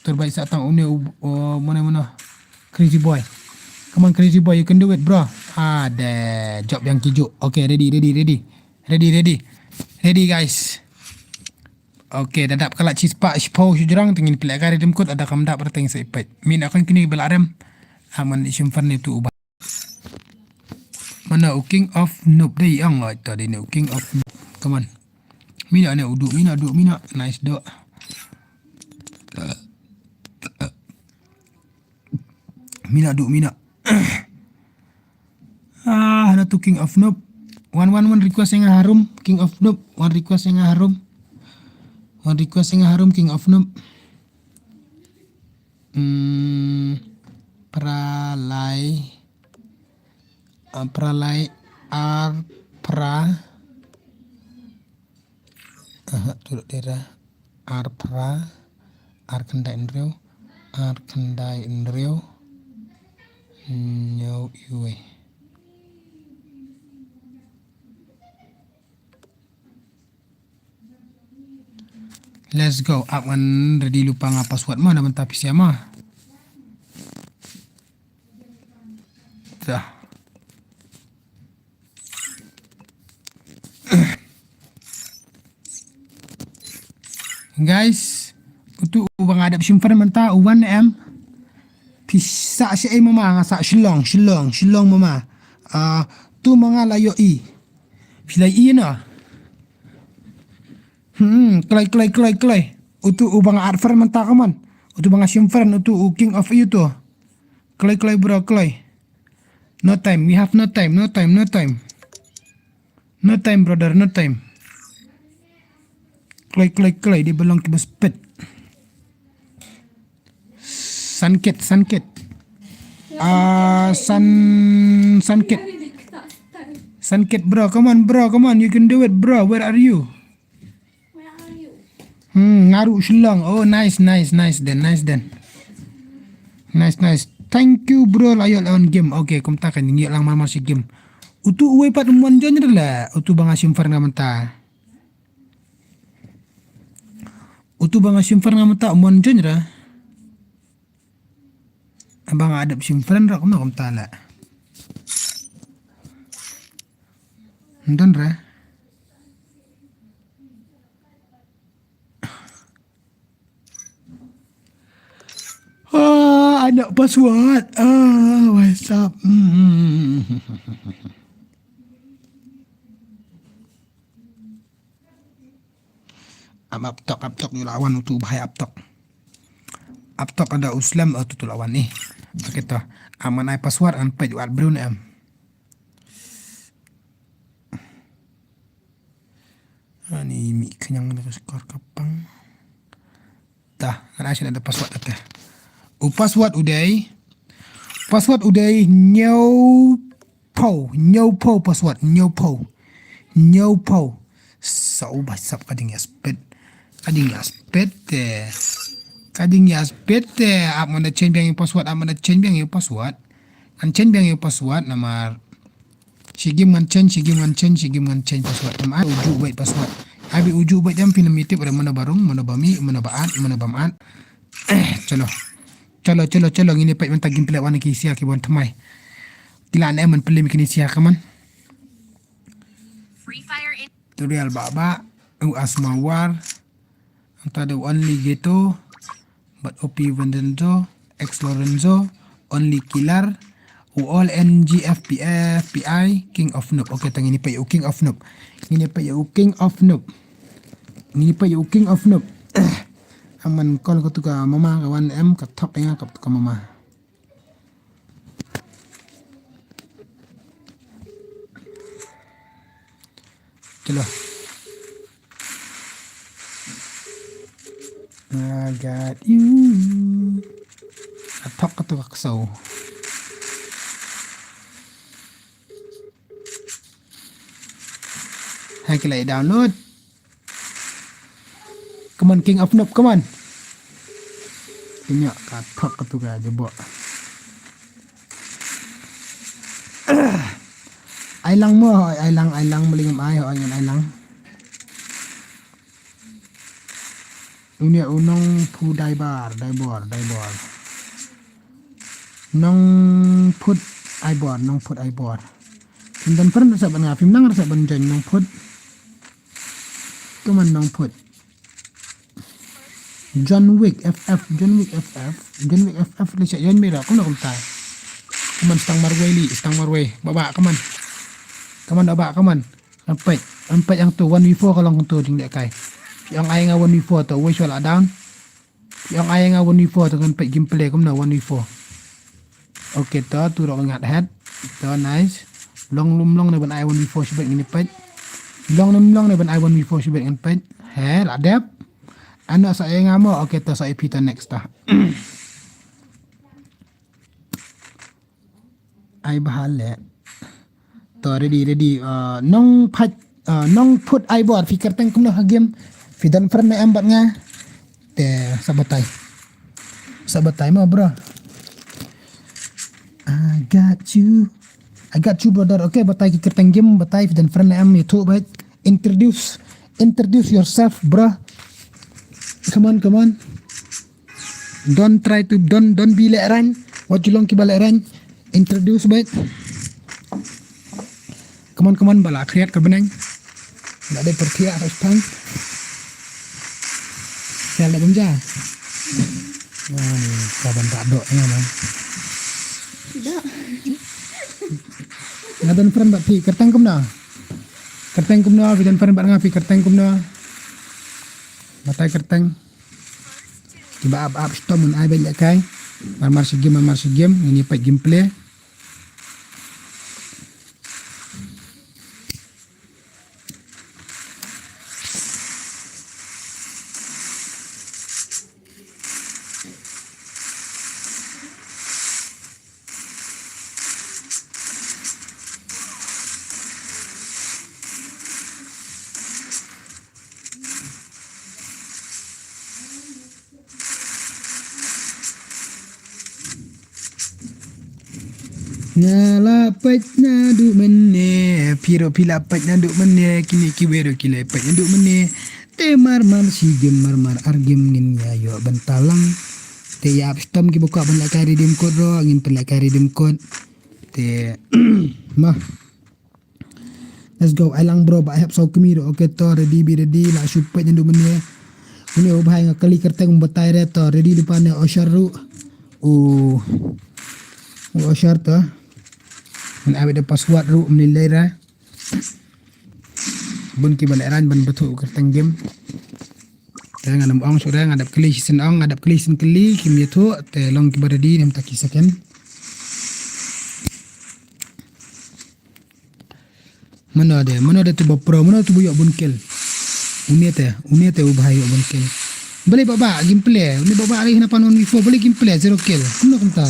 Terbaik saat tang une mana crazy boy. Come on crazy boy, you can do it bro. Ada job yang kijuk. Okay, ready guys. Okay, dadap kalak cheese pak shpo jurang tingin pilih kari demkut ada kamdak berteng seipet. Min akan kini belarem. Aman isimpan itu ubah. Mana king of noob day ang tadi ni king of noob. Come on. Mina ni uduk mina. Nice dok. Mina. Ada tu king of noob. One request yang harum king of noob. One request yang harum king of noob. Pralai turut daerah kendai indrio nyau iwe. Let's go. Awan ready lupa ngapa password mana mentah PC mah. Dah. Guys, untuk ubang adap simpan mentah 1M. Pisa si mama ngasa shilong mama. Tu mangalayo i. Pilai i na. Klay. Untuk ubang adver mentah kaman. Untuk bang simpan untuk king of you tu. Klay bro, klay. No time, we have no time. No time, brother, no time. Klay, dia belong ke bespet. Sanket. Sanket, bro, come on, you can do it, bro. Where are you? Ngaru shilong. Oh, nice then. Nice. Thank you, bro. Layak lawan game. Okay, kum takan ngi lang masih game. Utu uwe pat umuan jonyer lah. Utu bang asim far ngamenta. Umuan jonyer. Abang ada simpan rak kamu tala. Dan ra. Anak password. What's up? Aptok ni lawan tu bahaya aptok. Aptok ada Uslam tu lawan ni. Kita amanai password an page wal brun am. Ani mi kenyang nak skor kapang. Dah, kan ada password ada. Password uday. Password uday new po password new po. So basap kading aspet. Kading aspet mana change yang password mana change yang password. An change yang password nama sigim man change password. Nama uju baik password. Abi uju baik jam film itu pada mana barung, mana bami, mana baat. Chalo ngini pait mentag gameplay wan ki sia ki bon thamai. Tila ne man pele mikini sia kaman. Free Fire India. Tutorial baba asma war antara only ghetto but OP Vendenzo X Lorenzo only killer all NG FPI King of Noob. Okay, tang ini pa yung King of Noob. Aman call ko tu ka mama kawan M ka top nga ka mama. Chalo. I got you. Atok ka tu kaksaw. Hai kilai download. Come on King of Noob, come on. Ini katok ka tu ka jebo. Ailang mo, ailang melingam ay ho angan ailang. Unia unong pu daibar. Nong put aibor. Dan pernah rasa ban ngafim nang rasa ban jan nong put. Tuman nong put. John Wick FF lisya yan mira kung nakumtay. Kaman stang marway baba kaman ampet yang tu 1v4 kalau kung tu ding dek kai yang ay nga 1v4 tu wish wala down yang ay nga 1v4 tu kan pet gameplay kum na 1v4 okay tu ro ngat head tu nice long na ban ay 1v4 sibet ngini pet long na ban ay 1v4 sibet ngin pet hell adap anak saya nga mo okay tu saya pita next ta ay bahale to ready nong put ay board fikir teng kumno game fidan friend na embat nga te sabatay mo bro. I got you brother. Okay, batay fikir teng game batay fidan friend na em YouTube bait introduce yourself bro. Come on don't be like run what you long ki balik run introduce bait. Come on bala kriat ka benang. Enggak ada pertia harus tang. Saya ada benja. Wah, ni kawan tak dok nya man. Tidak. Ngadan friend bat pi kertang kumna. Vidan friend bat ngapi kertang kumna. Matai kertang. Tiba ab stomun ai bel kai. Marmar si game ini pak gameplay. Ngala pet na du mene piro pila pet na du mene kini kiwero kile pet na du mene te marmar si gem marmar argem ngin ya yo bentalang Te ya stom ki buka ban like redeem code bro, ngin pen like redeem code. Te mah. Let's go. Alang bro, ba help so kemiro. Okay to ready be ready la super nyendu menye. Ini ubah yang kali kerteng batai re to ready depan osharu. Oshar to. Mun awe de password ru menilai ra. Bun ki balik ran ban betul kerteng game. Te ngadap ong sudah ngadap kali season ong ngadap kali season kali kim ya tu te long ki beradi nem tak kisakan. Mana ada tu bapro mana tu buyok bunkel. Uni te ubah yo bunkel. Boleh baba gameplay. Uni baba hari kenapa non before boleh gameplay zero kill. Kuno kenta.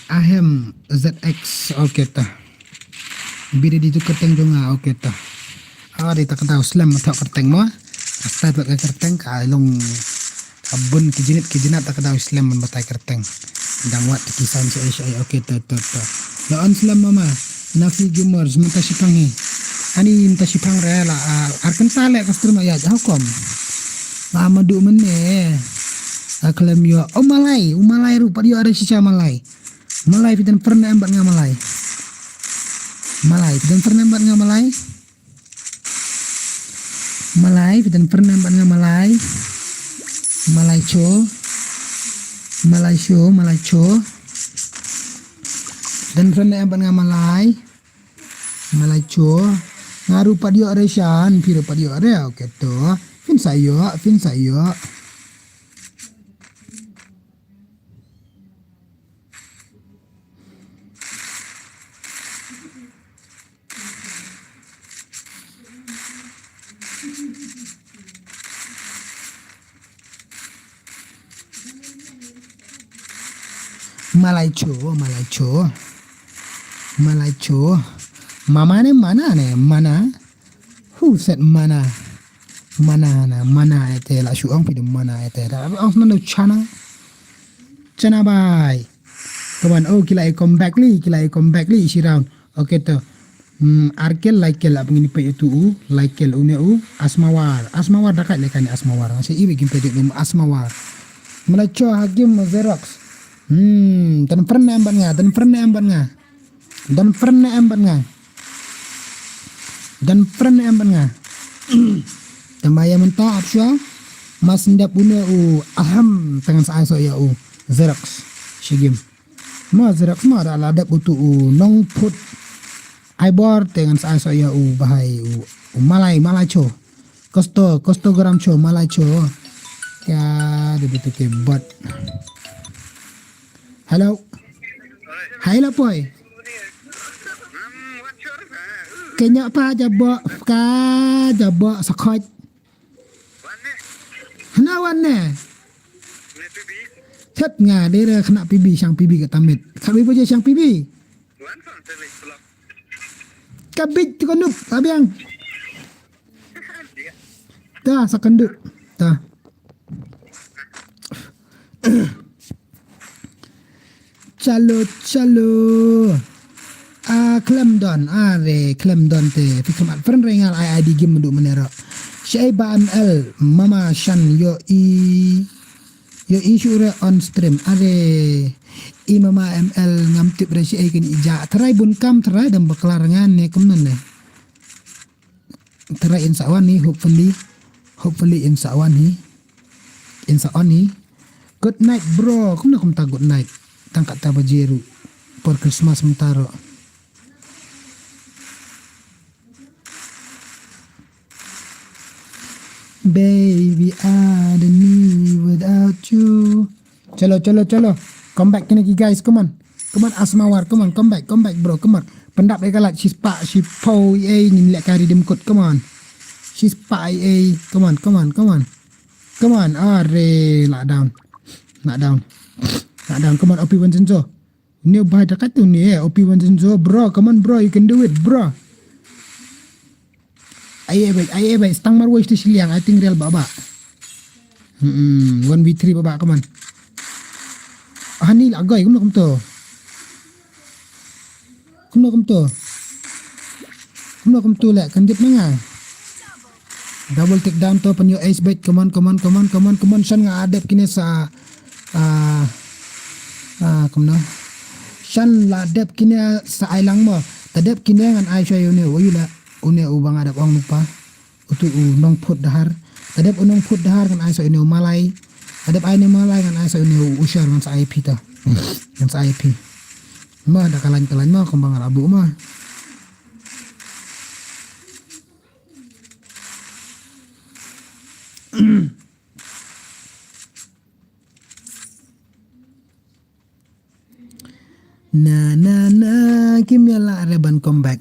Ahem ZX okay ta. Bida di tu kerteng jonga okay ta. Ada tak tahu slam atau kerteng mo. Asta tak kerteng ka long abun kijinat tak tahu slam membatai kerteng. Dang wat kisan si okay ta. Lawan slam mama. Nafi gamers minta sipangi. Ani minta sipang rela arkan tale customer ya hukum. Lama du mene. Aklam yo Malay rupa dia ada sisa Malay. Malay fitan pernah embat nga Malay. Fitan pernah embat nga Malay. Fitan pernah embat nga Malay. Malay cho. Dan pernah embat nga Malay cho. Nga rupa dia ada syan, pi rupa dia ada okay to. Fin sayo. Malay cho. Mama ne mana? Who said mana? Mana ete la shuang pi mana ete. Tapi orang mana chana bye. Kawan kila come back li isi round. Okay to. Arkel like kel apa ngini pe itu like kel une asmawar dekat lekan asmawar. Saya iwi gimpe di asmawar. Melaco hakim Xerox. Dan pernah embat nga. Tamaya mentah apsya. Mas ndap une aham tangan saya so ya Xerox. Shigim. Ma Xerox ma ada ladap utu nong put Ibor dengan saya bahai Malay cho. Kosto gram cho Malay cho. Ya begitu ke bot. Hello. Hai lah boy. Kenya pa jabok sakot. Hanawan ne. Thật ngà đây là khana pibi sang pibi ka tamit. Khabi bo je sang pibi. Kabit ko nup abiang. Ta sakanduk. Ta. Chalo Clemdon te fikmat friend rengal ID game menduk menera Syaiba ML Mama Shan yo sure on stream Mama ML ngamtip resi kan ija terai bun kam terai dan berkelarangan ne kumnan ne terai insawan ni hopefully insawan ni good night bro kum ta good night tangkat tabajeru for Christmas mentaro. Baby I don't need without you. Chalo. Come back kini guys, come on Asmawar, come back bro, come on. Pendap dia kalat she's po ni lek kari dem code, come on. She's pa come on. Are lock down. Come on, OP1 Zenzo. Ni bahaya dekat tu ni OP1 Zenzo, bro. Come on, bro. You can do it, bro. Aye, baik. Stang marwai tu siliang. I think real baba. 1v3 baba, come on. Ni agai, kum tu. Kum tu lek, kan dip menga. Double take down to penyo ace bait. Come on. Shan nga adep kini sa kumno. Shan la adep kini sa ailang mo. Tadep kini ngan ai siya yun wala une ubang adep ong lupa. Utu nong put dahar. Tadep unong put dahar ngan ai sa ini malay. Tadep ai ni malay ngan ai sa ini usyar ngan sa IP ta. Ngan sa IP. Mah dah kalan mah kembang abu mah. Na Kim Yala Reban comeback.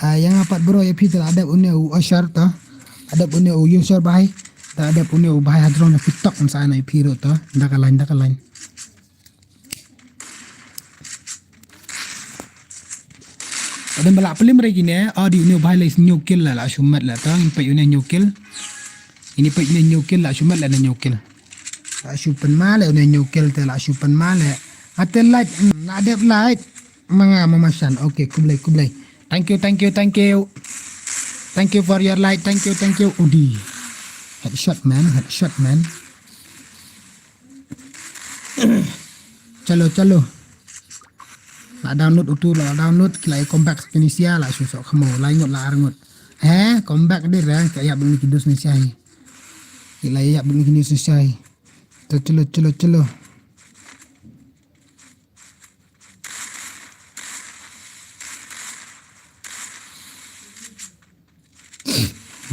Yang apat bro ya pital ada une ushar ta. Ada une ushar bahai. Ta ada une bahai hadron na TikTok ang sana ipiro to. Dakalan. Ada balak pelim lagi ni. Di une bahai lais new kill la shumat la ta. Impai une new kill. Ini pa une new kill la shumat la new kill. La shumpan male une new kill te la shumpan male. Ate light na ada light. Mga mamasan. Okay, kublay. Thank you. Thank you for your light. Thank you. Udi. Headshot man. Chalo. La download kila comeback Indonesia la susok kamu laingot la arngot. Comeback dia lah kayak bunyi kidus Indonesia. Kila ya bunyi kidus Indonesia.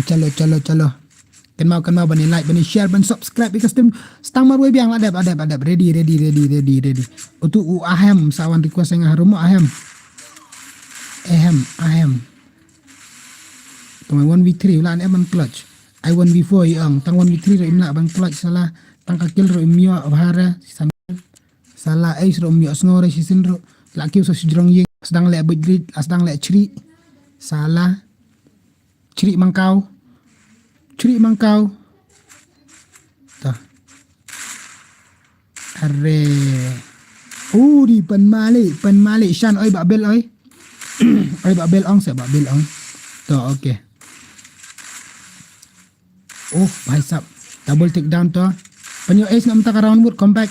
Chalo. Chalo. Kan mau bani like, bani share, bani subscribe because tim stang marwe biang adab. Ready. Utu ahem sawan request yang harum ahem. Tong 1v3 ulan eman clutch. I 1v4 yang tang 1v3 ro imla bang clutch salah tang kakil ro imyo abhara salah ace ro imyo ngore sisin ro laki so sijrong yeng sedang le bidrit sedang le cri salah cri mangkau ta are di pan mali Shan oi babel oi oi babel ong sa babel ong to okay bhai sab double take down to panyo ace na mta round wood come back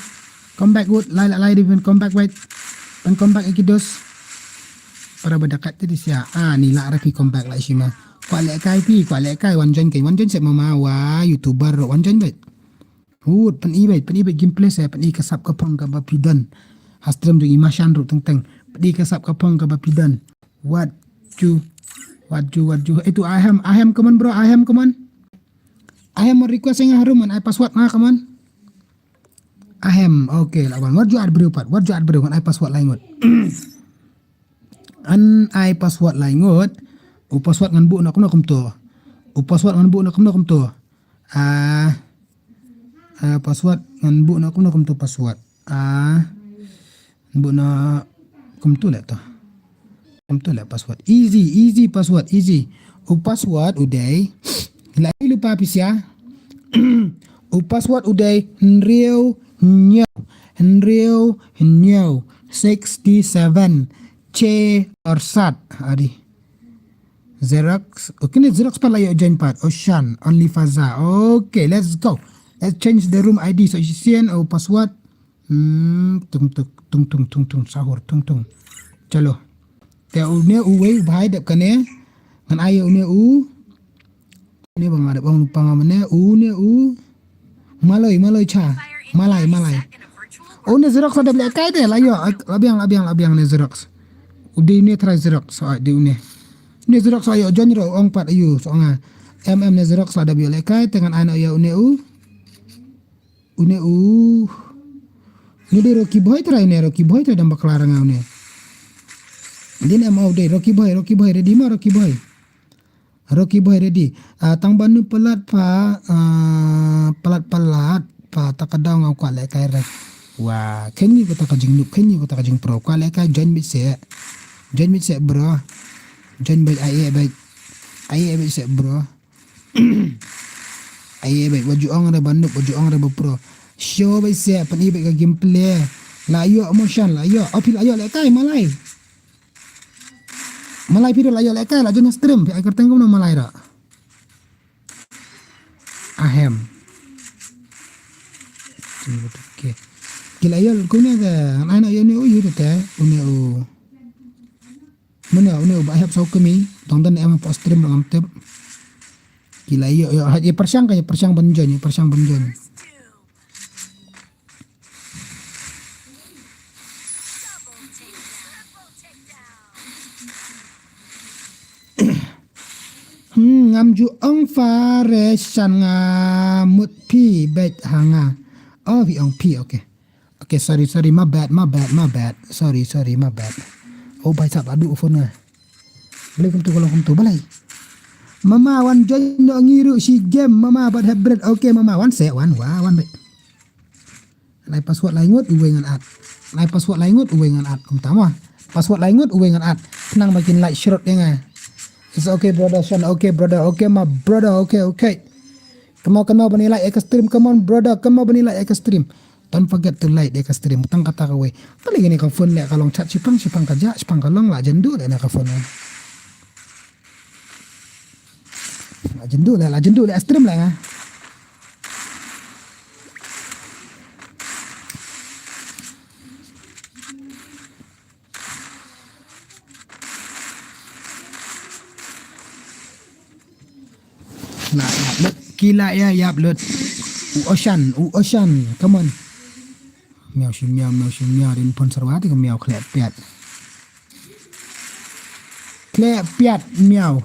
wood lai even come back wait pan come back ikidos para berdekat tadi sia ni la rapi come back lai shima kwa le kai wan jon se mama wa youtuber wan jon bet wood pan ibet gameplay sa pan ikasap ka pong ka bapidan hastram du imashan ru teng pan ikasap ka pong ka bapidan what you itu ahem come on bro come on ahem request yang harum man I password na come on ahem okay lawan what you add bro kan I password lain ngot an I password lain ngot password ngan bu nak kum to password ngan bu nak kum to password ngan bu nak kum to password bu na kum to le password easy password password uday lai lupa pisya password uday nriu nyo 67 c or sat adi Xerox. Okay, Xerox pa layo join part. Shan, only Faza. Okay, let's go. Let's change the room ID. So, isian o password. Tung sahur. Chalo. Kaya unya uwe bahai dap kane. Ngan ayo unya Ini bang ada bang lupa ngamane. Unya Malay cha. Malay. Unya Xerox ada beli akai deh. Layo. Labiang ne Xerox. Udah ini try Xerox. So, di unya. Ni Xerox ayo join ro ong pat ayu so nga ni Xerox ada biole kai dengan anak ya une ni de Rocky Boy try dan baklarang ngau ni din mau de Rocky Boy ready ma Rocky Boy ready tang banu pelat pa takadaw ngau kwa le kai rek wah kenyi ko takajing pro kwa le kai join mit se bro join by ai se bro ai waju ong ra bandu waju ong ra pro show by se pani ba gameplay la yo emotion la yo apil ayo le kai malai Malay piro layo lekai la jenis stream pi agar tengok nama malay rak. Ahem. Okay. Kila yo kunya ke ana yo ni uyu tete unya u. Mana unya u bahap sau kami tongdan em post stream ngam tep. Kila yo haji persang benjon. Ngam ju ong fare shan ngamut pi bet hanga. Oh vi ong pi okay. Okay sorry my bad. Sorry my bad. Oh bai sap adu phone nga. Boleh kum tu balai. Mama wan join no ngiru si game mama but have bread. Okay mama wan set wan bet. Lai password lai ngut uwe ngan at. Kum tama. Password lai ngut uwe ngan at. Senang makin like short dia nga. It's okay brother Shan. Okay brother. Okay my brother. Okay. Come on bani like extreme. Come on brother. Come on bani like extreme. Don't forget to like extreme. Tang kata kawe. Paling ini ka phone le kalong chat sipang kaja sipang kalong la jendu le na ka phone. La jendu le extreme la nga. Kila ya yap lut ocean come on meow din pon sarwati ko meow klep piat meow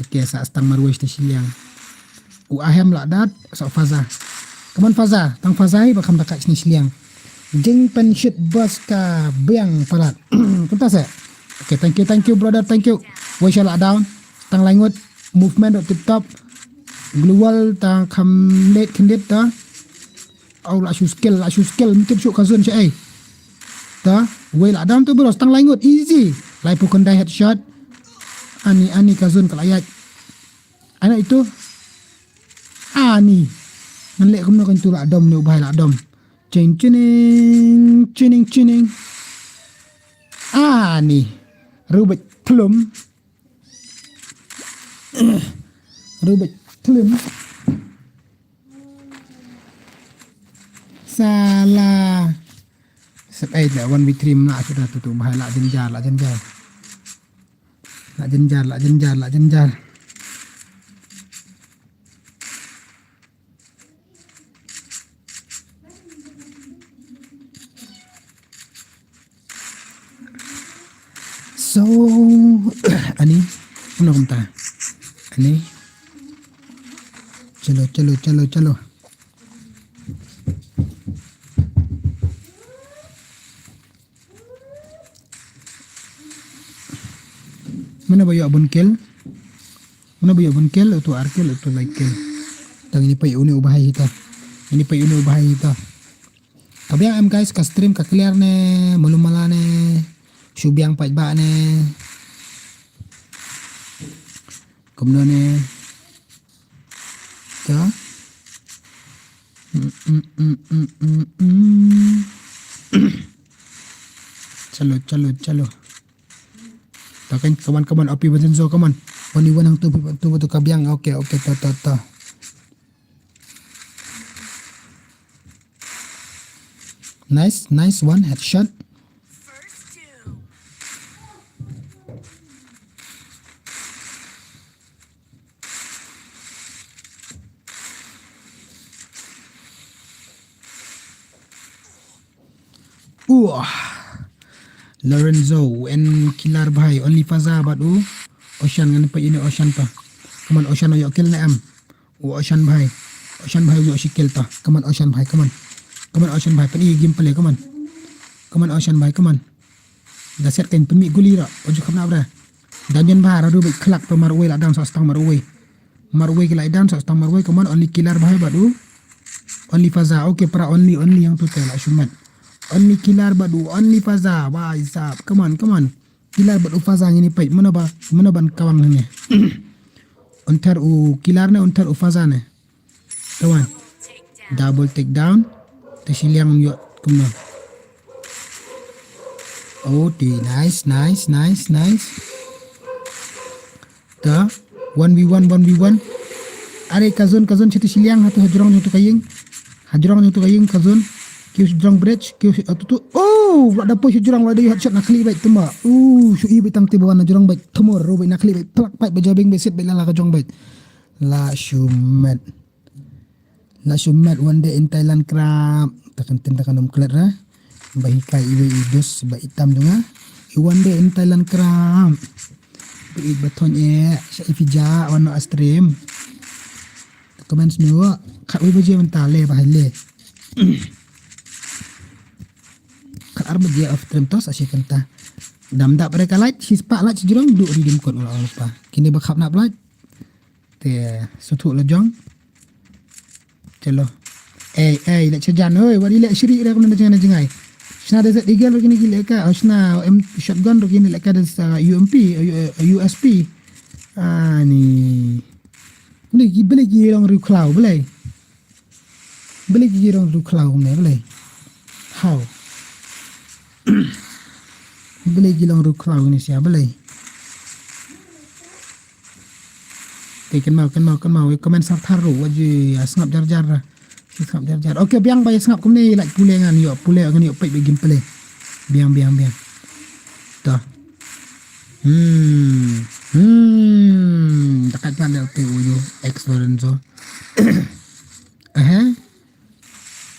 okay sa stang marwes te siang ahem la dat so faza come on faza tang faza hi bakam dekat sini siang jing pen shoot bos ka biang palat kunta se. Okay, thank you brother, thank you. We shall down. Tang langut movement of tip top. Global tang kam late kendit ta. Au la shoe skill mungkin syuk kazun syai. Ta, we la down tu bros tang langut easy. Lai pukun dai headshot. Ani kazun kalayat. Anak itu ani. Ngelek kum nak tu la dom ni ubah la dom. Cining. Ani. Rubik telum salah sepai dah 1v3 nak sudah tutup bahaya lah jenjar so ani puno kumta ani chalo mana bayo abun kel atau arkel atau like kel tang ini pay uni ubahai hita tapi am guys ka stream ka clear ne malumala ne subyang pajba ne kumno ne ta chalo takan kawan api benzo kawan wani wanang tu kabyang okay ta nice one headshot. Lorenzo and Kilar bhai only faza badu ocean ngan pa ini ocean pa come on ocean yo kill na am ocean bhai yo shikil ta come on ocean bhai pani game play come on ocean bhai da set kan pemi guli ra ojo kamna bra danjen bhai radu bi khlak pa marwe la dang sa stang marwe ki la dang sa stang marwe come on only Kilar bhai badu only faza okay para only yang tu tela shumat only Kilar badu only faza wah isap come on Kilar badu faza ngini pai mana ban kawang ni untar u Kilar ne untar u faza ne kawan double take down te siliang yo kumno Oh, nice. Ta 1v1. Are kazon chiti siliang hatu hajrong tu kaying kazon. Kiu hajrong bridge kiu tu. Oh, ada po hajrong ada headshot nakli baik tuma. Shui bitang tibawan hajrong baik tumor ro baik nakli baik plak baik bajabing besit baik lala kajong baik. La shumat one day in Thailand krap. Takan klat ra. Bahikai iwe idus baik hitam dunga. One day in Thailand krap. Baik baton sa ifija wano astream. Komen semua kat we baje mentale bahale. Kat arba dia off stream tos asyik kenta. Dam dak pada light si spark light sejurang duk redeem code ulah lupa. Kini bakap nak light. Te sutuk la jong. Chalo. Lek sejan oi, wadi lek syrik dah kena jangan jengai. Sna ada eagle kini gile ka, sna shotgun kini lek ada UMP, USP. Ni. Boleh girang ruklau boleh. Boleh girang ruklau boleh. How? Boleh girang ruklau ni siapa boleh? Kan mau komen sab tharu waji sngap jar okay biang bay sngap kum ni like pulengan yo pule ngan yo pai begin play biang ta dekat kan del tu yo explorenzo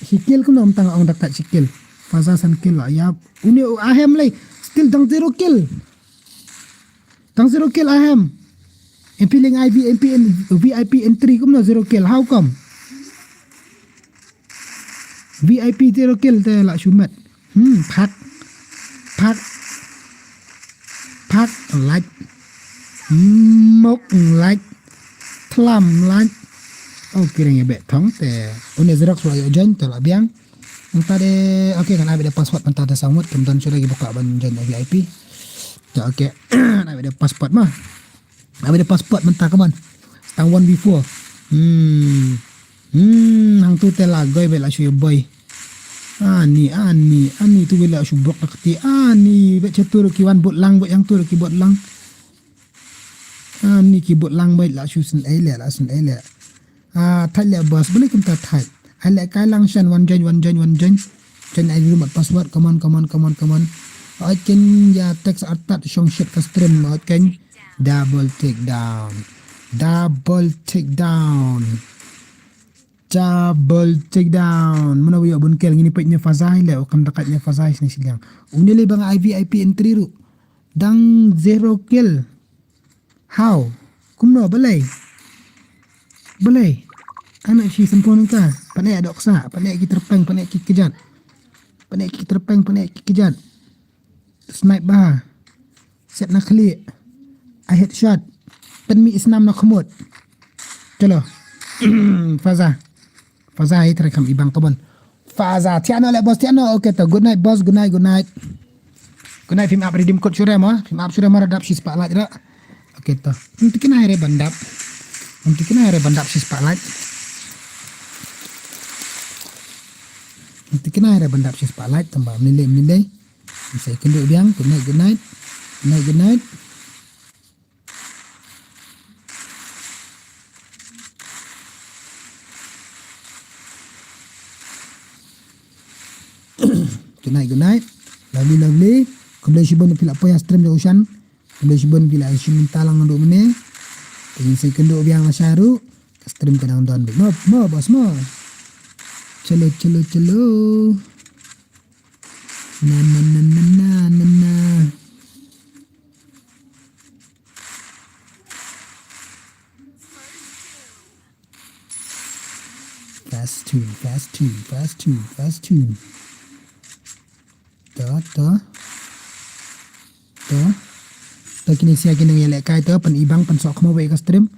sikil kum nom tang ong dekat sikil fasa san kill ya uni ahem lay still dang zero kill ahem MP ling MP and VIP entry kum no zero kill. How come? VIP zero kill te la shumat. Pak like mok like thlam like. Oh kiranya bet thong te une zero so yo jan te la biang. Tade okay kan ada password mentah ada samut kemudian sudah buka ban jan VIP. Ya okay. Ada password mah. Ada pasport mentah kawan. Tang 1v4. Hang tu tela goy bela shu boy. Ani tu bela shu brok takti. Ani be catur kiwan bot lang bot yang tu ki bot lang. Ani ki bot lang bai la shu sun ele. Thai le bos boleh kita thai. Ale kai lang shan one jen. Jen ai rumah password come on. Akin ya text atat shong shit ka stream akin. Double takedown. Mana wiyo bunkel ngini peknya fazai le okam dekatnya fazai sini silang. Unile bang VIP entry ru. Dang zero kill. How? Kumno boleh. Anak si sempurna ka. Panek ada oksa, panek ki terpeng, panek ki kejat. Snipe bah. Set nak klik. I headshot. Penmi isnam nak khmut. Chalo. Faza ai terekam ibang kawan. Faza tiano le bos tiano. Okay to. Good night boss. Good night. Good night. Film up redeem code syureh mah. Film up syureh mah radap si spotlight rak. Okay to. Nanti kena hari bandap si spotlight. Tambah menilai. Saya kenduk biang. Good night. Good night. Lovely. Kemudian sibun pila poya stream di ocean. Kemudian sibun pila isim talang nduk mene. Ingin saya kenduk biang asyaru. Stream kadang don. Mo bos mo. Celo. Na. Fast tune. To kini sia kini ngelek kai to pen ibang pen sok mau ke stream.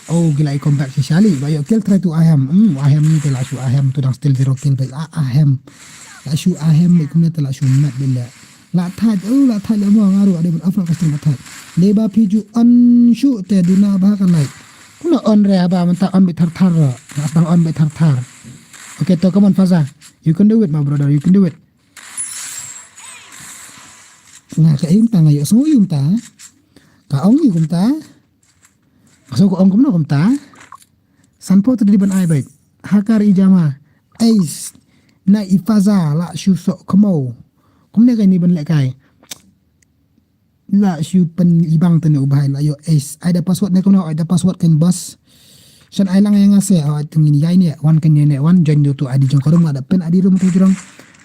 Oh gila ikon back si Shali. Bayo kill try to ahem. Ahem ni telah su ahem tu dang still zero kill baik ahem. La su ahem ni kumne telah su mat bela. La thad le mo ngaru ada ben afra stream thad. Leba piju on shu te duna ba kan like. Kuna on re ba menta on be thar. Nastang on be thar. Okay to come on Faza. You can do it my brother. You can do it. nga ka yung ta ngayon so yung ta kaong yung ta so ko ong kumno kum ta san po to di ban ai bai hakar ijama ais na ifaza la shu so komo kumne kai ni ban le kai la shu pen ibang tene ubahay la yo ais ada password ne kumno ada password kan bus Shan ai lang yang ase awat tungin yai ni wan kan ne wan join do to adi jong korum ada pen adi rum tu jong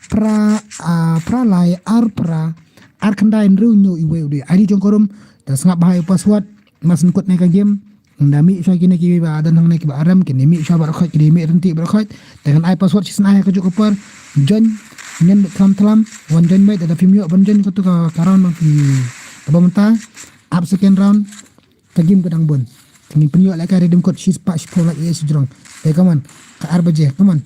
pra lai ar kandai nru nyu iwe udi adi jong korum da sangap bahai password mas nkut ne ka game ndami sha kini ki ba dan hang ne ki ba aram kini mi sha ba khot kini mi renti ba khot dengan ai password sis ai ka juk par join ngen tlam wan join mai da fimyo ban join ko tu ka karon ma fi abamta up second round ka game kadang bon kini penyo la ka redeem code she's patch for like yes jrong come on ka arbaje come on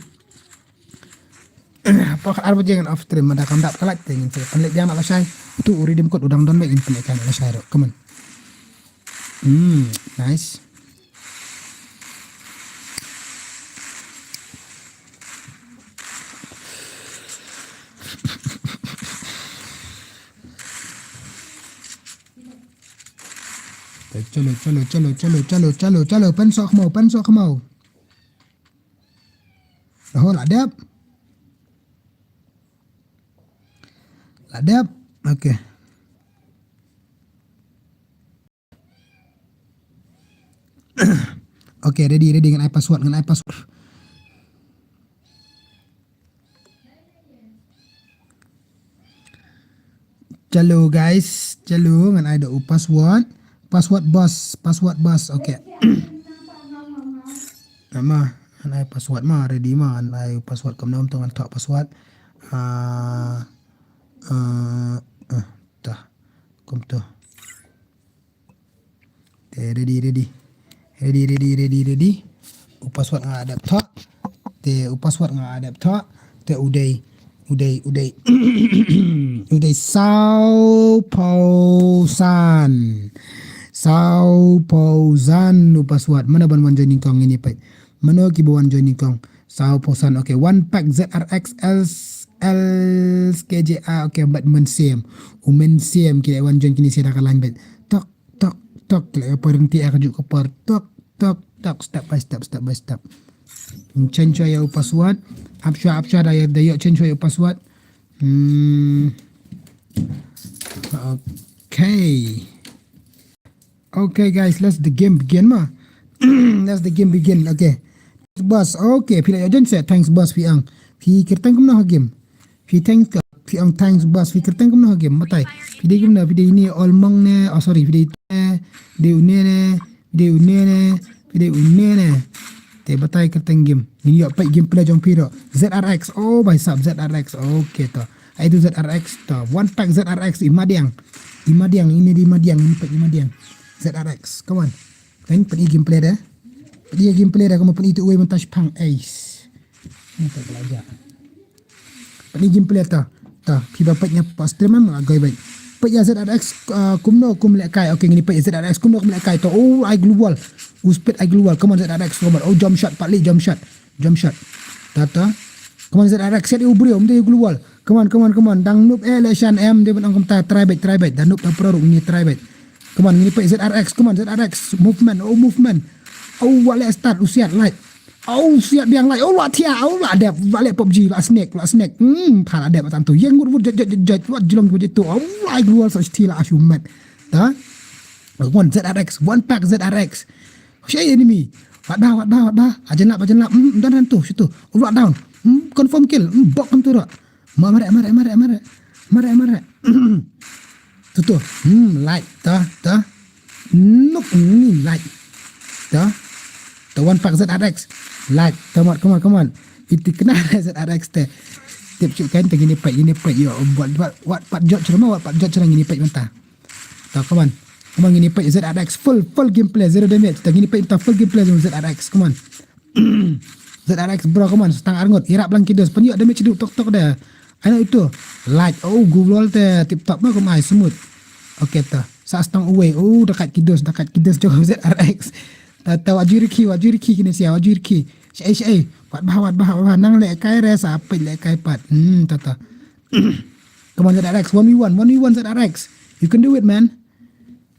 apa ka arbaje kan off stream ada kam dak kalak tengin se kan le dia nak sai tu redeem code udang don mai in kan la sai come on nice chalo pan sok mau oh ladap okay okay ready dengan ai password chalo guys dengan ai da password boss okay ama anai password ma ready ma anai password kam nam tong thak password ta kom to ready password nga adap thak te password nga adap thak te uday Sao Pausan no password mana ban joining kong ini pai mana ki ban joining kong Sao Pausan okay one pack ZRX L KJA okay but men same ki wan join kini sira kalan bet tok le perhenti aku juk kopar tok step by step change your password apsha da yo change your password Okay guys, let's the game begin ma. Okay. Boss, okay. Pila agent set thanks boss piang. Pi kirtang kum na game. Pi thanks thanks boss. Pi kirtang kum na game. Matai. Pi game na video ini olmong ne. Oh sorry, video ne. Te batai kirtang game. Ini yo pai game play jong piro. ZRX. Oh by sub ZRX. Okay to. Itu ZRX to. One pack ZRX imadiang. Ini di Madiang. Ini pack Madiang. ZRX, come on. Kan pergi gameplay dah. Kamu pergi itu way montage pang ace. Ni tak belajar. Pergi gameplay ta. Pi bapaknya pas stream memang agak baik. Pak ya ZRX kumno kum lek kai. Okay, ngini pak ya ZRX kumno kum lek kai to. Oh, I global. Uspet I global. Come on ZRX come on. Oh, jump shot Pak Lee jump shot. Tata. Come on ZRX set ubri om dia global. Come on. Dang noob election M dia benang komta try bet. Dan noob produk ni try bet. Come on, ini pak ZRX. Come on, ZRX. Movement. Oh, wala start. Usiat light. Oh, siap biang light. Oh, watia. Oh, ada. Balik PUBG. Lah snake. Pala ada macam tu. Yang guru jat. Wat jelong begitu. Oh, I keluar such tila asumat. Dah. One ZRX. One pack ZRX. Saya enemy. Wat dah. Ajen lap. Dan tu. Situ. Rock down. Confirm kill. Bok tu rak. Marek. Tu. Light. Dah. Nope. Light. Dah. The one pack ZRX. Light. Come on. Itu kena ZRX teh. Tip cukkan gini pak yo. Buat pat jot cerama gini pak mentah. Dah, come on gini pak ZRX full gameplay zero damage. Dah gini pak entah full gameplay dengan ZRX. Come on. ZRX bro, come on. Setang arngot. Irap lang kidos. Penyuk damage duk tok dah. Ano itu? Light. Oh, Google teh tip top mah kumai smooth. Okay ta. Sa stang away. Oh, dekat kidos jauh ZRX. Ta wajiriki kini sia wajiriki. Wat bah nang lek kai res apa lek kai pat. Ta. Come on, ZRX. 1v1. 1v1 ZRX. You can do it, man.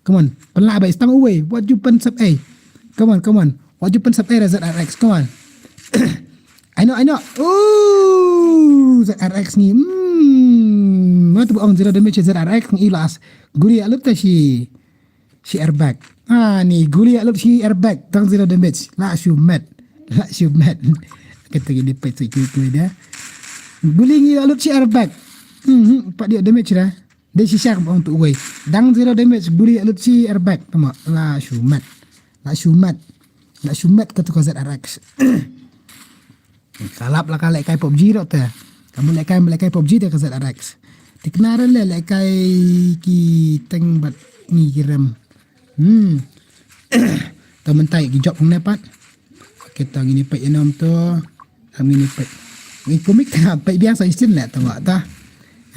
Come on. Pelak baik. Stang away. What you pen sub A? Come on, come on. What you pen sub A ZRX? Come on. I know. Oh, ZRX ni. Mata buang zero damage ZRX ni ilas. Guli alup ta si airbag. Ni guli alup si airbag. Tang zero damage. La shoot mad. Kata gini pet tu dia. Guli ni alup si airbag. Pak dia damage dah. Dia sisa untuk away. Dang zero damage. Guli alup si airbag. Tama. La shoot mad kata kau ZRX. Kalap lah kalau kai PUBG dah tu. Kamu lekai PUBG dah ke ZRX. Dikenaran lah lekai ki teng bat ni kiram. Temen tai ki job pun dapat. Kita gini pek enom tu. Kami ni pek. Ni komik tengah pek biasa isin lah tahu tak?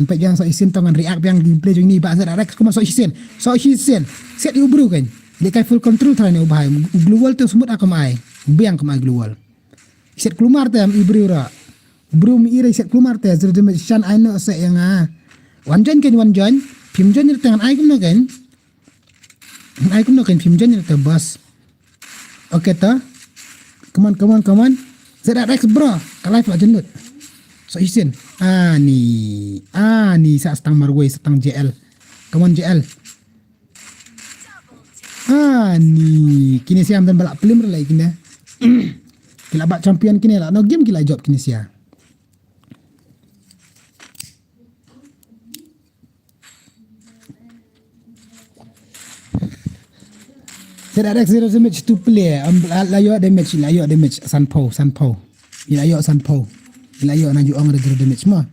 Pek biasa isin tangan react yang gameplay jeng ni bak ZRX kuma so isin. Set you bro kan. Lekai full control try ni ubah. Global tu semut aku mai. Biang ke mai global. Set keluar tu ibri ura. Bro mi ira set keluar tu zero damage Shan I know set yang one join Pim join ni tangan ai kumno kan. Ai kumno kan pim join ni tu bas. Okay ta. Come on. ZRX bro. Kalai pak jenut. So isin. Ni sa stang marway stang JL. Come on JL. Ni kini siam dan balak film lagi kini. Kila bak champion kini lah. No game kila job kini sia. ZRX zero damage to play. Layo damage. Sanpo. Ilayo sanpo. Ilayo na juang zero damage mah.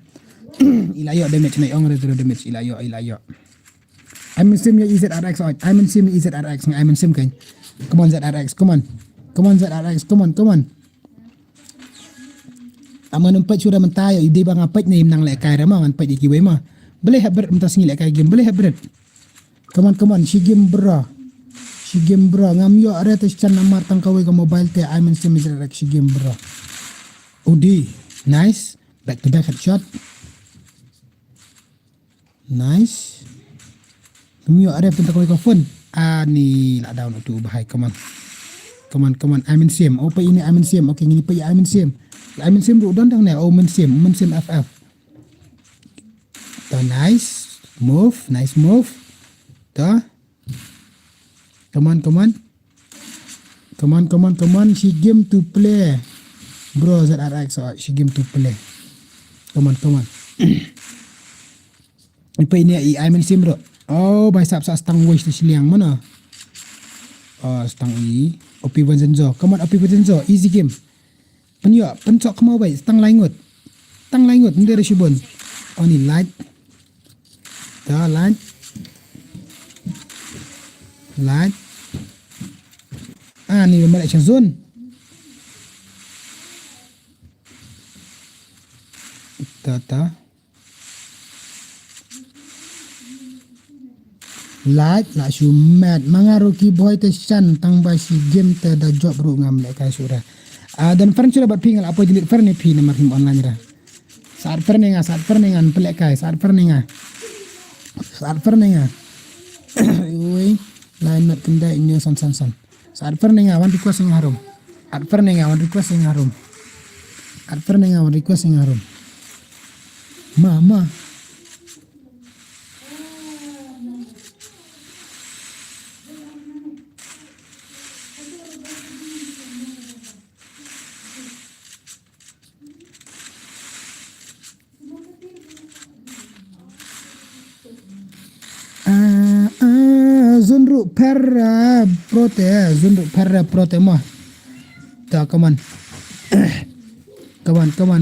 Ilayo damage na juang zero damage. Ilayo. I'm sim ya ZRX. I'm sim ZRX. I'm sim kan. Come on ZRX. Come on ZRX. Come on. Aman empat sudah mentai ide bang apa ni menang lekai ramah empat di kiwe mah. Boleh habret mentas ni lekai game. Boleh habret. Come on. Si game bro. Ngam yo are tes chan namar tang kawe ke mobile te I'm sim ZRX si game bro. Udi. Nice. Back to back headshot. Nice. Mio ada tentang kau phone. Ni lah down tu bahaya. Come on. I'm in sim. Apa ini I'm in sim. Okay, ini pa I'm in sim. I'm in sim udah dah ni. Oh, I'm in sim FF. Ta nice move. Ta. Come on. She game to play. Bro ZRX she game to play. Come on. Apa ini I'm in sim bro. Oh, by sap stang waste tu siliang mana? Stang i. Opi Vincenzo. Come on, Opi Vincenzo. Easy game. Pencok kemau baik. Stang langut. Ini dari Shibon. Oh, ni light. Dah light. Ni balik zone. Ta. Light lah shumat mangaruki boy te Shan tang basi game te da job ru ngam le kai sura. Dan friend sudah buat pingal apa jelit friend ni pi nomor him online ra. Saat friend ngan pelek kai saat friend ngan. Oi lain nak kendai ini san. Saat friend ngan wan request yang harum. Mama. Zunruk perra prote mah. Ta come on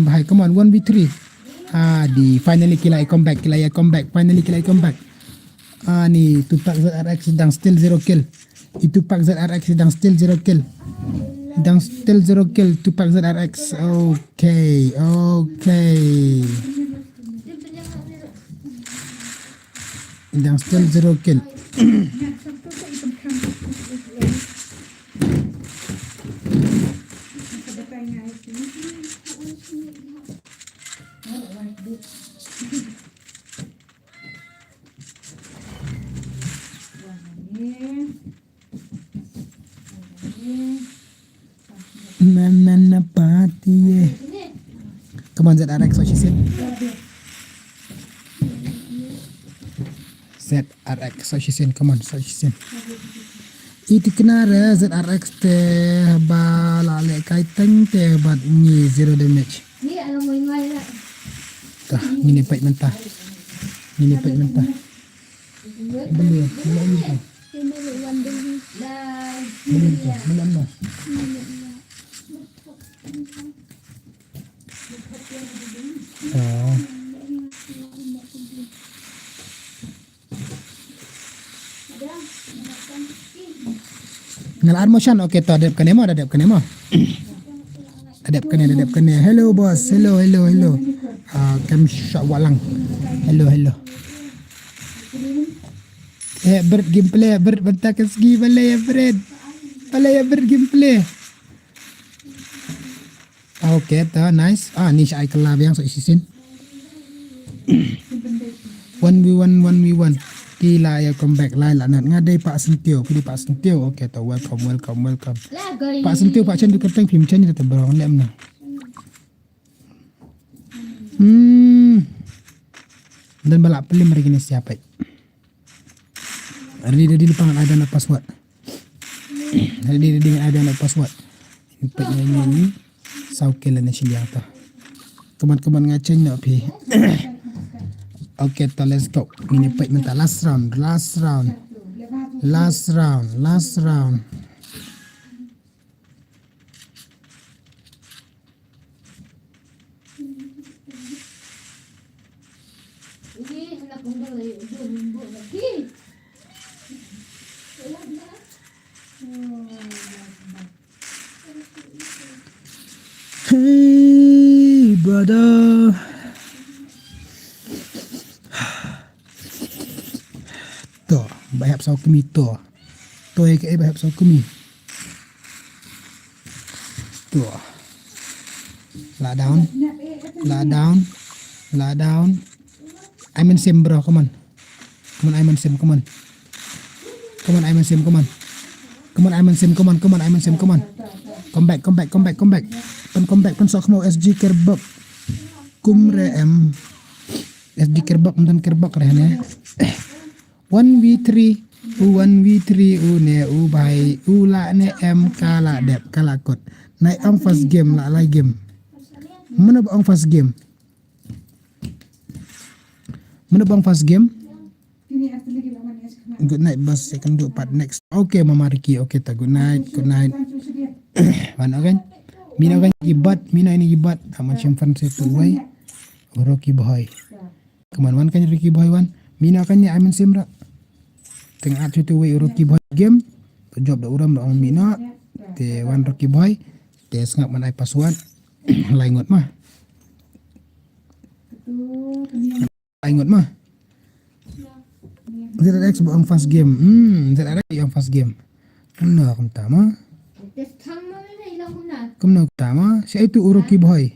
bahai come on 1v3. Di finally kila I come back. Ni Tupac ZRX sedang still 0 kill. Itu Tupac ZRX sedang still 0 kill. Tupac ZRX. Okay. Sedang still 0 kill. Come on, ZRX, what she said. ZRX, what she said. Come on, what she said. Iti kenara ZRX te balale kaitan te bat ni zero damage. Ni alam mo ingay na. Tah, ini pait mentah. Ini pait mentah. Beli, beli ni. Beli tu, beli apa? Oh. Ngalaan mo Shan, okay to, adapkan mo. Adapkan ni. Hello boss, hello. Kam walang. Hello. Bird gameplay, bird bentar ke segi balai ya bird. Balai ya bird gameplay. Okay, to nice. Ni saya kelab yang so isisin. 1v1. Gila ya comeback lain lah nak ngadai Pak Sentio, pilih Pak Sentio. Okay, to welcome. Pak Sentio Pak Chan dukatang film Chan ni tetap berang lem nah. Dan balak pelim hari ni siapa? Hari dia di depan ada nak password. Hari dia dengan ada nak password. Impaknya ni saukel na siya ta. Kaman ngaceng nak pi. Okay, let's go. Ini pait minta last round. Hey brother. To, bahap sau kami to. To ke bahap sau kami. To. La down. I'm in sim bro, come on. I'm in sim, come on. I'm in sim, come on. Come back. Pen sok mau SG kerbak. Kumre M. SG kerbak dan kerbak rehne. 1v3 ne bahai ula ne M kala dep kala kot. Naik ang first game la game. Mana ang first game? Good night boss, saya akan do part next. Okay Mama Riki, okay ta good night. Mana kan? Mina kan gibat. Macam fan saya tu wai. Rocky boy. Kemana kan Rocky boy wan? Mina kan ni Aiman Simra. Tengah tu wai Rocky boy game. Job dah uram dah Mina. Te wan Rocky boy. Te sengap mana password. Laingot mah. ZRX buang fast game. ZRX yang fast game. Kena aku tama. Kena tama. Saya itu Rocky boy.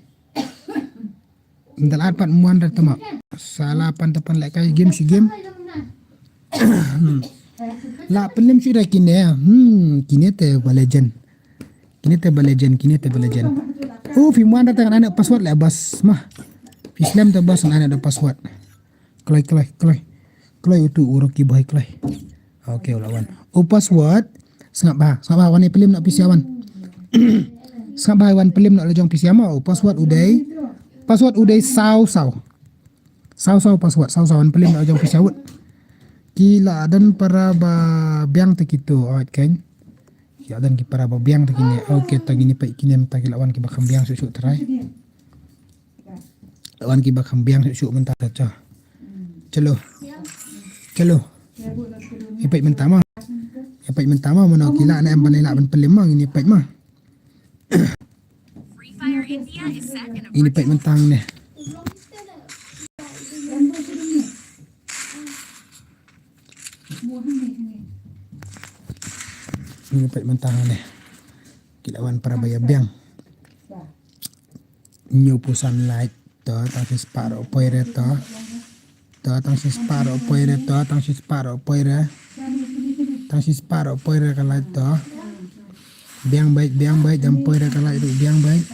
Dalam pat muan dah tama. Salah pan lek kai game si game. La pelim sudah kini ya. Kini te legend. Oh, fi muan dah tangan anak password lek bas mah. Islam tu bas anak ada password. Klay itu Rocky boy klay. Okay lawan. Oh password sengap bah wan pelim nak pisiawan. Sengap bah wan pelim nak lejong pisiama. Oh password uday sau password wan pelim nak lejong pisiawut. Kila dan para biang tak gitu. Alright kan. Ya dan ki para biang tak ini. Okay tak gini pai kini mentah lawan ki bakam biang susuk try. Lawan ki bakam biang susuk mentah saja. Chalo. Ipai mentama mana kila nak empan elak ban pelimang ini ipai mah. Free Fire India is set in a Ini ipai mentang ni. Ini ipai mentang ni. Kilawan para bayabiang. New pusan light to tang separo poire to. Tang si sparo poire kalau itu biang baik dan poire kalau itu biang baik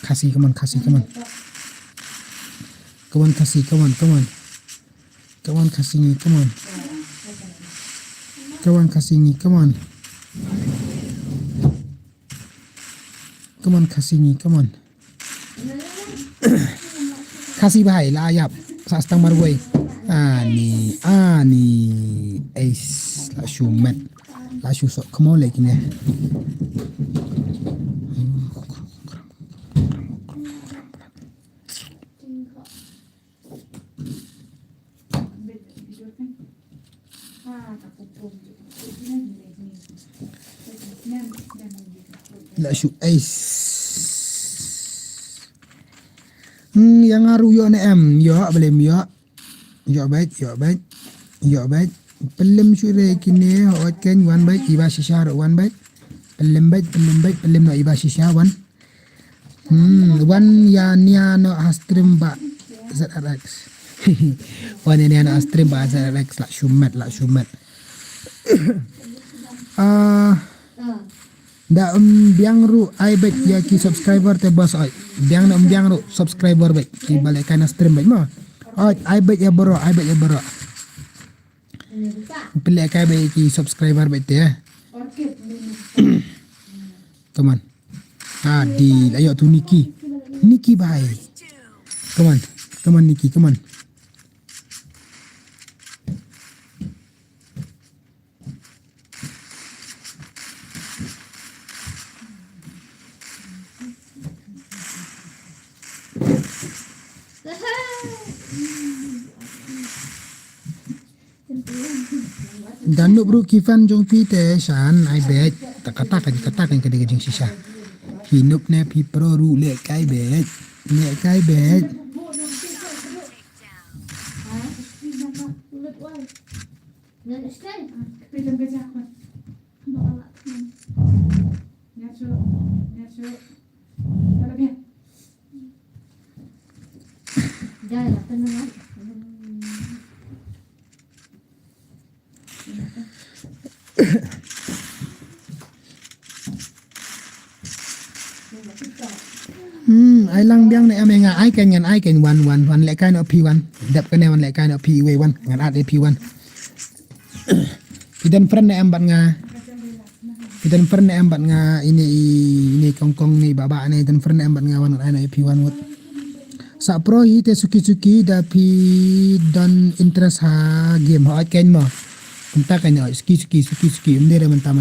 Kasih, come on. Come on, kasih, come on. Come on, kasih ni, come on. Come on, kasih ni, come on. Come on, kasih ni, come on. Kasih bahai lah ayap. Sa stang marway. Ani. Ace. La shumet. La sok kemo lagi ni. La shu ace. Yang ngaruh yo na em yo boleh yo baik pelem syure kini hot ken wan baik iba shisha wan baik pelem no iba shisha wan wan ya nia no astrim ba zrx wan ya nia no astrim ba zrx la shumet da biang ru ai bet ya ki subscriber te bos ai biang ru subscriber bet ki balik kana stream bet ma ai bet ya bro pilih kai bet ki subscriber bet ya come on di ayo tu Niki bye come on Niki come on. Dan lu bro kifan jong pi te shan I bet katakan ke dia jeng sisa hinup ne pi pro ru le kai bet ai lang biang ne amenga ai ken one le kai no p1 dap kan ne le kai no p1 ngan at p1 pidan friend ne ambat nga ini kongkong ni baba ne dan friend ne ambat nga wan ai no p1 wot sa pro hi te suki da pi don interest ha game ha ken mo entah kan yo suki umdere mentah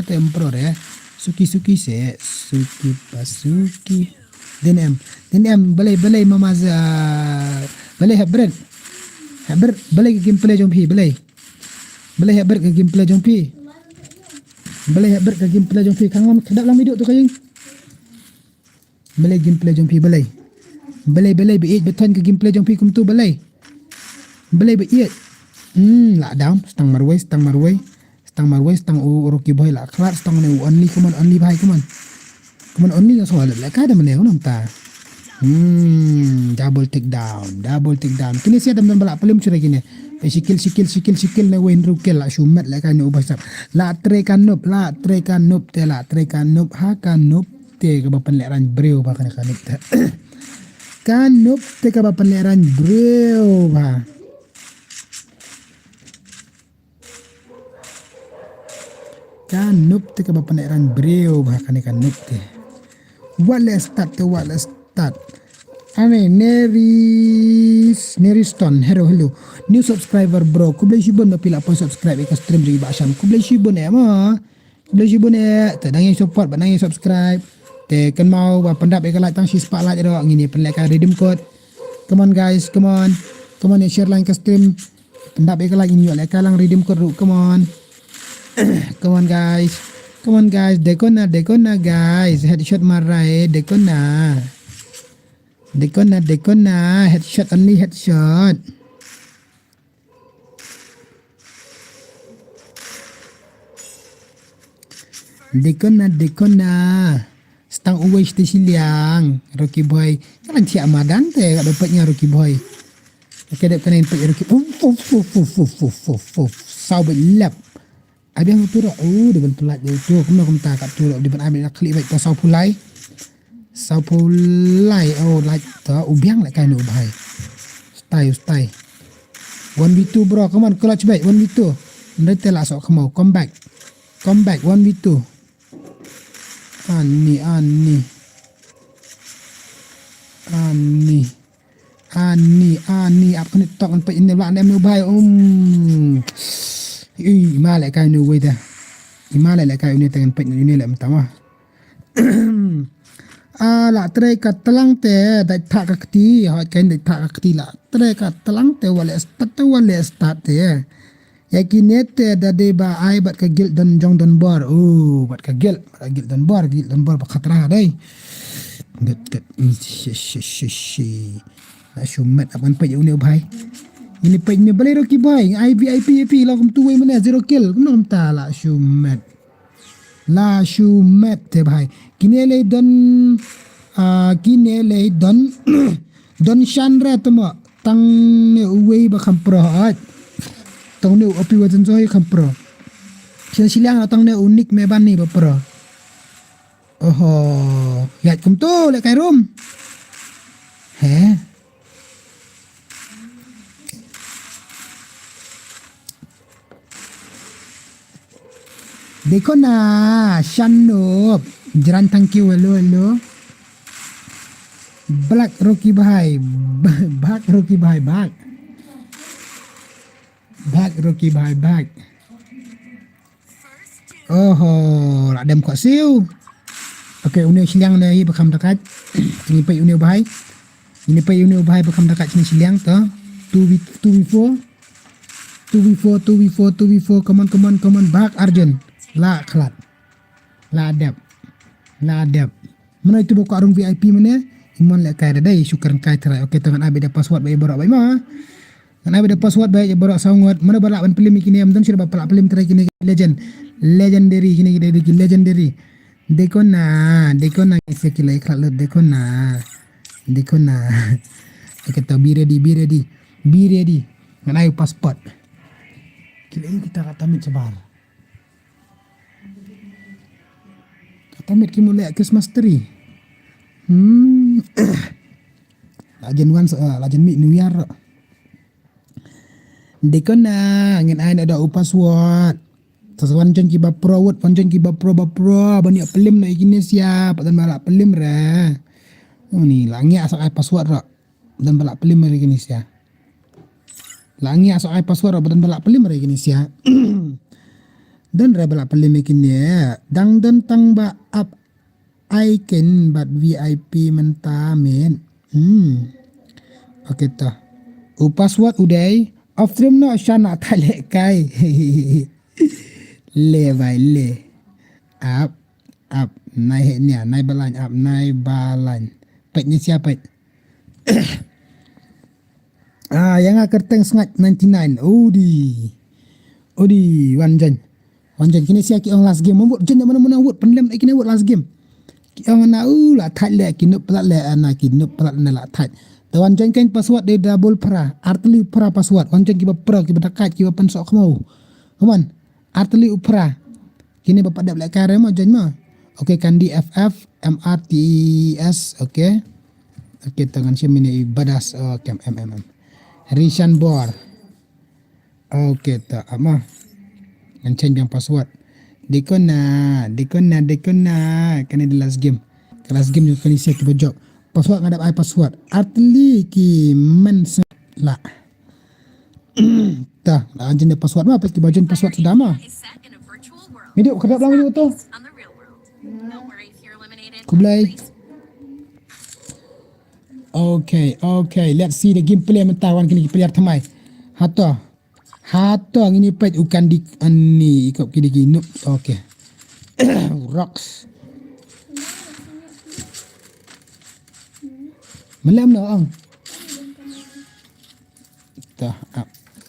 te pro re suki se suki pasuki den em balai mama za balai habret balai gameplay jong pi balai habret ke gameplay jong pi kang kedap lam hidup tu kayeng balai gameplay jong pi balai be beton ke gameplay jong pi kum tu balai be la down stang marway stang uroki boy la klar stang ne only come on only so la ka da mane unam ta double take down kini sia dam balak pelum cure gini sikil na wen rukel la shumat la kan ubasap la trekan nup ha kan nup te ke bapan leran breu ba kan nup te kan nup te ke bapan leran breu ba kan nup te ke bapan leran breu ba kan nup te wala start ane Neriston hello new subscriber bro kublai shibon na pila po subscribe ke stream lagi basam kublai shibon te dangi support banang subscribe te kan mau ba pendap ke like tang si spotlight ro ngini penleka redeem code come on guys come on share line ke stream pendap ke like ini like lang redeem code ro come on guys dekona guys headshot marai dekona headshot only headshot dekona stang uwais te siliang Rocky boy kan cia madan te gak dapatnya Rocky boy oke dap kena input Rocky sau belap Ada yang tu dah. Oh, dia pelat dia tu. Kamu tak kat tu dah. Dia ambil nak klik baik pasal pulai. Sau pulai. Oh, like tu. Ubiang like kan ubahai. Stay. 1v2 bro. Come on, clutch back 1v2. Nanti lah sok kamu. Come back 1v2. Ani. Apa ni tok kan ini lah nem ubahai. Ima lại cái nuôi ta, ima lại cái này tengen pet ini lại mentama. La tre ka telang te dai thak akti, ha kain dai thak akti la tre ka telang te wale start te. Ya kini te da de ba ai bat ka gil dan jong dan bar. Bat ka gil dan bar ba khatra dai. Get shi. La shumet apan pet ini ubahai. Ini page ni boleh roki boy. IP lah kum tuwe mana 0 kill. Kum nak ta la shumet. Te bhai. Kini le don don Shanz tama tang ne uwe ba khampro at. Tang ne opi wajan joy khampro. Silang tang ne unik me ban ni ba pro. Ya kum tu le kai room. देखो ना शनोब Jaran thank you hello black rocky भाई भाग rocky भाई भाग rocky भाई भाग radem kok siu oke uneu siliang ne bekam dekat ini pai uneu bahai bekam dekat sini siliang to 2v4 come on back Arjun la khalat la adab mana itu buka arung VIP mana iman le kai dai syukur kai terai okey tangan abi da password bai barak bai mah kan abi da password bai barak sangat mana balak ban film kini am dan sudah balak film terai kini legendary kini legendary देखो ना इसे किलाई khalat देखो ना okey to be ready kan ayo passport kila ini kita kata mit sebar Tamit ki mulai Christmas tree. Lajen meet New Year. Dekon na ngin ai ada password. Sesuan jon ki ba pro bani pelim na igini siap dan balak pelim ra. Ni langi asak ai password ra dan balak pelim ra igini siap. Langi asak ai password ra dan balak pelim ra igini siap. Dan rebel pelim kini dang dan tang ba up icon but VIP mentamen okey ta password udai off stream no shana thale kai le vai le up nai nia nai balan pet ni siapa yang kerteng sangat 99 odi Wanjan kini siap ki last game membuat jen mana word pendem kini word last game ki na la that le ki pelat le ana ki pelat na la that tawan jen kan password de double pra artli pra password wanjan ki ba pra ki berdekat ki ba pensok kamu kaman artli upra kini ba pada le kare mo jen ma okey kan di FF MRTS okey tangan siam ini badas kem Rishan Bor okey ta ama and change yang password dekona kena di last game juga kena siap kita job password ngadap ai password atli ki men la ta la anjing password mah pakai baju password sudah mah video kedap lang video tu kublai okay let's see the gameplay mentawan kini player thamai Hato ang ini pet ukan di ani ikut kini ginu. Okay. Rocks. Melam na ang.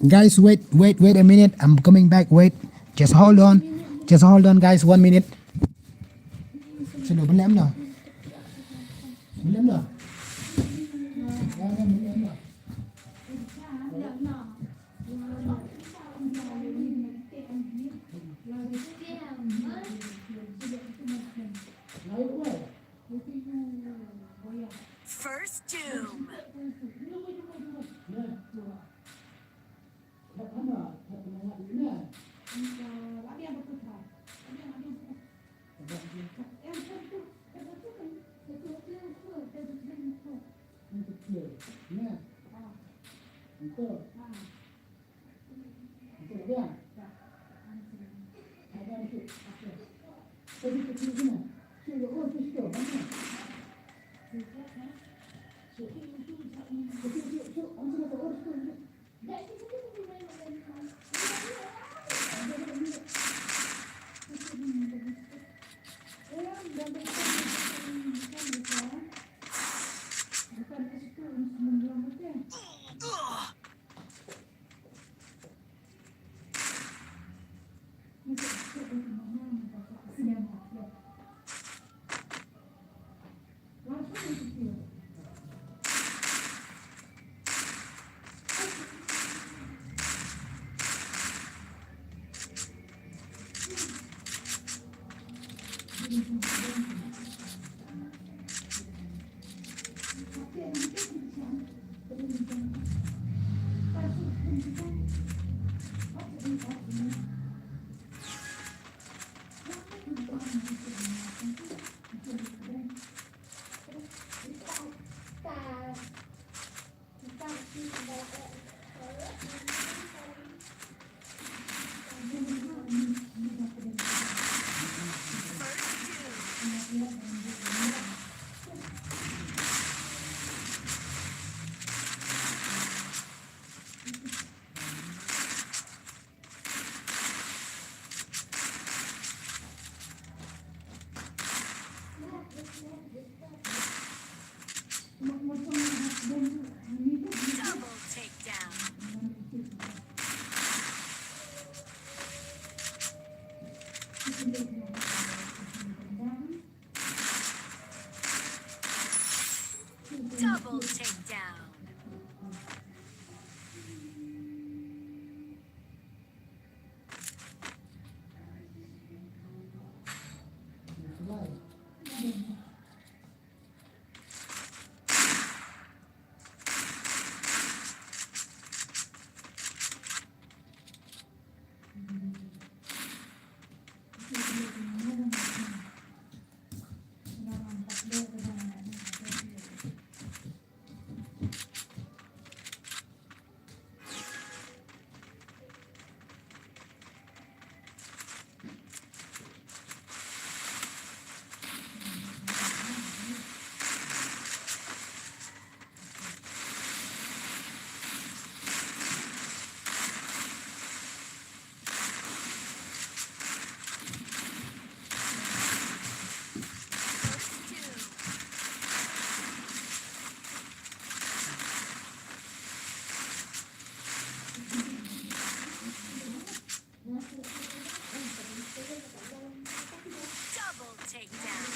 Guys, wait a minute. I'm coming back. Wait. Just hold on guys. 1 minute. Sudah melam na. doom. Double takedown. Double takedown. Double takedown.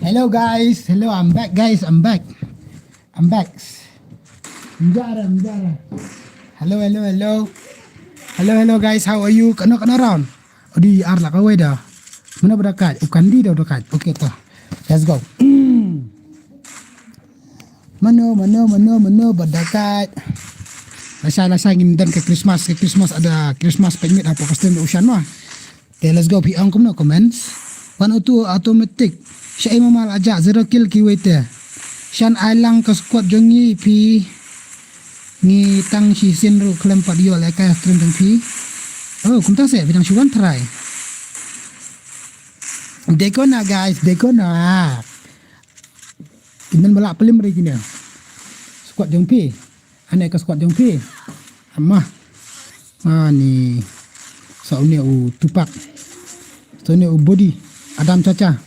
Hello guys, hello, I'm back guys, I'm back. Mjara. Hello. Hello guys, how are you? Kano round? Odi arla ka weda. Muna berdekat, bukan di dah dekat. Okay toh. Let's go. Mana berdekat. Lasa ingin dan ke Christmas ada Christmas pengit apa custom usian mah. Okay, let's go piang kum no comments. 102 automatic. Syai mamal aja 0 kill ki wait. Shan ailang ke squad jongi pi ni tang si sin ru klem pat yo le kai stream tang pi. Oh, kum ta se bidang chuan try. Dekona guys, dekona. Kinan balak pelim ri kini. Squad jong pi. Ane ke squad jong pi. Amah. Ni. So ni tupak. So ni body. Adam Caca.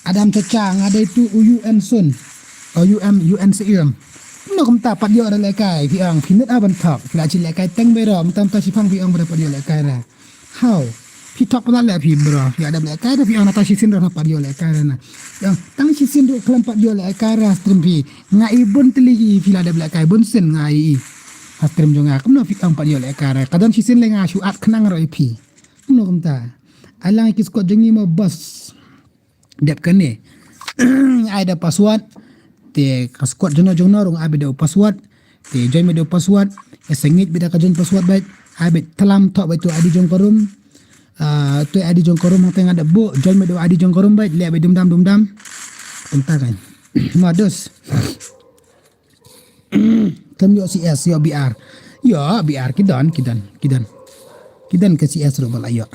Adam Caca ngada itu UN Sun. UNCM. Nó không ta pat yo ada lekai piang pinut aban thok. Fila chi lekai teng bero tam ta sipang piang ber pat yo lekai ra. How? Pi tok pala le pi bro. Ya ada lekai da piang nata sisin ro pat yo lekai ra na. Yang tang sisin ro kelam pat yo lekai ra stream pi. Ngai bun teli fila ada lekai bun sen ngai. Stream jo ngak no piang pat yo lekai ra. Kadang sisin le nga shu at khnang ro pi. No kom ta. Alang ki skot jengi mo bus. Dep kene. Ada password. Te squad jono rong abe do password te join me do password sengit bida ka join password bait abe telam tok bait tu adi jong korum tu adi jong korum teng ada bo join me do adi jong korum bait le abe dum dam entah kan modus kam yo CS yo BR kidan ke CS ro bal ayo.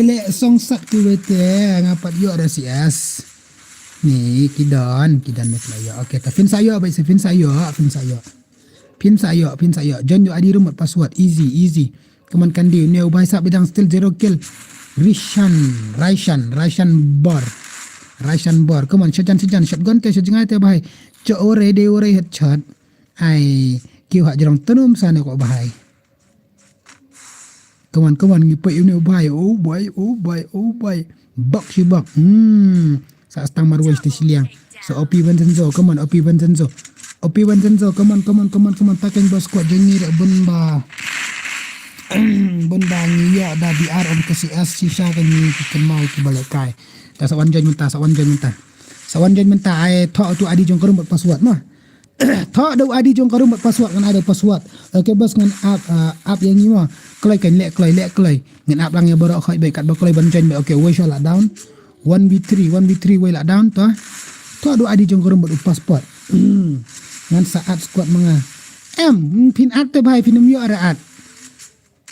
Le song sat ku wete ngapat yo ada CS. Ni kidan mek layo. Okey, ta fin sayo baik fin sayo. Join yo adi remote password easy. Keman kandi ne ubah sap bidang still 0 kill. Raishan bar. Keman sejan shotgun te sejengai te bahai. Cho ore headshot. Ai kiu hak jerong tenum sana kok bahai. Kawan ngipai ini ubay. Bak si bak. Sa stang marwai sti siliang. So OP Vanzenzo, come on. Come on. Pakai bos squad jengi dak bun ba ngiya da BR on ke CS sisa kan ni ken mau ki balakai. Ta sawan jen minta. Sawan jen minta ai thok tu adi jong korum buat password mah. Thok do adi jong korum buat password kan ada password. Okey bos ngan app yang ni mah. Klay ngan app lang ya borok khoi baik kat ba klay ban jen ba okey we shall down 1v3 we la down to do adi jong korum buat passport ngan saat squad menga pin at te bhai pinum yo ada at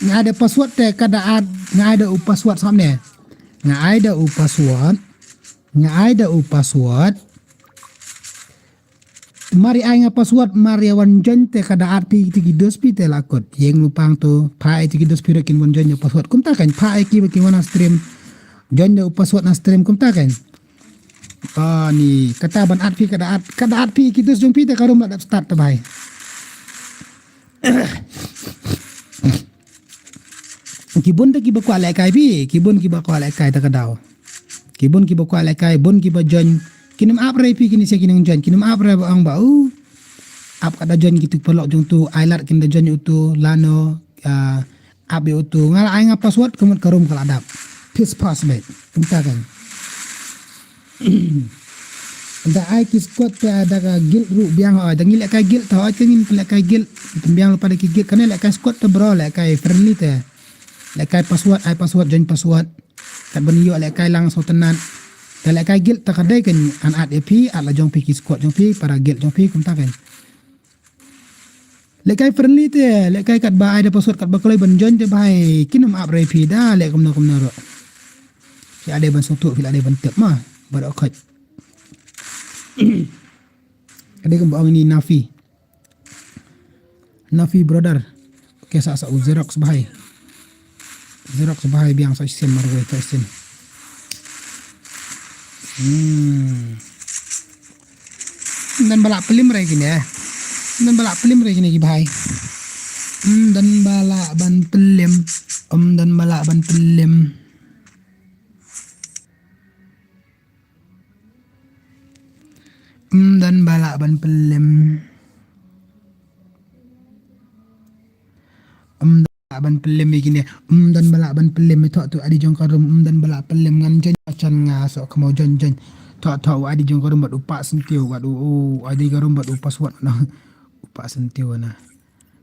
nga ada password te kada at nga ada password samne nga ada password mari ai nga password mari wan jon te kada arti tigi dos pi te lakot yeng lupang tu pai tigi dos pi rekin wan jon password kum ta kan pai ki baki wana stream jon yo password na stream kum ta kan ni kata ban arti kada arti ki dos jong pi te karum dak start te bai kibun te ki bakwa le kai bi kibun ki bakwa le kai ta kadao kibun ki bakwa le kai bun ki ba jon kinum ap rai pi kini se kinung jon kinum ap rai ang bau ap kada jon gitu pelok jong tu ailat kin da jon utu lano ap be utu ngala ai nga password kumut karum kala adap pis pass bet kumta kan da ai kis kot ada ka gil ru biang da ngil ka gil ta ai kin le ka gil biang pada ki gil kan le ka skot te bro le ka friendly te le ka password ai password jon password kat ban yo le ka lang so tenan Kalau kai gil tak ada kan an ad ep ala jong pi squad jong pi para gil jong pi kum ta kan lekai friendly te lekai kat ba ada password kat ba klai ban jon te bai kinam ab rai pi da le kum na ro si ada ban sotu fil ada ban tep mah bar okot ada kum bang ni Nafi brother ke sa Xerox bahai biang sa sen marwe ta sen dan balak pelim rai gini ki bhai dan balak ban pelim balak ban pelim. Balak ban pelim begini. Dan balak ban pelim itu tu adi jong karum dan balak pelim ngan jen acan ngasok kemau jen. Tak adi jong karum bat upak sentiu bat adi karum bat upas wat nah. Upak sentiu nah.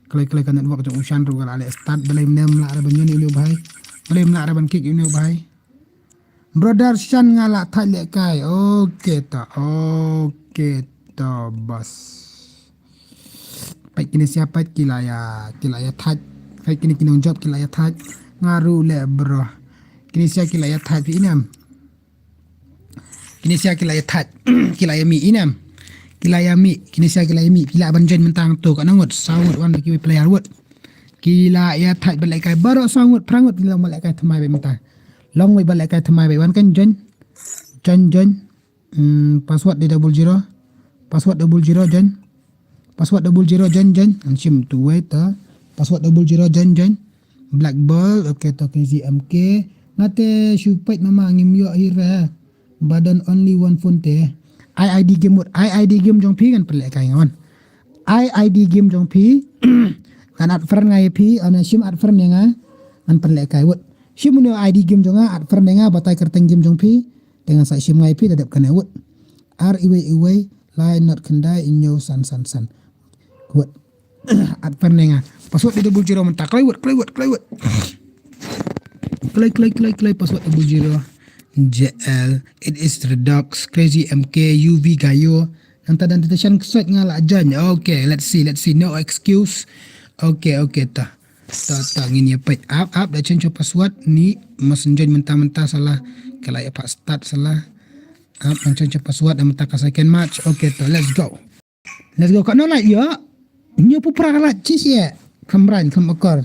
Klay kan buat jong ushan ru kala start balai nem la ban yun ini bahai. Balai la ban kick ini bahai. Brother Shan ngalak thai lek kai. Okey ta bas. Pai kini siapa kilaya thai. Pai kini job kilaya thai. Ngaru le bro. Kini siapa kilaya thai pi inam. Kini siapa kilaya thai. Kilaya mi inam. Kilaya mi. Kini siapa kilaya mi. Pila banjen mentang tu kat nangut. Sangut wan kiwi player wut. Kilaya thai balai kai baru sangut prangut bilang balai kai thamai be mentang. Long way balik kai thamai be wan kan jen password di 00 password 00 jen password 00 jen ansim tu way ta password 00 jen black ball okay to KZMK ngate supait mama ngim yo hira badan only one phone te IID game jong pi kan pelek kai ngawan IID game jong pi kan at friend ngai pi ana sim at friend nga an pelek kai wot Shimuno ID game jonga at fernenga batai kerteng game jongpi dengan sa shim ngai pi dadap kana wut ar iwe line not kendai inyo san wut at fernenga password di 00 mentak klay wut klay password 00 JL it is redux crazy MK UV gayo nanta dan detection site ngala jan okay let's see no excuse okay ta ngini apa up dah change password ni messenger mentah-mentah salah kalau ya pak start salah up change password dan mentah second match okay to let's go kat no like ya nyo pu pra la cheese ya kamran kamakor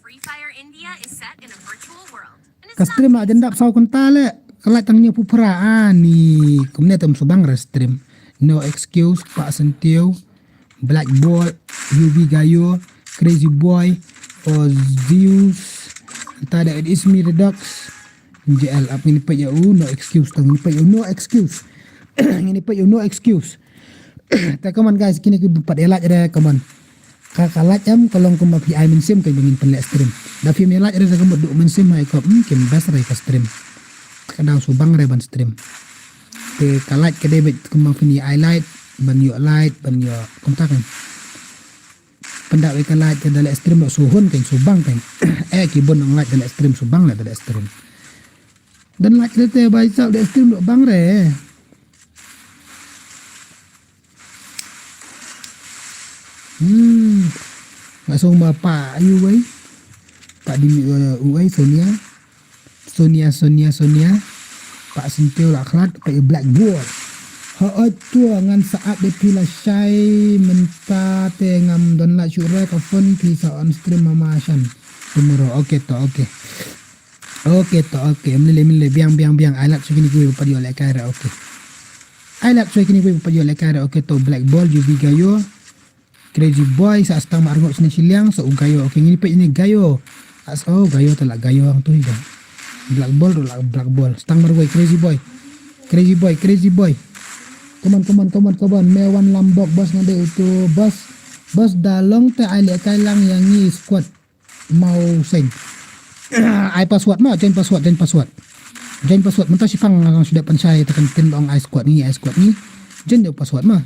Free Fire India is set in a virtual world. And it's stream not agenda sau kental kalau tang nyo pu pra ni kumne tam subang stream no excuse pak sentiu Black Ball, UV Gayo, Crazy Boy, Zeus, tada it is me Redux, JL up ini pa ya no excuse tang ini pa ya no excuse, ini pa ya no excuse. Ta come on guys kini ke empat elat ada come on. Kakalat jam kalau kau mapi I mensim kau ingin pelak stream. Dah film elat ada kau duk mensim mai kau mungkin best rai ka stream. Kadang subang rai ban stream. Te kalat ke debit kau mapi highlight ban yo light ban yo kontakan pendak we light ke dalam stream suhun kan subang kan kibon ng light dalam stream subang lah dalam stream dan light kita baca dalam stream bang re langsung bapak ayu we pak di uai Sonia pak sentil akhlak pak black board Haat tua ngan saat de pila syai menta te ngam don la syura ka phone pisa on stream mama shan tomorrow okay mile biang I like so kini gue pa dio le kara okay to black ball UV gayo crazy boy sa astang marngot sini siliang so gayo okay ngini pa ini gayo gayo tala gayo ang tu higa black ball stang margoy crazy boy Come on. Mewan lambok bos ngade itu bos dalong te ai kai lang yang ni squad mau sing. Ai password mah join password. Mentah si fang lang sudah pansai tekan tin long ai squad ni. Join dia password mah.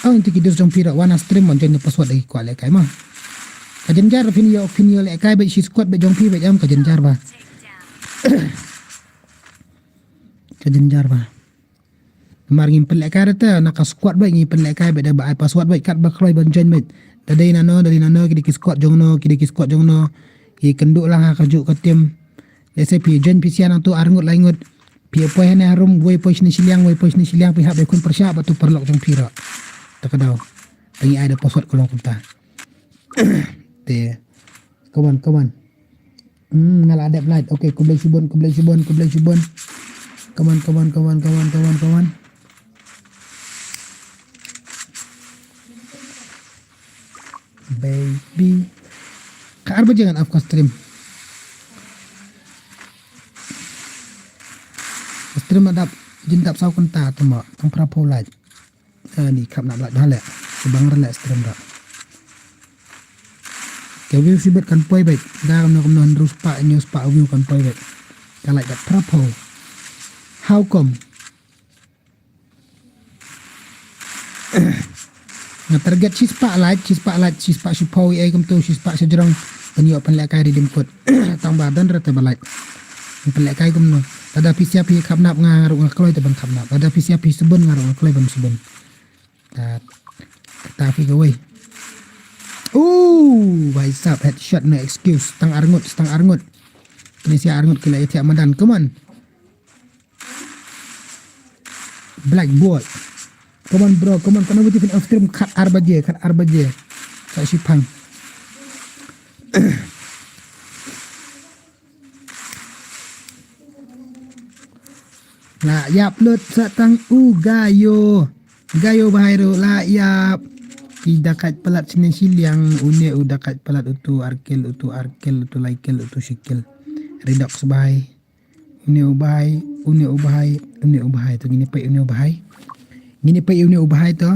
Oh inti kidos jong pira wana stream mon join password lagi kuat le kai mah. Kajen jar video le kai be si squad be jong pi be jam kajen jar ba. Kejenjar ba mar ngim pelek karata nak squad ba ngi pelek kai beda ba password ba kat ba kloi ban join met dari nano kidi squad jongno ki kenduk lah ka juk ka tim lese pi join pi sian tu arngut laingut pi poi hane harum wei poi sini siliang pi hab be kun persya ba tu perlok jong pira takadau ngi ada password kolong kunta te kawan ngala ada light okay kublai subon Come on. Baby. Kak Arba jangan off stream. stream adap jindap sau kenta tama tang prapo light ni kap nak dah lek sebang relak stream dak ke view sibet kan poi baik dah kam terus pak news pak view kan poi baik kalau dak prapo how come na target cispak sipawi ai kam tu cispak sejerong penyo penlek kai redeem code tang badan rata balai penlek kai kam no tada pisiap hi khap nap ngaru ngakloi te ban khap nap tada pisiap hi sebun ngaru ngakloi ban sebun ta fi gawai भाई साहब headshot no excuse stang arngut ini si arngut kila iti amadan come on black boy come on bro come on kana buti fin off stream kat arbaje sa si pang la yap lut satang gayo bahairu la yap dakat pelat sini siliang une dakat pelat utu arkel utu laikel utu sikil redox bahai une ubahai tu gini pai une ubahai tu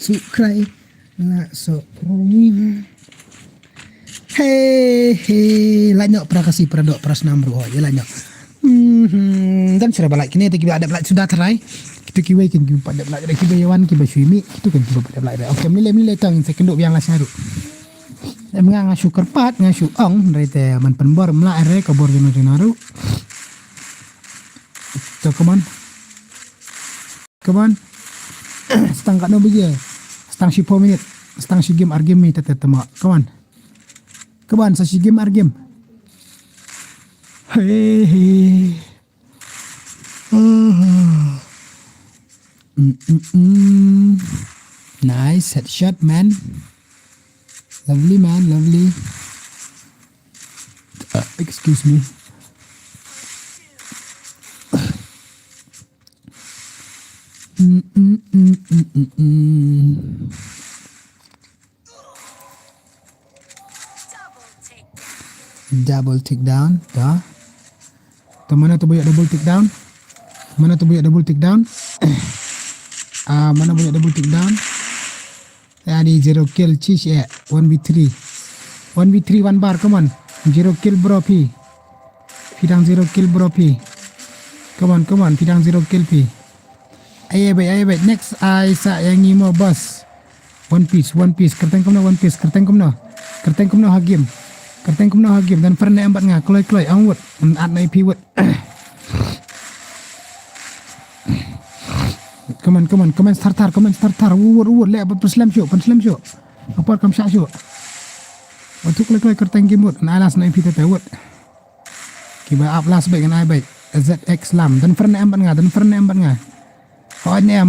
sukrai la so Hei, lanyok prakasi pradok prasnam bro. Ya lanyok. Dan sudah balik kini kita ada balik sudah terai. Kita kiwai kan kita pada balik kita yawan kita suimi itu kan kita pada balik. Okey, mile tang second yang lah saru. Mengang sugar pat ngasu ong dari te man penbor mela ere kabor jono-jonaru. So come on. Setang kat no bije. Setang 10 minit. Setang si game argument tete tema. Come on, sa si game argument. Hey. Nice headshot, man. Lovely, man, lovely. Excuse me. Double take down, dah. Mana tu banyak double take down? Mana banyak double take down? Ni 0 kill cheese 1v3. 1v3 1 bar, come on. 0 kill bro P. Pidang 0 kill bro P. Come on, pidang 0 kill P. Aye baik. Next sa yang imo boss. One piece. Kerteng kumno one piece. Kerteng kumno hagim. Dan pernah empat ngah kloi angwut at na ipiwut. Come on startar wur le perslam show apa kam syak show waktu kloi kerteng gimut na alas na ipita tawut kiba up last baik na baik ZX lam dan pernah empat ngah ho anyam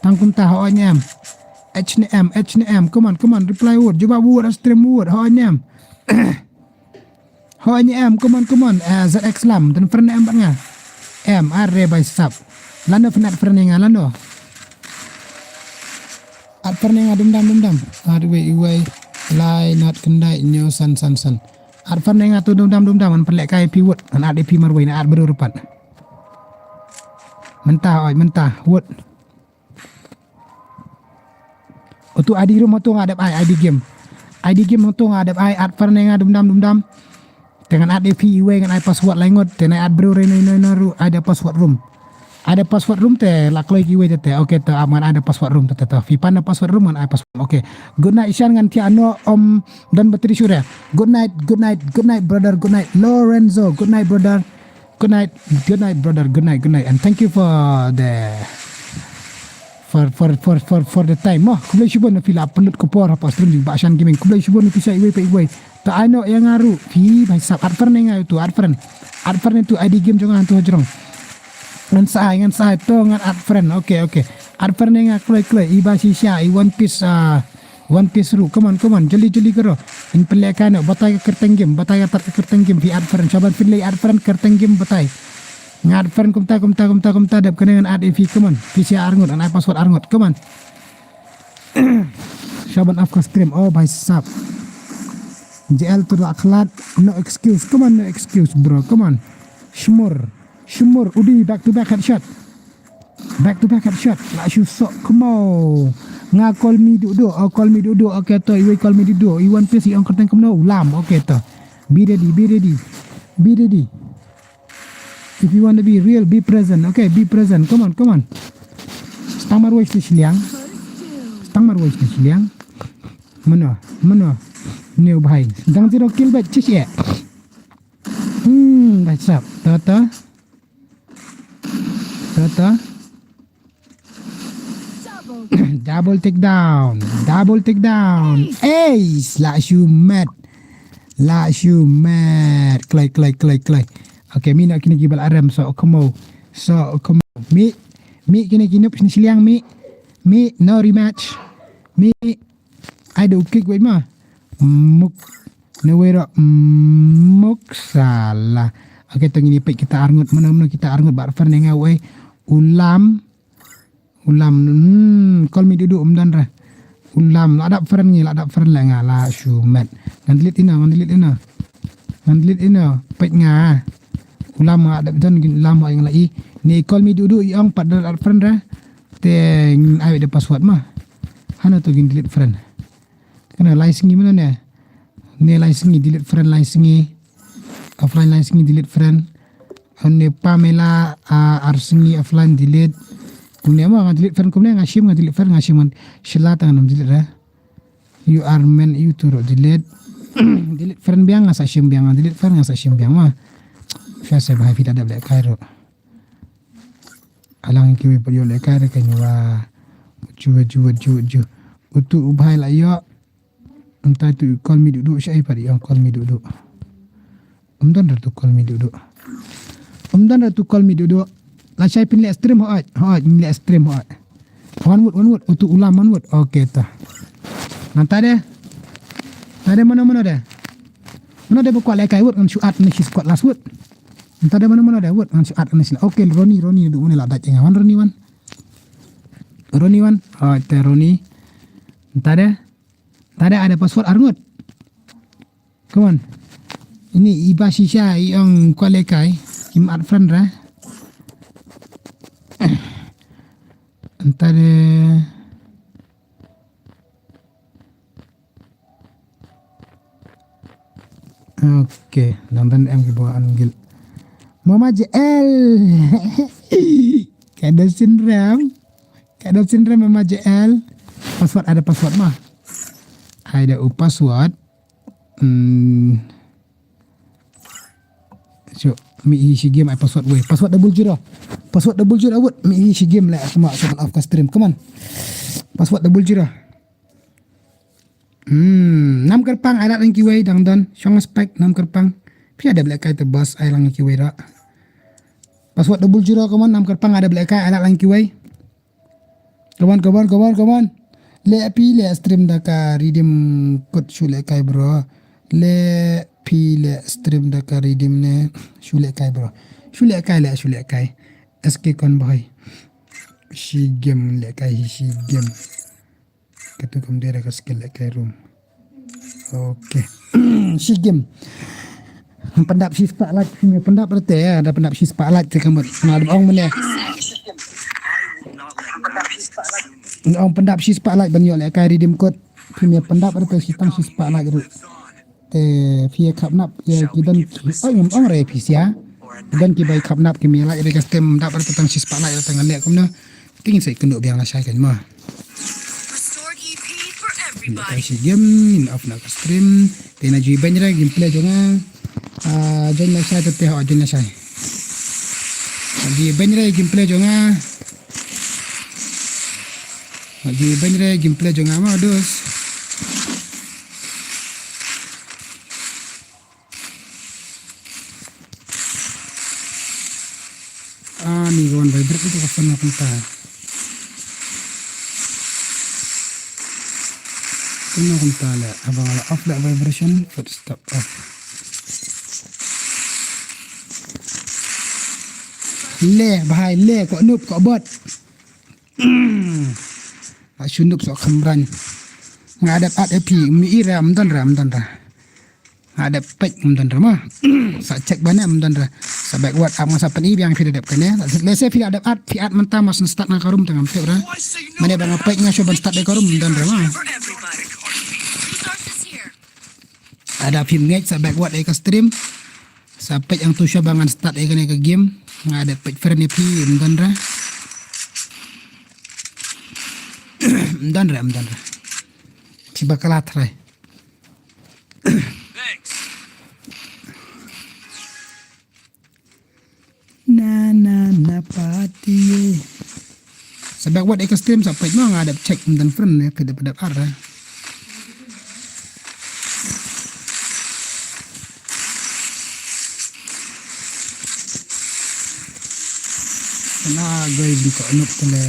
tangkunta ho anyam HNM, come on, reply word, jumpa word, stream word, how anyam, come on, ZX lam, dan pernah empat ngah, are by sub, lano pernah lano, at pernah dum, iway, lie not kendai, nyo san, at pernah tu dum, an pelek kai pi word, an at pi marway, at berurupat, mentah, word. Untuk ID room tu ngadap ID game tu ngadap ad pernah dum dengan ad PIW dengan password langot dengan ad bro reno ada password room te lakloi kiwe te okey te aman ada password room te fipan password room an password okey good night Shan ngan tiano om dan bateri surya good night brother good night Lorenzo good night brother good night and thank you for the for the time kublai shibon na fila penut ko por apa stream ba Shan gaming kublai shibon na pisa iwe ta ano yang ngaru fi by sab adfern nga itu adfern itu ID game jangan hantu hajrong ngan sa to ngan adfern okay adfern nga kloi iba sisya one piece ru come on jeli karo in pelekan batai kerteng game fi adfern saban finlay adfern kerteng game batai Ngad friend kumta dap kena dengan ad EV come on. PCR ngut an password arngut come on. Shaban afka stream oh by sub. JL to the akhlad no excuse come on no excuse bro come on. Shmur udi back to back headshot. Back to back headshot. Like you so come on. Nga call me duduk. Oh call me duduk. Okay to. You call me duduk. You want place. You angkat tengok no. Ulam. Okay to. Be ready. If you want to be real, be present. Okay, be present. Come on. Stang marwai siliang. Mana. New bhai. Dang zero kill bet cici. That's up. Tata. Double takedown. Ace. Like you mad. Clay. Okay, mi nak kena gibal aram so komo. Mi kena ginup sini siliang mi no rematch. Mi ada kick wait ma. Muk nawera muk salah. Okay, tong ini pek kita arngut mana kita arngut bar fan dengan we ulam call me duduk umdan ra ulam ladap friend lah ngala shumet ngandilit ina pek nga ulam ada dan ulam yang lai ni call me duduk yang pada friend ra teng ai de password mah hana to gin delete friend kana license mana ne license delete friend license offline license delete friend ne Pamela arsengi offline delete Kunia mah delete friend kumne ngashim delete friend ngashim shila tangan delete ra. You are meant you to delete delete friend biang ngashim biang delete friend ngashim biang mah. Fiasa bahai tidak ada black kairo. Alang kiwi perlu black kairo kanywa. Ju. Utu ubhai la yo. Entah tu call me duduk syai pari yang call me duduk. Umdan tu call me duduk. La syai pin le stream hot ni le stream hot. One wood utu ulam one wood. Okay ta. Nanti ada mana dah. Mana dia buka lekai wood kan shoot ni si squad last wood. Nanti ada mana dah wood kan shoot ni sila. Okay Roni duduk mana lah dah jangan Roni wan. Oh te Roni. Nanti ada password arngut. Come on. Ini iba shisha yang kualekai im ad friend ra. Entar okay, dan em ke bawah anggil. Mama JL. Kada syndrome Mama JL. Password ada password mah. Ada password. So, mi isi game ai password we. Password double zero awut. Mi isi game lah semua soal off stream. Come on. Password double zero. 6 kerpang ai lang kiway dang don. Syong spike 6 kerpang. Pi ada black kai tebas ai lang kiway ra. Password double zero come on 6 kerpang ada black kai ai lang kiway. Come on. Le stream dah ka redeem code shule kai bro. Le stream dah ka redeem ne shule kai bro. Shule kai. SK kon boy. Si game le kai si game. Kata kum dia ka skill le kai room. Okay. Si game. Pendap si spotlight ni pendap rete ya, ada pendap si spotlight te kamu. Nah ada orang mana? Orang pendap si spotlight banyak le kai redeem code. Punya pendap rete si tang si spotlight ru. Via kapnap ya kidan orang repis ya dan kibai kapnap kimi la ire custom dapat tentang si spana ire tangan le kumna tingin sai kenduk biang la sai kan mah Restored EP for everybody. si game in off na stream tena ji banjra gameplay jonga jon na sai tete ho jon na sai ji banjra gameplay jonga ma dos ni kawan vibrate itu kapan nak entah. Kena entah lah. Abang ala off that vibration, but stop off. Le bahai le kok nup kok bot. Sunuk sok kembran. Ngadap at api mi iram dan ram. Ngadap pek dan ram. Sa cek bana dan ram. Sabak wat am masa pen yang fi dap kene. Lese fi adap at fi at mentah mas start na karum tengam te ora. Mane bang pek nga shoban start de karum dan ram. For everybody. Resources here. Ada film ngej sabak wat e ka stream. Sampai yang tu syabangan start e kene ke game. Ngadap pek friend pi dan ram. Dan ram. Si bakalat rai. Na pati. Sebab buat ekstrim sampai mau ngadap cek dan friend ya kedap arah. Nah, guys buka nuk tele.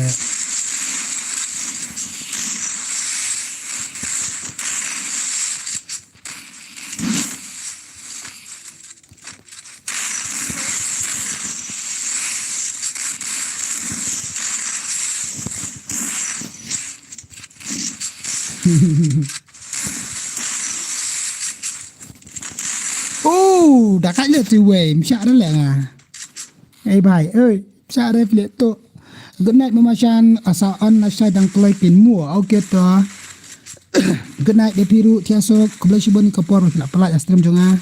Đã cách lượt thì về xạ đó là ai bài ơi xạ đây lệ to good night mama chan asa on asai dang play pin mua okay to good night de piru tiaso kublashibon kapor la pala stream jonga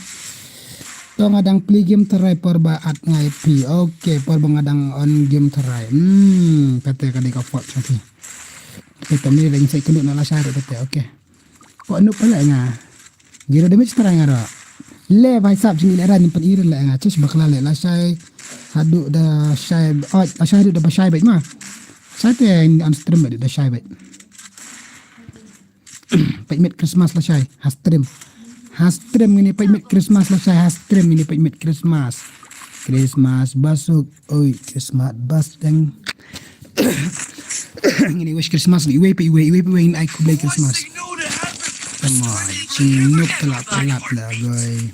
to ngadang play game terai porba at ngai pi okay porba ngadang on game terai pete ka de ka pot santi pete ni ring sai kenu na la sha pete okay ko anu pala nga giro damage terai ngara le भाई साहब जिंग लेरा Nippon ir la nga chis bakla le la sai hadu da sai asai da basai bet ma sai te on stream da sai bet payment Christmas la sai has stream ini payment Christmas la sai has stream ini payment Christmas basuk oi Christmas bas deng ini wish Christmas iwe in I could play Christmas come on chinuk telap lah boy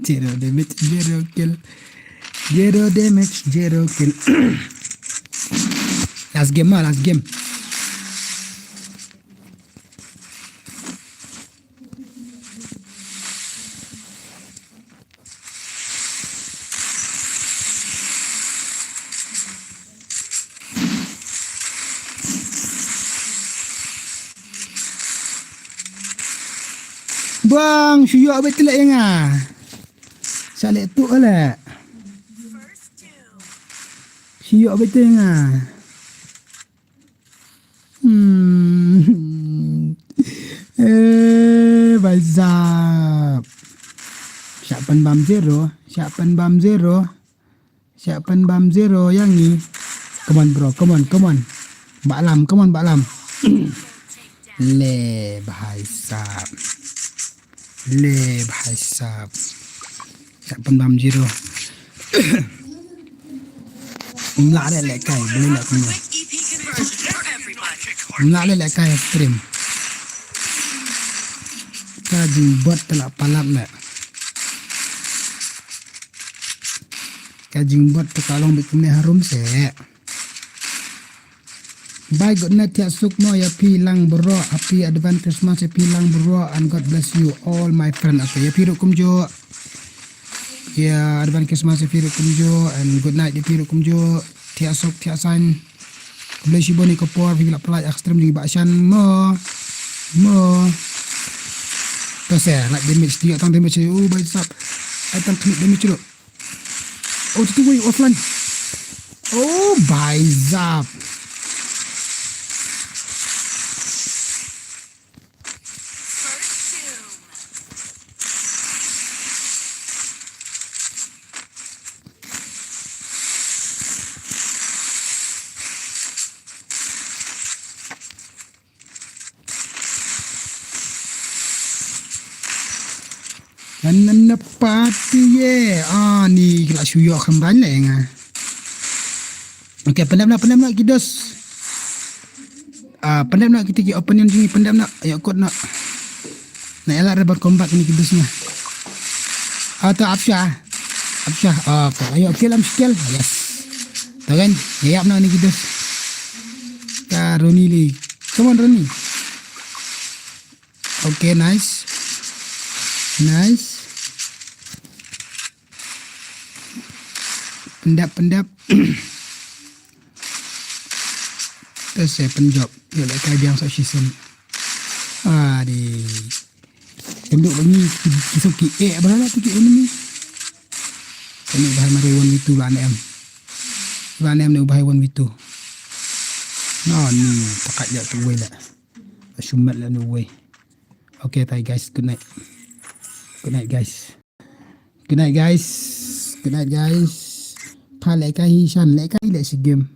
zero damage zero kill last game bang syuyuk betul lah yang salek tu lah syuyuk betul yang bazab siapan bam zero yang ni come on bro come on baklam le bahai sab siapan bam zero nak le lekai boleh nak punya nak le lekai stream kaji bot telak palap nak kaji bot terkalong bikin harum se bye good night ya sukmo ya pilang bro happy advance Christmas ya pilang bro and God bless you all my friend okay ya piru kumjo ya advance Christmas ya piru kumjo and good night ya piru kumjo tia suk tia san bless you boni kopor bila pelaj ekstrem di baksan mo terus ya nak damage dia tang damage bye sap item klik damage dulu tu way offline bye zap Nan pati ye ni kila syuyuk kembali lah yang okey pendam nak kidos Pendam nak kita pergi open yang sini. Pendam nak. Ayo kot nak. Nak elak dapat combat ni kidusnya. Atau Absyah. Okay. Ayo kill am skill. Yes. Tahu kan? Yap nak ni kidus. Roni li. Come on Roni. Okay, nice. Pendap. Terus saya penjawab. Dia nak kaya biang sok season. Kenduk bunyi kisuki. Berapa tu enemy? Kami bahaya mari 1v2 lah NM. Lah NM ni bahaya 1v2. No ni takat je tu way lah. Shumat lah no way. Okay, bye guys. Good night. Good night guys. Pa lại cái Shanz lại cái lại si game.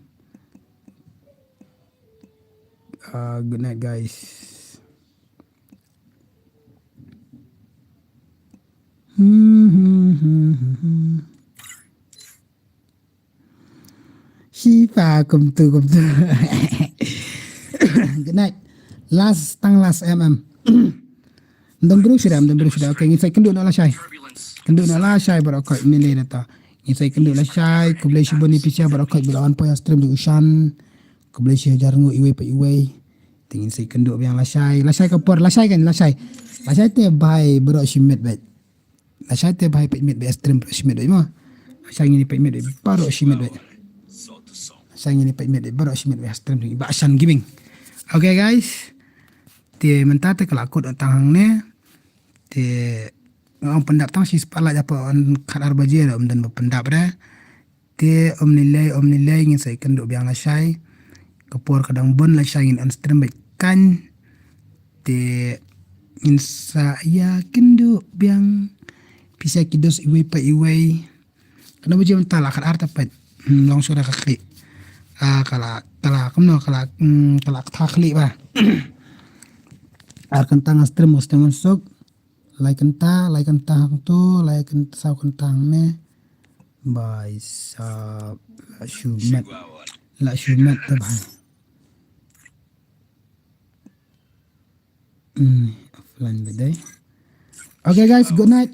Good night guys. Shifa come to. Good night. Last MM. Đừng bru sudah. Okay, ini saya kenduk nak lah Syai. Berakot milih data. Ini saya kenduk lah Syai. Kau boleh cuba ni PC berakot bila on point stream di Ushan. Kau boleh share jarang iwe. Tingin saya kenduk biang lah Syai kapur. Lah Syai te bahai berok shimet bet. Lah Syai te bahai pekmet bet stream berok shimet bet mah. Syai ini pekmet bet berok shimet bet. Berok shimet bet stream di Baksan Gaming. Okay guys. Ti mentata kelakut tang ne. Ti orang pendap tang si sepala japa on kadar baje dan pendap dah. Ti om nilai ingin saya kenduk biang lah Syai. Kapur kadang bon lah Syai ingin on stream baik kan. Ti insa ya kenduk biang bisa kidus iwe. Kenapa je mentah lah kadar tapat. Langsung dah keklik. Kalau taklik bah. Kentang stream masuk. Like kentang tu, like saw kentang ne. Bye sab la shumat tabhan. Offline bedai. Okay guys, good night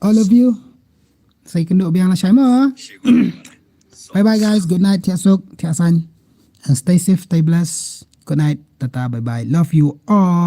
all of you. Saya kenduk biang lah Syai mah. Bye guys, good night. Tiasuk, Tiasan. And stay safe, stay blessed. Good night. Tata, bye. Love you all.